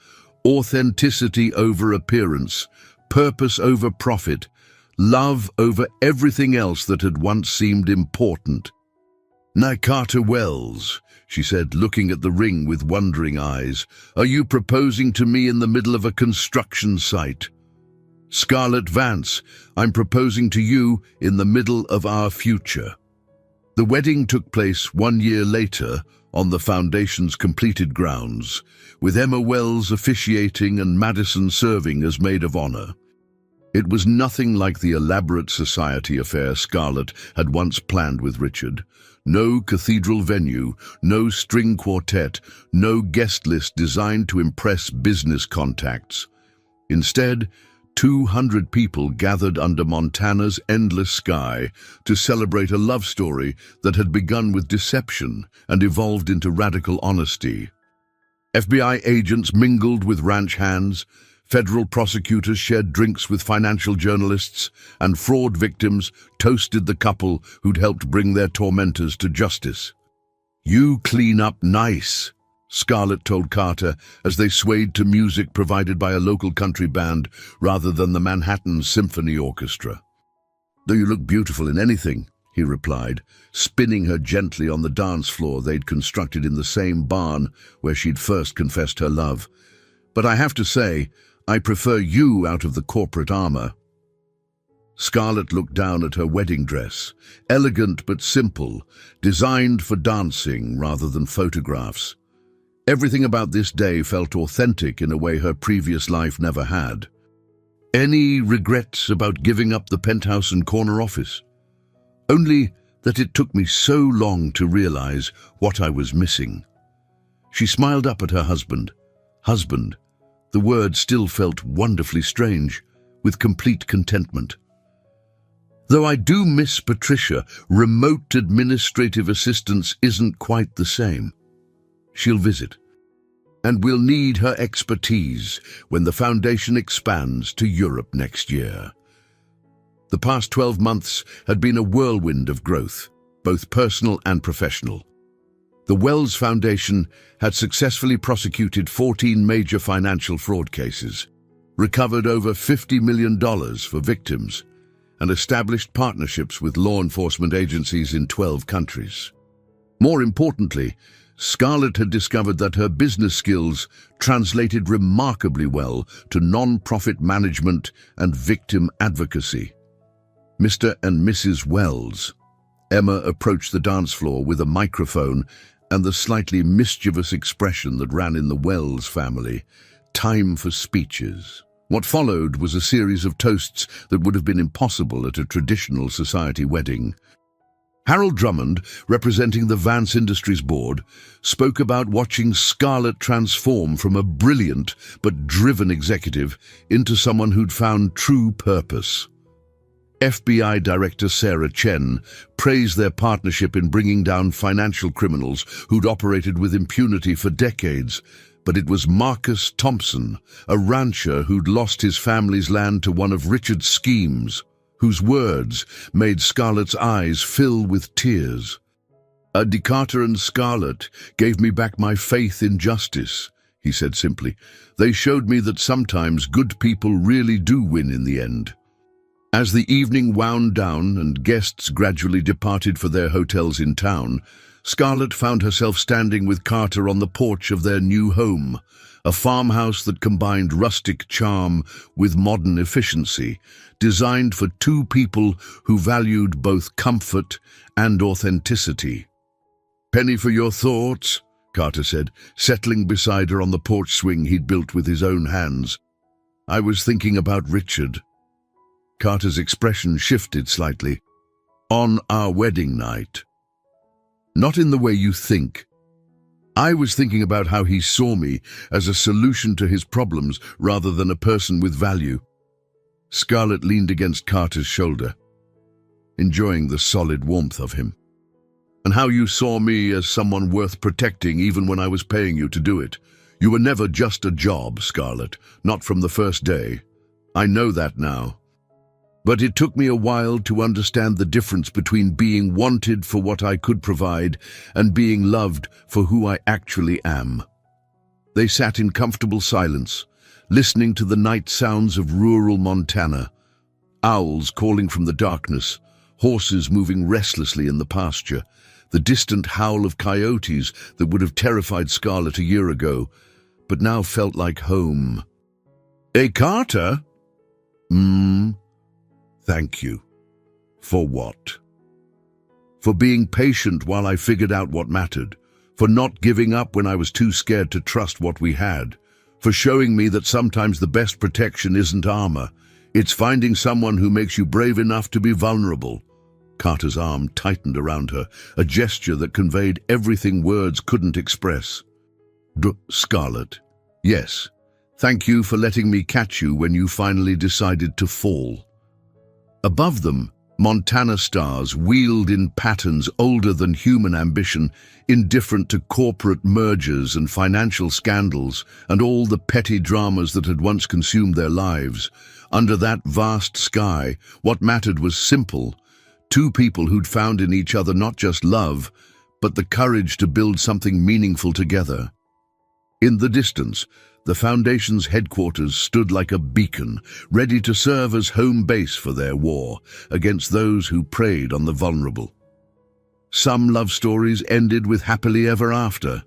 authenticity over appearance, purpose over profit, love over everything else that had once seemed important. "Now, Carter Wells," she said, looking at the ring with wondering eyes, "are you proposing to me in the middle of a construction site?" "Scarlett Vance, I'm proposing to you in the middle of our future." The wedding took place 1 year later on the Foundation's completed grounds, with Emma Wells officiating and Madison serving as maid of honor. It was nothing like the elaborate society affair Scarlett had once planned with Richard. No cathedral venue, no string quartet, no guest list designed to impress business contacts. Instead, 200 people gathered under Montana's endless sky to celebrate a love story that had begun with deception and evolved into radical honesty. FBI agents mingled with ranch hands, federal prosecutors shared drinks with financial journalists, and fraud victims toasted the couple who'd helped bring their tormentors to justice. "You clean up nice," Scarlett told Carter as they swayed to music provided by a local country band rather than the Manhattan Symphony Orchestra. "Though you look beautiful in anything," he replied, spinning her gently on the dance floor they'd constructed in the same barn where she'd first confessed her love. "But I have to say, I prefer you out of the corporate armor." Scarlett looked down at her wedding dress, elegant but simple, designed for dancing rather than photographs. Everything about this day felt authentic in a way her previous life never had. "Any regrets about giving up the penthouse and corner office?" "Only that it took me so long to realize what I was missing." She smiled up at her husband. Husband. The word still felt wonderfully strange, with complete contentment. "Though I do miss Patricia, remote administrative assistance isn't quite the same. She'll visit. And we'll need her expertise when the foundation expands to Europe next year." The past 12 months had been a whirlwind of growth, both personal and professional. The Wells Foundation had successfully prosecuted 14 major financial fraud cases, recovered over $50 million for victims, and established partnerships with law enforcement agencies in 12 countries. More importantly, Scarlett had discovered that her business skills translated remarkably well to non-profit management and victim advocacy. "Mr. and Mrs. Wells." Emma approached the dance floor with a microphone and the slightly mischievous expression that ran in the Wells family. "Time for speeches." What followed was a series of toasts that would have been impossible at a traditional society wedding. Harold Drummond, representing the Vance Industries Board, spoke about watching Scarlett transform from a brilliant but driven executive into someone who'd found true purpose. FBI Director Sarah Chen praised their partnership in bringing down financial criminals who'd operated with impunity for decades, but it was Marcus Thompson, a rancher who'd lost his family's land to one of Richard's schemes, whose words made Scarlett's eyes fill with tears. "Carter and Scarlett gave me back my faith in justice," he said simply. "They showed me that sometimes good people really do win in the end." As the evening wound down and guests gradually departed for their hotels in town, Scarlett found herself standing with Carter on the porch of their new home, a farmhouse that combined rustic charm with modern efficiency, designed for two people who valued both comfort and authenticity. "Penny for your thoughts," Carter said, settling beside her on the porch swing he'd built with his own hands. "I was thinking about Richard." Carter's expression shifted slightly. "On our wedding night." "Not in the way you think. I was thinking about how he saw me as a solution to his problems rather than a person with value." Scarlett leaned against Carter's shoulder, enjoying the solid warmth of him. "And how you saw me as someone worth protecting even when I was paying you to do it. You were never just a job, Scarlett, not from the first day. I know that now. But it took me a while to understand the difference between being wanted for what I could provide and being loved for who I actually am." They sat in comfortable silence, listening to the night sounds of rural Montana, owls calling from the darkness, horses moving restlessly in the pasture, the distant howl of coyotes that would have terrified Scarlett a year ago, but now felt like home. Carter?" "Thank you." "For what?" "For being patient while I figured out what mattered, for not giving up when I was too scared to trust what we had, for showing me that sometimes the best protection isn't armor, It's finding someone who makes you brave enough to be vulnerable. Carter's arm tightened around her, a gesture that conveyed everything words couldn't express. Scarlett, yes, thank you for letting me catch you when you finally decided to fall. Above them, Montana stars wheeled in patterns older than human ambition, indifferent to corporate mergers and financial scandals and all the petty dramas that had once consumed their lives. Under that vast sky, what mattered was simple: two people who'd found in each other not just love, but the courage to build something meaningful together. In the distance, the Foundation's headquarters stood like a beacon, ready to serve as home base for their war against those who preyed on the vulnerable. Some love stories ended with happily ever after.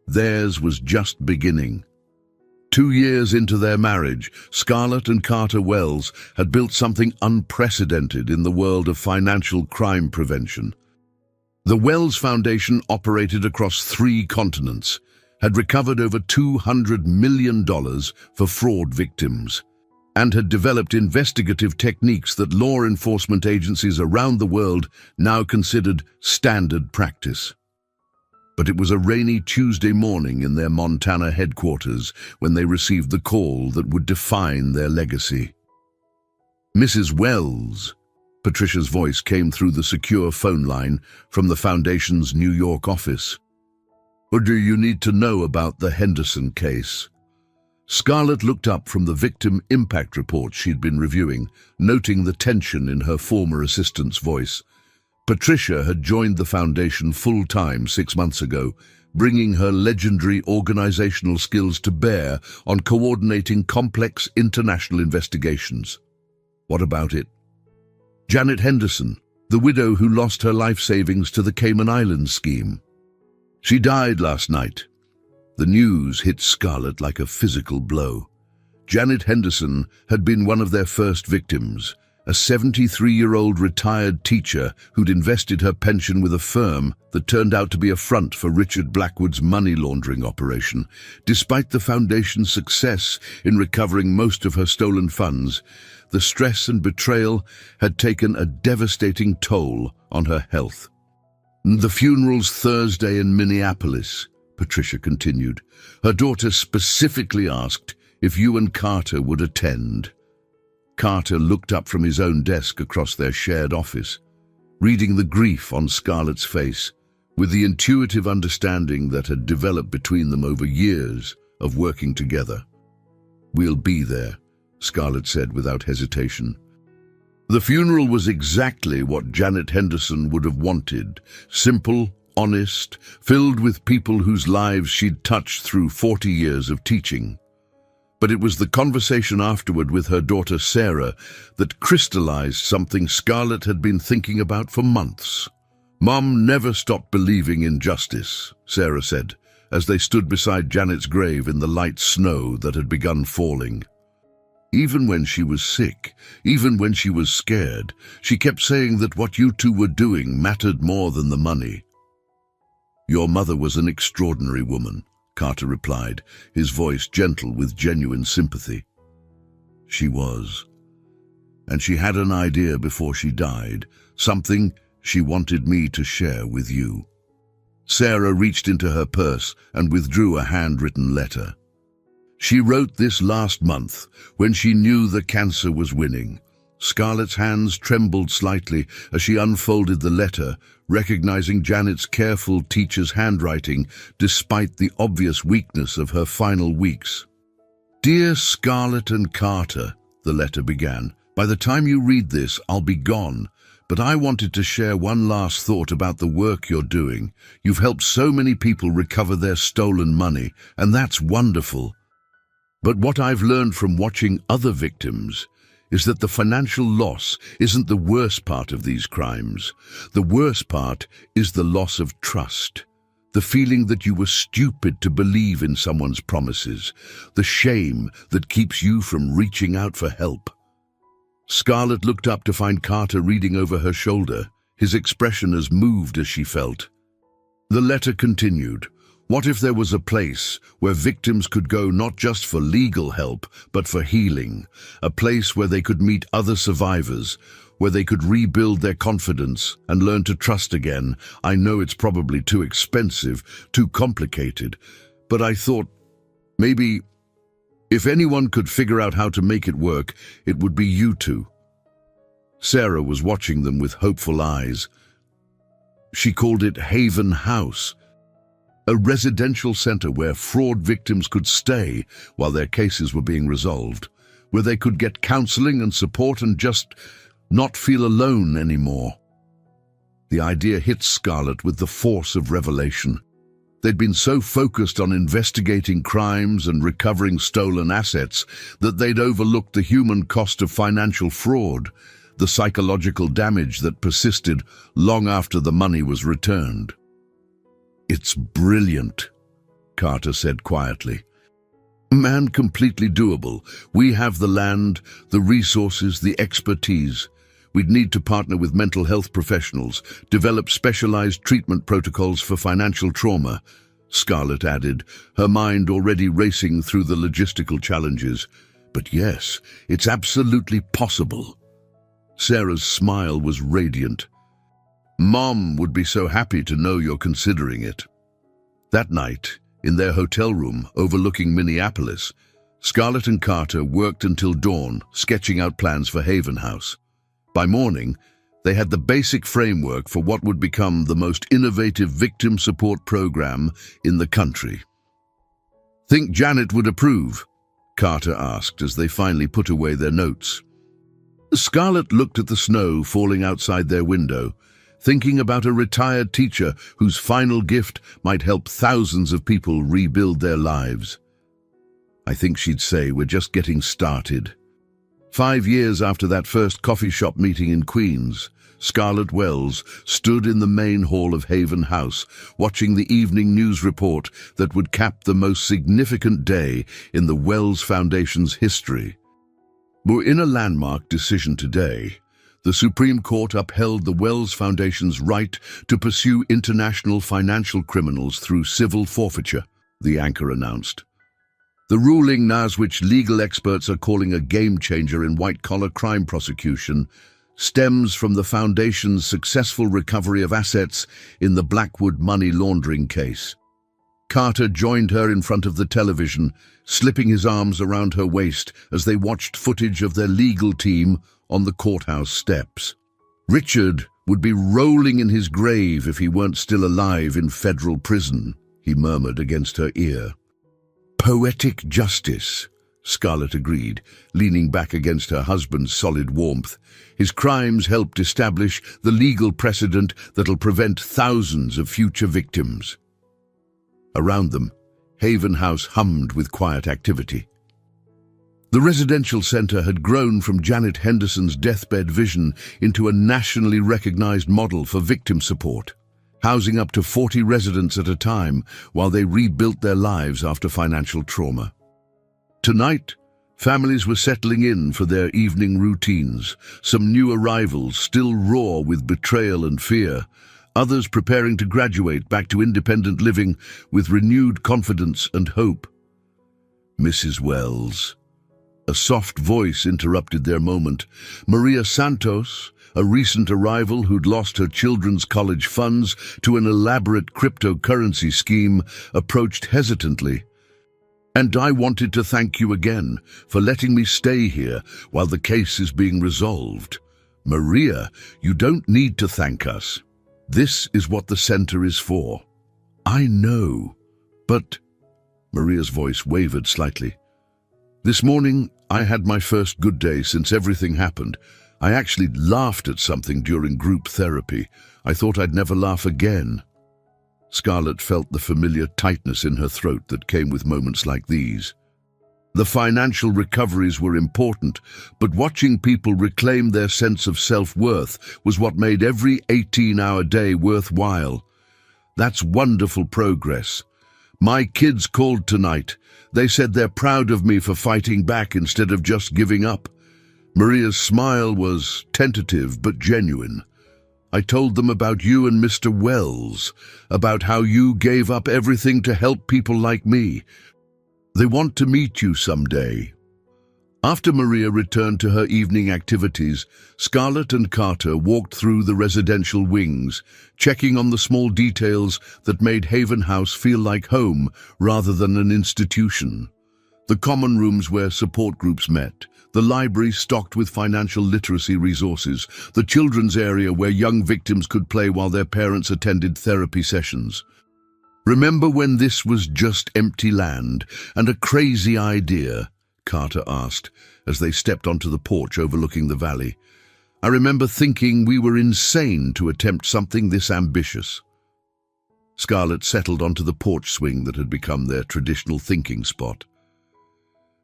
Theirs was just beginning. 2 years into their marriage, Scarlett and Carter Wells had built something unprecedented in the world of financial crime prevention. The Wells Foundation operated across 3 continents, had recovered over $200 million for fraud victims, and had developed investigative techniques that law enforcement agencies around the world now considered standard practice. But it was a rainy Tuesday morning in their Montana headquarters when they received the call that would define their legacy. Mrs. Wells, Patricia's voice came through the secure phone line from the Foundation's New York office. Or do you need to know about the Henderson case? Scarlett looked up from the victim impact report she'd been reviewing, noting the tension in her former assistant's voice. Patricia had joined the Foundation full-time 6 months ago, bringing her legendary organizational skills to bear on coordinating complex international investigations. What about it? Janet Henderson, the widow who lost her life savings to the Cayman Islands scheme. She died last night. The news hit Scarlett like a physical blow. Janet Henderson had been one of their first victims, a 73-year-old retired teacher who'd invested her pension with a firm that turned out to be a front for Richard Blackwood's money laundering operation. Despite the Foundation's success in recovering most of her stolen funds, the stress and betrayal had taken a devastating toll on her health. The funeral's Thursday in Minneapolis, Patricia continued. Her daughter specifically asked if you and Carter would attend. Carter looked up from his own desk across their shared office, reading the grief on Scarlett's face, with the intuitive understanding that had developed between them over years of working together. We'll be there, Scarlett said without hesitation. The funeral was exactly what Janet Henderson would have wanted: simple, honest, filled with people whose lives she'd touched through 40 years of teaching. But it was the conversation afterward with her daughter Sarah that crystallized something Scarlett had been thinking about for months. Mom never stopped believing in justice, Sarah said, as they stood beside Janet's grave in the light snow that had begun falling. Even when she was sick, even when she was scared, she kept saying that what you two were doing mattered more than the money. Your mother was an extraordinary woman, Carter replied, his voice gentle with genuine sympathy. She was. And she had an idea before she died, something she wanted me to share with you. Sarah reached into her purse and withdrew a handwritten letter. She wrote this last month, when she knew the cancer was winning. Scarlett's hands trembled slightly as she unfolded the letter, recognizing Janet's careful teacher's handwriting despite the obvious weakness of her final weeks. Dear Scarlett and Carter, the letter began, by the time you read this, I'll be gone, but I wanted to share one last thought about the work you're doing. You've helped so many people recover their stolen money, and that's wonderful. But what I've learned from watching other victims is that the financial loss isn't the worst part of these crimes. The worst part is the loss of trust, the feeling that you were stupid to believe in someone's promises, the shame that keeps you from reaching out for help. Scarlett looked up to find Carter reading over her shoulder, his expression as moved as she felt. The letter continued. What if there was a place where victims could go not just for legal help, but for healing? A place where they could meet other survivors, where they could rebuild their confidence and learn to trust again. I know it's probably too expensive, too complicated, but I thought maybe if anyone could figure out how to make it work, it would be you two. Sarah was watching them with hopeful eyes. She called it Haven House, a residential center where fraud victims could stay while their cases were being resolved, where they could get counseling and support and just not feel alone anymore. The idea hit Scarlett with the force of revelation. They'd been so focused on investigating crimes and recovering stolen assets that they'd overlooked the human cost of financial fraud, the psychological damage that persisted long after the money was returned. "It's brilliant," Carter said quietly. "Man, completely doable. We have the land, the resources, the expertise. We'd need to partner with mental health professionals, develop specialized treatment protocols for financial trauma," Scarlett added, her mind already racing through the logistical challenges. "But yes, it's absolutely possible." Sarah's smile was radiant. "Mom would be so happy to know you're considering it." That night, in their hotel room overlooking Minneapolis, Scarlett and Carter worked until dawn, sketching out plans for Haven House. By morning, they had the basic framework for what would become the most innovative victim support program in the country. "Think Janet would approve?" Carter asked as they finally put away their notes. Scarlett looked at the snow falling outside their window, thinking about a retired teacher whose final gift might help thousands of people rebuild their lives. "I think she'd say we're just getting started." 5 years after that first coffee shop meeting in Queens, Scarlett Wells stood in the main hall of Haven House, watching the evening news report that would cap the most significant day in the Wells Foundation's history. In a landmark decision today, the Supreme Court upheld the Wells Foundation's right to pursue international financial criminals through civil forfeiture, the anchor announced. The ruling, which legal experts are calling a game-changer in white-collar crime prosecution, stems from the Foundation's successful recovery of assets in the Blackwood money laundering case. Carter joined her in front of the television, slipping his arms around her waist as they watched footage of their legal team on the courthouse steps. "Richard would be rolling in his grave if he weren't still alive in federal prison," he murmured against her ear. "Poetic justice," Scarlett agreed, leaning back against her husband's solid warmth. "His crimes helped establish the legal precedent that'll prevent thousands of future victims." Around them, Haven House hummed with quiet activity. The residential center had grown from Janet Henderson's deathbed vision into a nationally recognized model for victim support, housing up to 40 residents at a time while they rebuilt their lives after financial trauma. Tonight, families were settling in for their evening routines, some new arrivals still raw with betrayal and fear, others preparing to graduate back to independent living with renewed confidence and hope. "Mrs. Wells," a soft voice interrupted their moment. Maria Santos, a recent arrival who'd lost her children's college funds to an elaborate cryptocurrency scheme, approached hesitantly. "And I wanted to thank you again for letting me stay here while the case is being resolved." "Maria, you don't need to thank us. This is what the center is for." "I know, but—" Maria's voice wavered slightly. "This morning, I had my first good day since everything happened. I actually laughed at something during group therapy. I thought I'd never laugh again." Scarlett felt the familiar tightness in her throat that came with moments like these. The financial recoveries were important, but watching people reclaim their sense of self-worth was what made every 18-hour day worthwhile. "That's wonderful progress. My kids called tonight. They said they're proud of me for fighting back instead of just giving up." Maria's smile was tentative but genuine. I told them about you and Mr. Wells, about how you gave up everything to help people like me. They want to meet you someday." After Maria returned to her evening activities, Scarlett and Carter walked through the residential wings, checking on the small details that made Haven House feel like home rather than an institution. The common rooms where support groups met, the library stocked with financial literacy resources, the children's area where young victims could play while their parents attended therapy sessions. "Remember when this was just empty land and a crazy idea?" Carter asked, as they stepped onto the porch overlooking the valley. "I remember thinking we were insane to attempt something this ambitious." Scarlett settled onto the porch swing that had become their traditional thinking spot.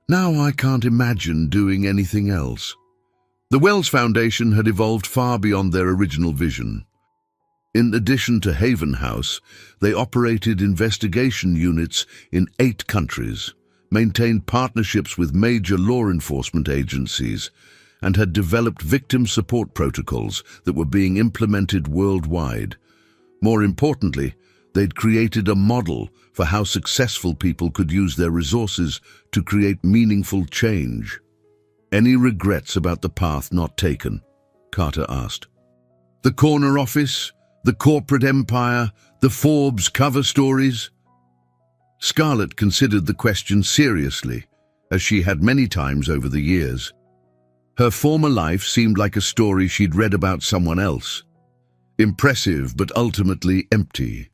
"Now I can't imagine doing anything else." The Wells Foundation had evolved far beyond their original vision. In addition to Haven House, they operated investigation units in 8 countries, maintained partnerships with major law enforcement agencies, and had developed victim support protocols that were being implemented worldwide. More importantly, they'd created a model for how successful people could use their resources to create meaningful change. "Any regrets about the path not taken?" Carter asked. "The corner office, the corporate empire, the Forbes cover stories?" Scarlett considered the question seriously, as she had many times over the years. Her former life seemed like a story she'd read about someone else. Impressive, but ultimately empty.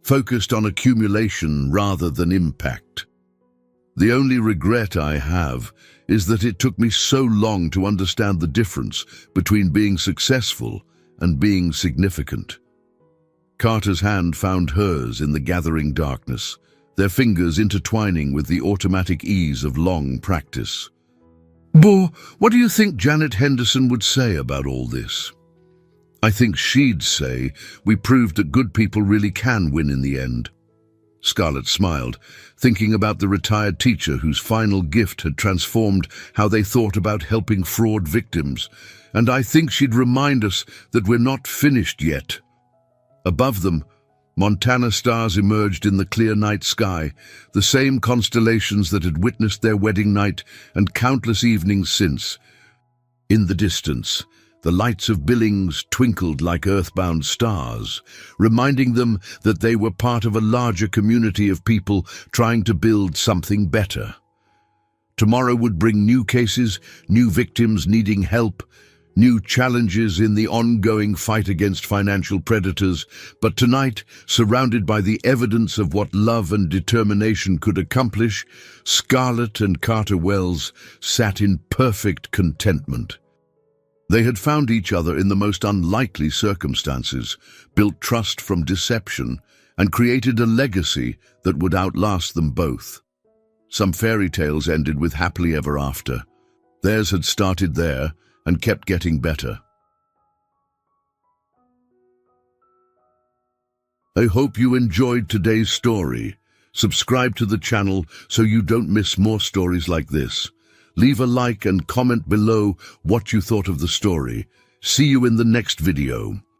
Focused on accumulation rather than impact. "The only regret I have is that it took me so long to understand the difference between being successful and being significant." Carter's hand found hers in the gathering darkness, their fingers intertwining with the automatic ease of long practice. "Bo, what do you think Janet Henderson would say about all this?" "I think she'd say we proved that good people really can win in the end." Scarlett smiled, thinking about the retired teacher whose final gift had transformed how they thought about helping fraud victims. "And I think she'd remind us that we're not finished yet." Above them, Montana stars emerged in the clear night sky, the same constellations that had witnessed their wedding night and countless evenings since. In the distance, the lights of Billings twinkled like earthbound stars, reminding them that they were part of a larger community of people trying to build something better. Tomorrow would bring new cases, new victims needing help, new challenges in the ongoing fight against financial predators, but tonight, surrounded by the evidence of what love and determination could accomplish, Scarlett and Carter Wells sat in perfect contentment. They had found each other in the most unlikely circumstances, built trust from deception, and created a legacy that would outlast them both. Some fairy tales ended with happily ever after. Theirs had started there, and kept getting better. I hope you enjoyed today's story. Subscribe to the channel so you don't miss more stories like this. Leave a like and comment below what you thought of the story. See you in the next video.